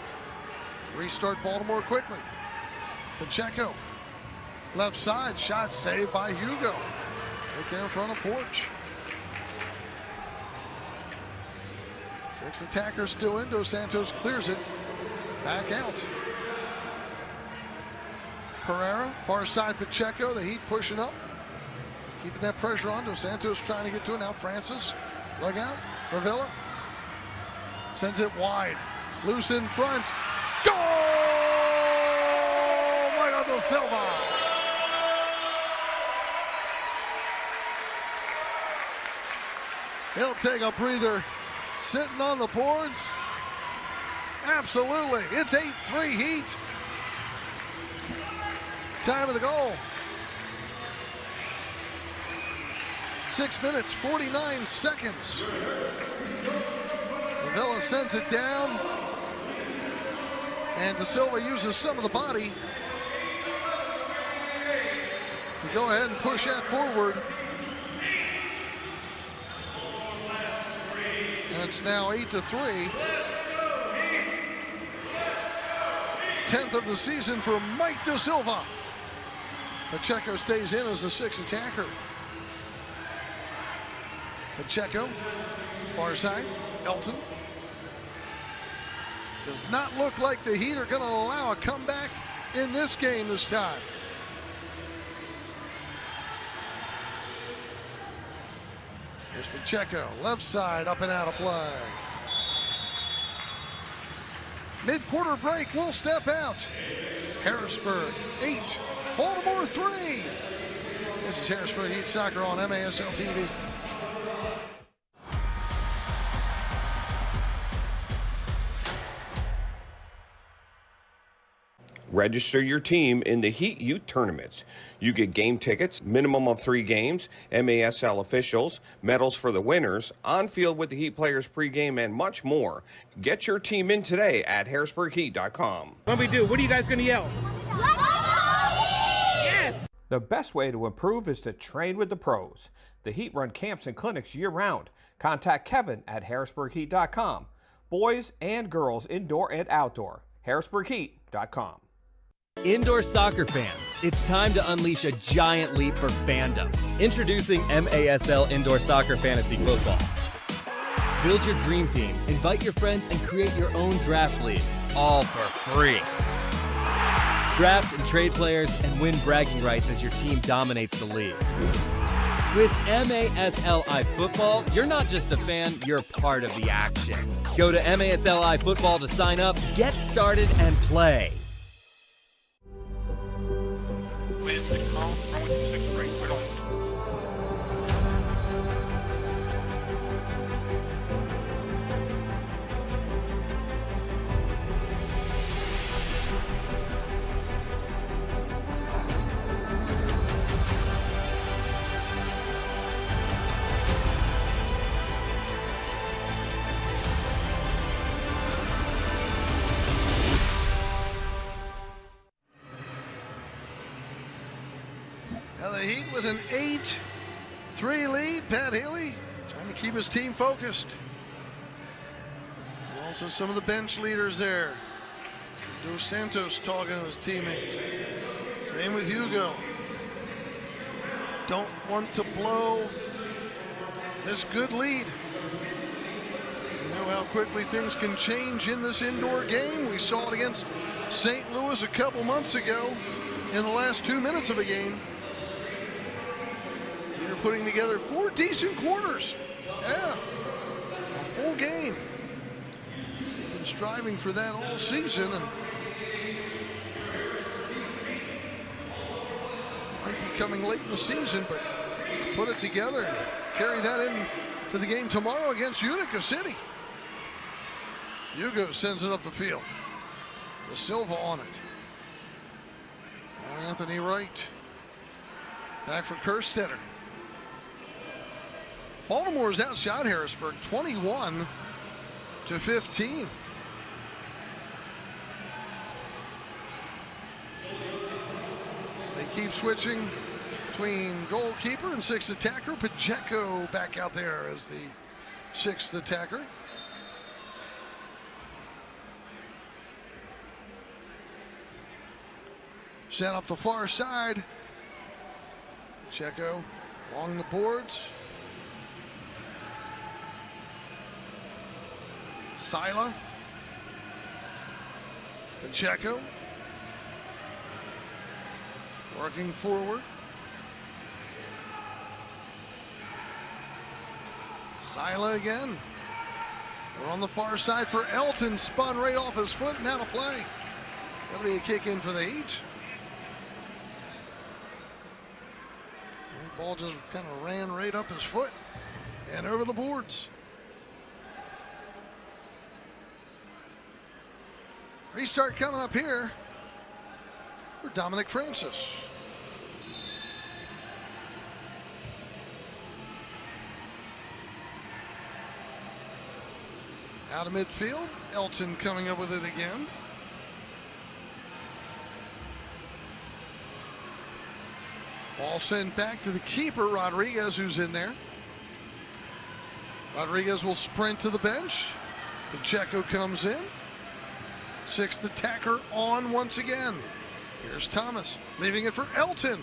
Speaker 1: Restart Baltimore quickly. Pacheco. Left side. Shot saved by Hugo. Right there in front of Porch. 6 attackers still in. Dos Santos clears it. Back out. Pereira, far side Pacheco. The Heat pushing up. Keeping that pressure on. Dos Santos trying to get to it. Now Francis. Look out. Favilla. Sends it wide. Loose in front. Goal! Michael Silva. He'll take a breather. Sitting on the boards. Absolutely. It's 8-3 Heat. Time of the goal. 6 minutes, 49 seconds. Villa sends it down. And De Silva uses some of the body to go ahead and push that forward. And it's now 8-3. 10th of the season for Mike De Silva. Pacheco stays in as the 6th attacker. Pacheco, far side, Elton. Does not look like the Heat are going to allow a comeback in this game this time. Here's Pacheco, left side, up and out of play. Mid-quarter break, we'll step out. Harrisburg, 8, Baltimore 3. This is Harrisburg Heat Soccer on MASL TV.
Speaker 3: Register your team in the Heat Youth Tournaments. You get game tickets, minimum of 3 games, MASL officials, medals for the winners, on field with the Heat players pregame, and much more. Get your team in today at harrisburgheat.com.
Speaker 4: What we do? What are you guys going to yell? Yes!
Speaker 5: The best way to improve is to train with the pros. The Heat run camps and clinics year-round. Contact Kevin at harrisburgheat.com. Boys and girls, indoor and outdoor. harrisburgheat.com.
Speaker 6: Indoor soccer fans, it's time to unleash a giant leap for fandom. Introducing MASL Indoor Soccer Fantasy Football. Build your dream team, invite your friends, and create your own draft league, all for free. Draft and trade players and win bragging rights as your team dominates the league. With MASLI Football, you're not just a fan, you're part of the action. Go to MASLI Football to sign up, get started, and play.
Speaker 1: Now the Heat with an 8-3 lead. Pat Haley trying to keep his team focused. And also some of the bench leaders there. Dos Santos talking to his teammates. Same with Hugo. Don't want to blow this good lead. You know how quickly things can change in this indoor game. We saw it against St. Louis a couple months ago in the last 2 minutes of a game. They're putting together 4 decent quarters. Yeah, a full game. They've been striving for that all season, and might be coming late in the season, but let's put it together and carry that into the game tomorrow against Utica City. Hugo sends it up the field. De Silva on it. Anthony Wright. Back for Kerstetter. Baltimore's outshot Harrisburg 21-15. They keep switching between goalkeeper and sixth attacker. Pacheco back out there as the sixth attacker. Set up the far side. Pacheco along the boards. Sila. Pacheco. Working forward. Sila again. We're on the far side for Elton. Spun right off his foot and out of play. That'll be a kick in for the Heat. The ball just kind of ran right up his foot and over the boards. Restart coming up here for Dominic Francis. Out of midfield, Elton coming up with it again. Ball sent back to the keeper, Rodriguez, who's in there. Rodriguez will sprint to the bench. Pacheco comes in. Sixth attacker on once again. Here's Thomas, leaving it for Elton.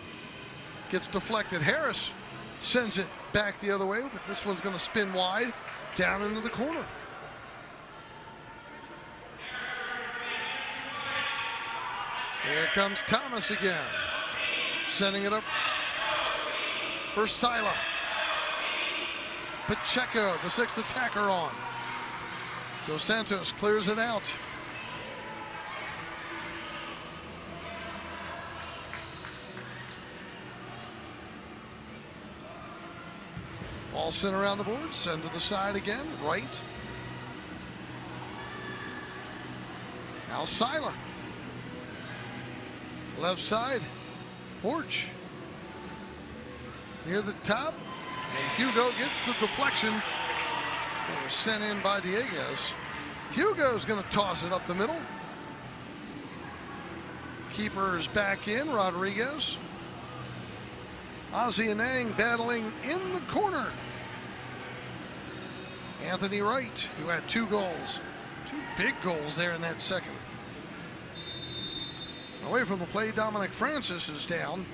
Speaker 1: Gets deflected. Harris sends it back the other way, but this one's going to spin wide down into the corner. Here comes Thomas again. Sending it up for Sila. Pacheco, the sixth attacker on. Dos Santos clears it out. Ball sent around the board, send to the side again, right. Now Sila. Left side, Porch. Near the top, and Hugo gets the deflection. It was sent in by Dieguez. Hugo's going to toss it up the middle. Keeper is back in, Rodriguez. Ozzie Anang battling in the corner. Anthony Wright, who had 2 goals. 2 big goals there in that second. Away from the play, Dominic Francis is down.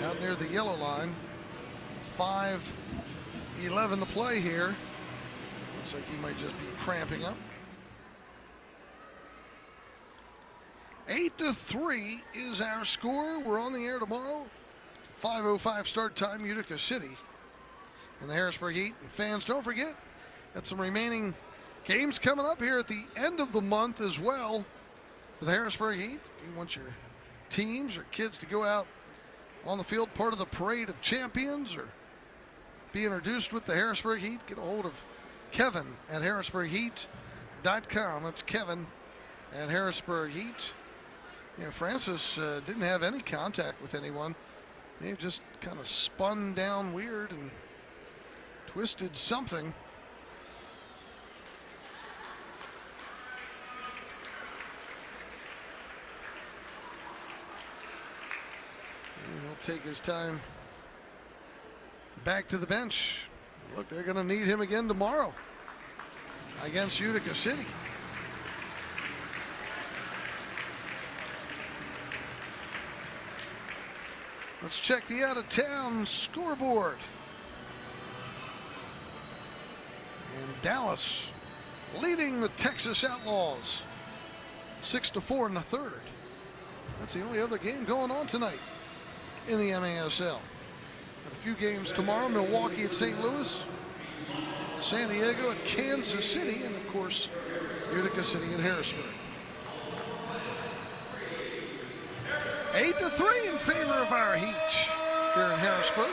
Speaker 1: Out near the yellow line. 5:11 to play here. Looks like he might just be cramping up. 8-3 is our score. We're on the air tomorrow. 5:05 start time, Utica City. And the Harrisburg Heat. And fans, don't forget, got some remaining games coming up here at the end of the month as well for the Harrisburg Heat. If you want your teams or kids to go out on the field, part of the Parade of Champions, or be introduced with the Harrisburg Heat, get a hold of Kevin at HarrisburgHeat.com. That's Kevin at Harrisburg Heat. Yeah, Francis didn't have any contact with anyone. He just kind of spun down weird and twisted something. And he'll take his time back to the bench. Look, they're going to need him again tomorrow against Utica City. Let's check the out-of-town scoreboard. And Dallas leading the Texas Outlaws 6-4 in the third. That's the only other game going on tonight in the MASL. Got a few games tomorrow. Milwaukee at St. Louis, San Diego at Kansas City, and of course Utica City at Harrisburg. 8-3 in favor of our Heat here in Harrisburg.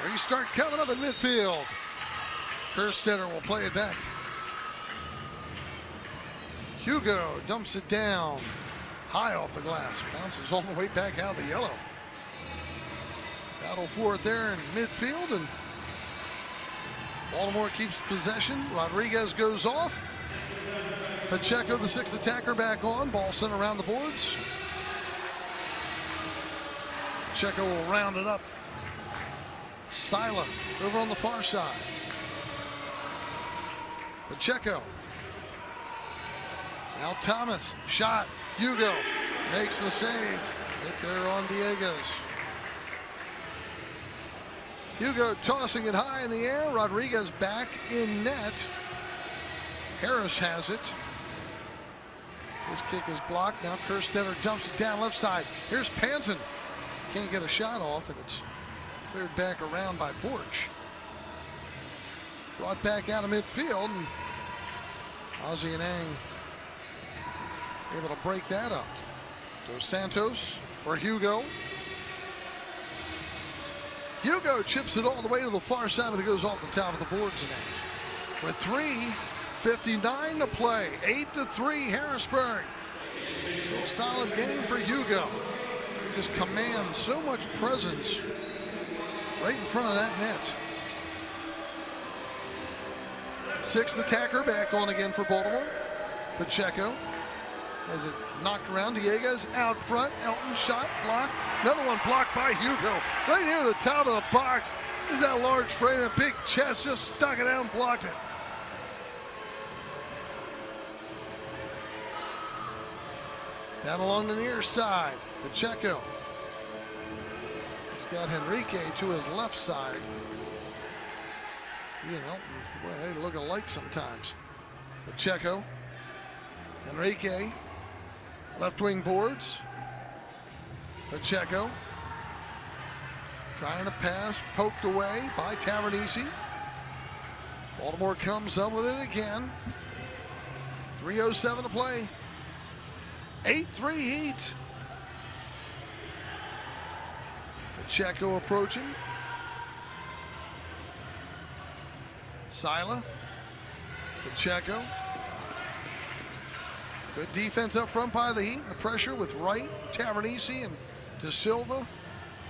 Speaker 1: Restart coming up in midfield. Kerstetter will play it back. Hugo dumps it down high off the glass. Bounces all the way back out of the yellow. Battle for it there in midfield, and Baltimore keeps possession. Rodriguez goes off. Pacheco, the sixth attacker, back on. Ball sent around the boards. Pacheco will round it up. Sila over on the far side. Pacheco. Now Thomas. Shot. Hugo makes the save. Hit there on Diego's. Hugo tossing it high in the air. Rodriguez back in net. Harris has it. His kick is blocked. Now Kerstetter dumps it down left side. Here's Panton. Can't get a shot off, and it's cleared back around by Porch. Brought back out of midfield, and Ozzie and Ang able to break that up. Dos Santos for Hugo. Hugo chips it all the way to the far side, but it goes off the top of the boards net. With 3:59 to play, 8-3 Harrisburg. Still a solid game for Hugo. He just commands so much presence right in front of that net. Sixth attacker back on again for Baltimore. Pacheco has it knocked around. Diego's out front. Elton shot, blocked. Another one blocked by Hugo. Right near the top of the box. Is that large frame, a big chest, just stuck it out and blocked it. Down along the near side, Pacheco. He's got Henrique to his left side. You know, well, they look alike sometimes. Pacheco, Henrique, left wing boards. Pacheco trying to pass, poked away by Tavernisi. Baltimore comes up with it again. 3:07 to play. 8-3 Heat. Pacheco approaching. Sila. Pacheco. Good defense up front by the Heat. The pressure with Wright, Tavernisi, and De Silva.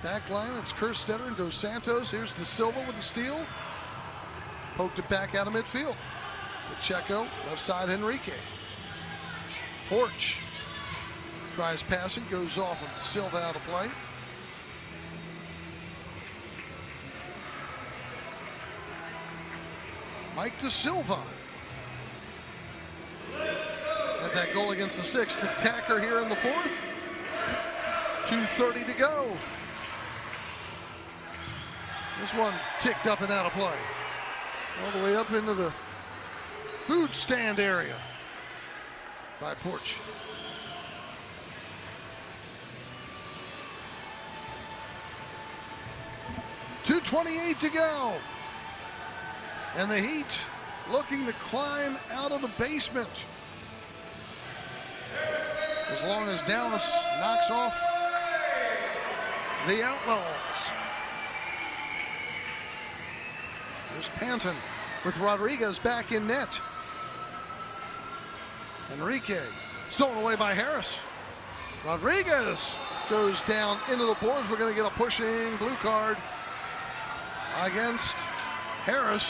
Speaker 1: Back line, it's Kerstetter and Dos Santos. Here's De Silva with the steal. Poked it back out of midfield. Pacheco, left side Henrique. Porch tries passing, goes off of Silva out of play. Mike De Silva had that goal against the sixth attacker here in the fourth. 2:30 to go. This one kicked up and out of play. All the way up into the food stand area by Porch. .228 to go. And the Heat looking to climb out of the basement. As long as Dallas knocks off the Outlaws. There's Panton with Rodriguez back in net. Henrique stolen away by Harris. Rodriguez goes down into the boards. We're going to get a pushing blue card against Harris.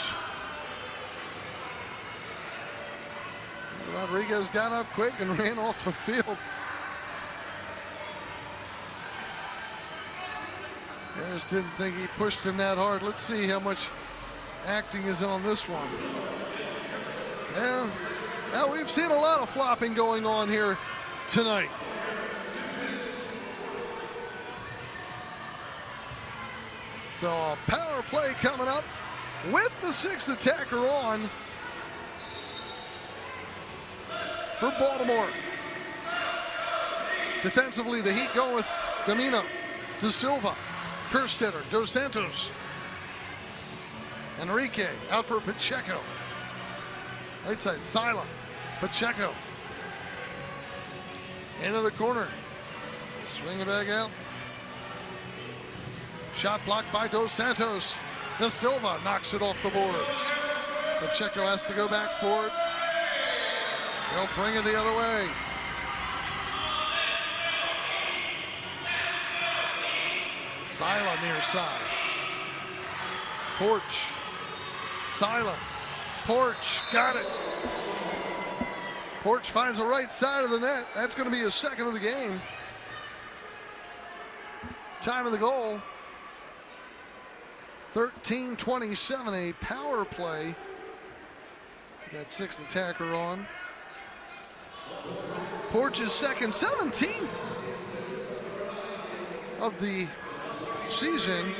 Speaker 1: Rodriguez got up quick and ran off the field. Harris didn't think he pushed him that hard. Let's see how much acting is on this one. Yeah, we've seen a lot of flopping going on here tonight. So a power play coming up with the sixth attacker on for Baltimore. Defensively, the Heat go with Domino, De Silva, Kerstetter, Dos Santos, Henrique out for Pacheco. Right side, Sila, Pacheco. Into the corner. Swing it back out. Shot blocked by Dos Santos. De Silva knocks it off the boards. Pacheco has to go back for it. They'll bring it the other way. Sila near side. Porch. Sila. Porch. Got it. Porch finds the right side of the net. That's going to be his second of the game. Time of the goal, 13:27, a power play. That sixth attacker on. Porch's second, 17th of the season.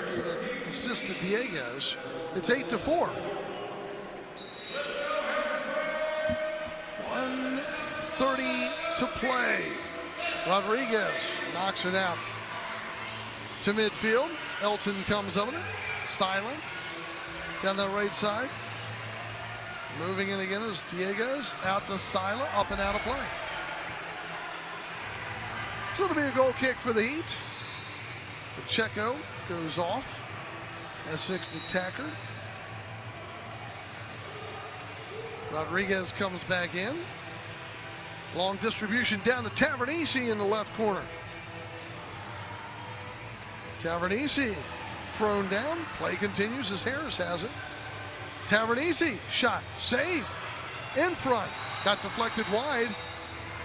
Speaker 1: Gave an assist to Diego's. It's 8-4. 1:30 to play. Rodriguez knocks it out to midfield. Elton comes up with it. Silent down that right side. Moving in again is Diego's out to Sila, up and out of play. So it'll be a goal kick for the Heat. Pacheco goes off as sixth attacker. Rodriguez comes back in. Long distribution down to Tavernisi in the left corner. Tavernisi thrown down. Play continues as Harris has it. Tavernisi, shot, save, in front. Got deflected wide.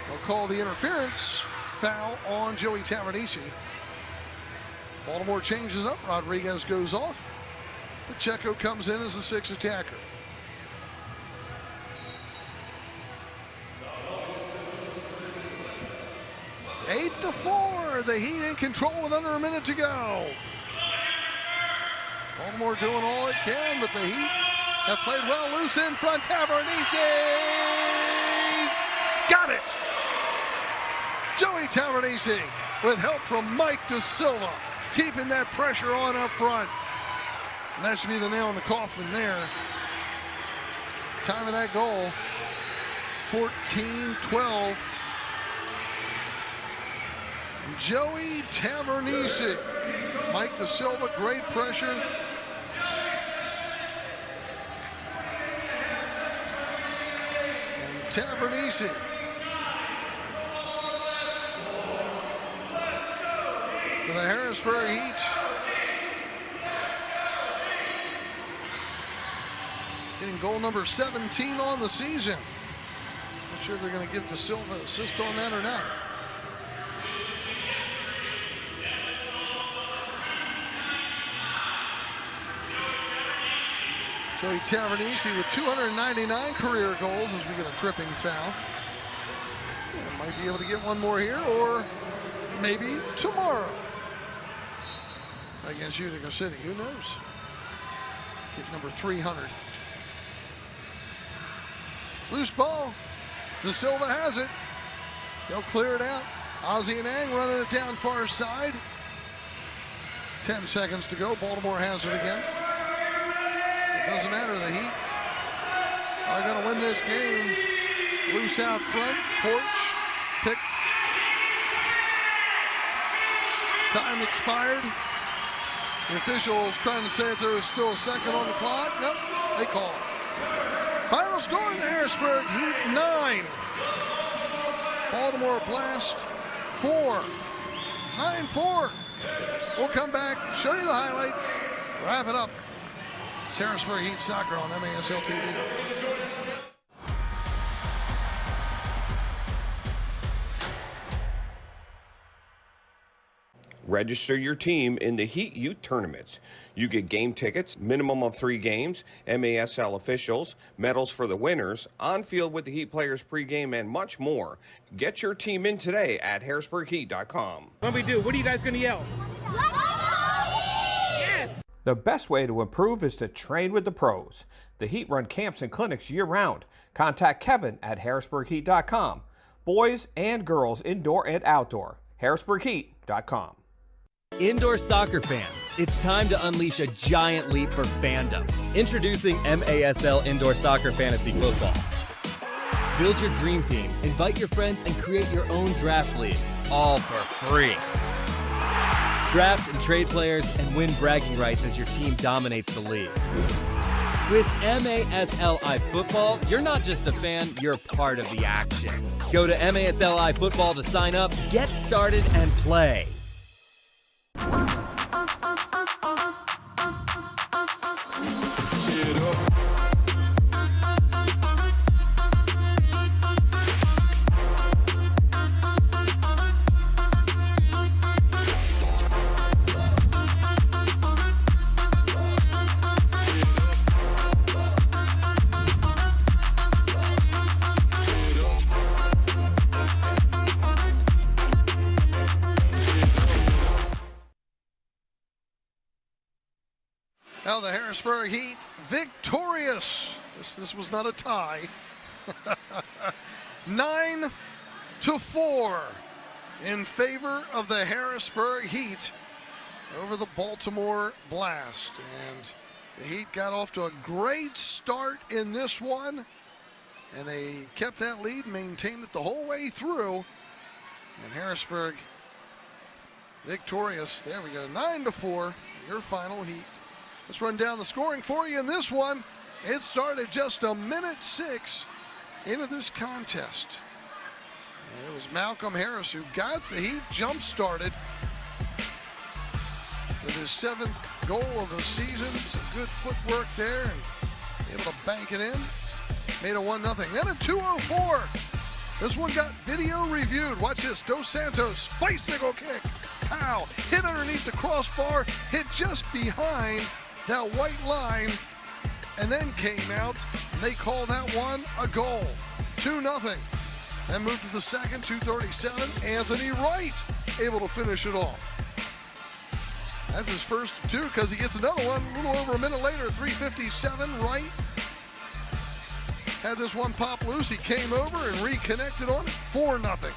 Speaker 1: They'll call the interference. Foul on Joey Tavernisi. Baltimore changes up. Rodriguez goes off. Pacheco comes in as the sixth attacker. Eight to 4. The Heat in control with under a minute to go. Baltimore doing all it can, but the Heat have played well. Loose in front. Tavernisi's got it. Joey Tavernisi with help from Mike De Silva, keeping that pressure on up front. And that should be the nail in the coffin there. Time of that goal, 14-12. Joey Tavernisi. Mike De Silva, great pressure. And Tavernisi. For the Harrisburg Heat. Getting goal number 17 on the season. Not sure if they're going to give De Silva an assist on that or not. Joey Tavernisi with 299 career goals as we get a tripping foul. Yeah, might be able to get one more here or maybe tomorrow against Utica City. Who knows? Get number 300. Loose ball. De Silva has it. They'll clear it out. Ozzie and Ang running it down far side. 10 seconds to go. Baltimore has it again. It doesn't matter. The Heat are going to win this game. Loose out front. Porch. Pick. Time expired. The officials trying to say if there was still a second on the clock. Nope, they call it. Final score in the Harrisburg Heat 9. Baltimore Blast 4. 9-4. We'll come back, show you the highlights, wrap it up. It's Harrisburg Heat Soccer on MASL TV.
Speaker 3: Register your team in the Heat Youth Tournaments. You get game tickets, minimum of 3 games, MASL officials, medals for the winners, on field with the Heat players pregame, and much more. Get your team in today at harrisburgheat.com.
Speaker 4: What we do? What are you guys going to yell? Yes!
Speaker 5: The best way to improve is to train with the pros. The Heat run camps and clinics year-round. Contact Kevin at harrisburgheat.com. Boys and girls, indoor and outdoor. harrisburgheat.com.
Speaker 6: Indoor soccer fans, it's time to unleash a giant leap for fandom. Introducing MASL Indoor Soccer Fantasy Football. Build your dream team, invite your friends, and create your own draft league, all for free. Draft and trade players and win bragging rights as your team dominates the league. With MASLI Football, you're not just a fan, you're part of the action. Go to MASLI Football to sign up, get started, and play.
Speaker 1: Now the Harrisburg Heat victorious. This was not a tie. 9-4 in favor of the Harrisburg Heat over the Baltimore Blast. And the Heat got off to a great start in this one, and they kept that lead, maintained it the whole way through. And Harrisburg victorious. There we go, 9-4, your final Heat. Let's run down the scoring for you in this one. It started just a minute 6 into this contest. And it was Malcolm Harris who got the Heat jump-started with his 7th goal of the season. Some good footwork there and able to bank it in. Made it 1-0. Then a 2:04. This one got video reviewed. Watch this. Dos Santos, bicycle kick. Pow. Hit underneath the crossbar. Hit just behind that white line. And then came out. And they called that one a goal. 2-0. Then moved to the second. 2:37. Anthony Wright able to finish it off. That's his first of 2 because he gets another one a little over a minute later. 3:57. Wright had this one pop loose. He came over and reconnected on it. 4-0.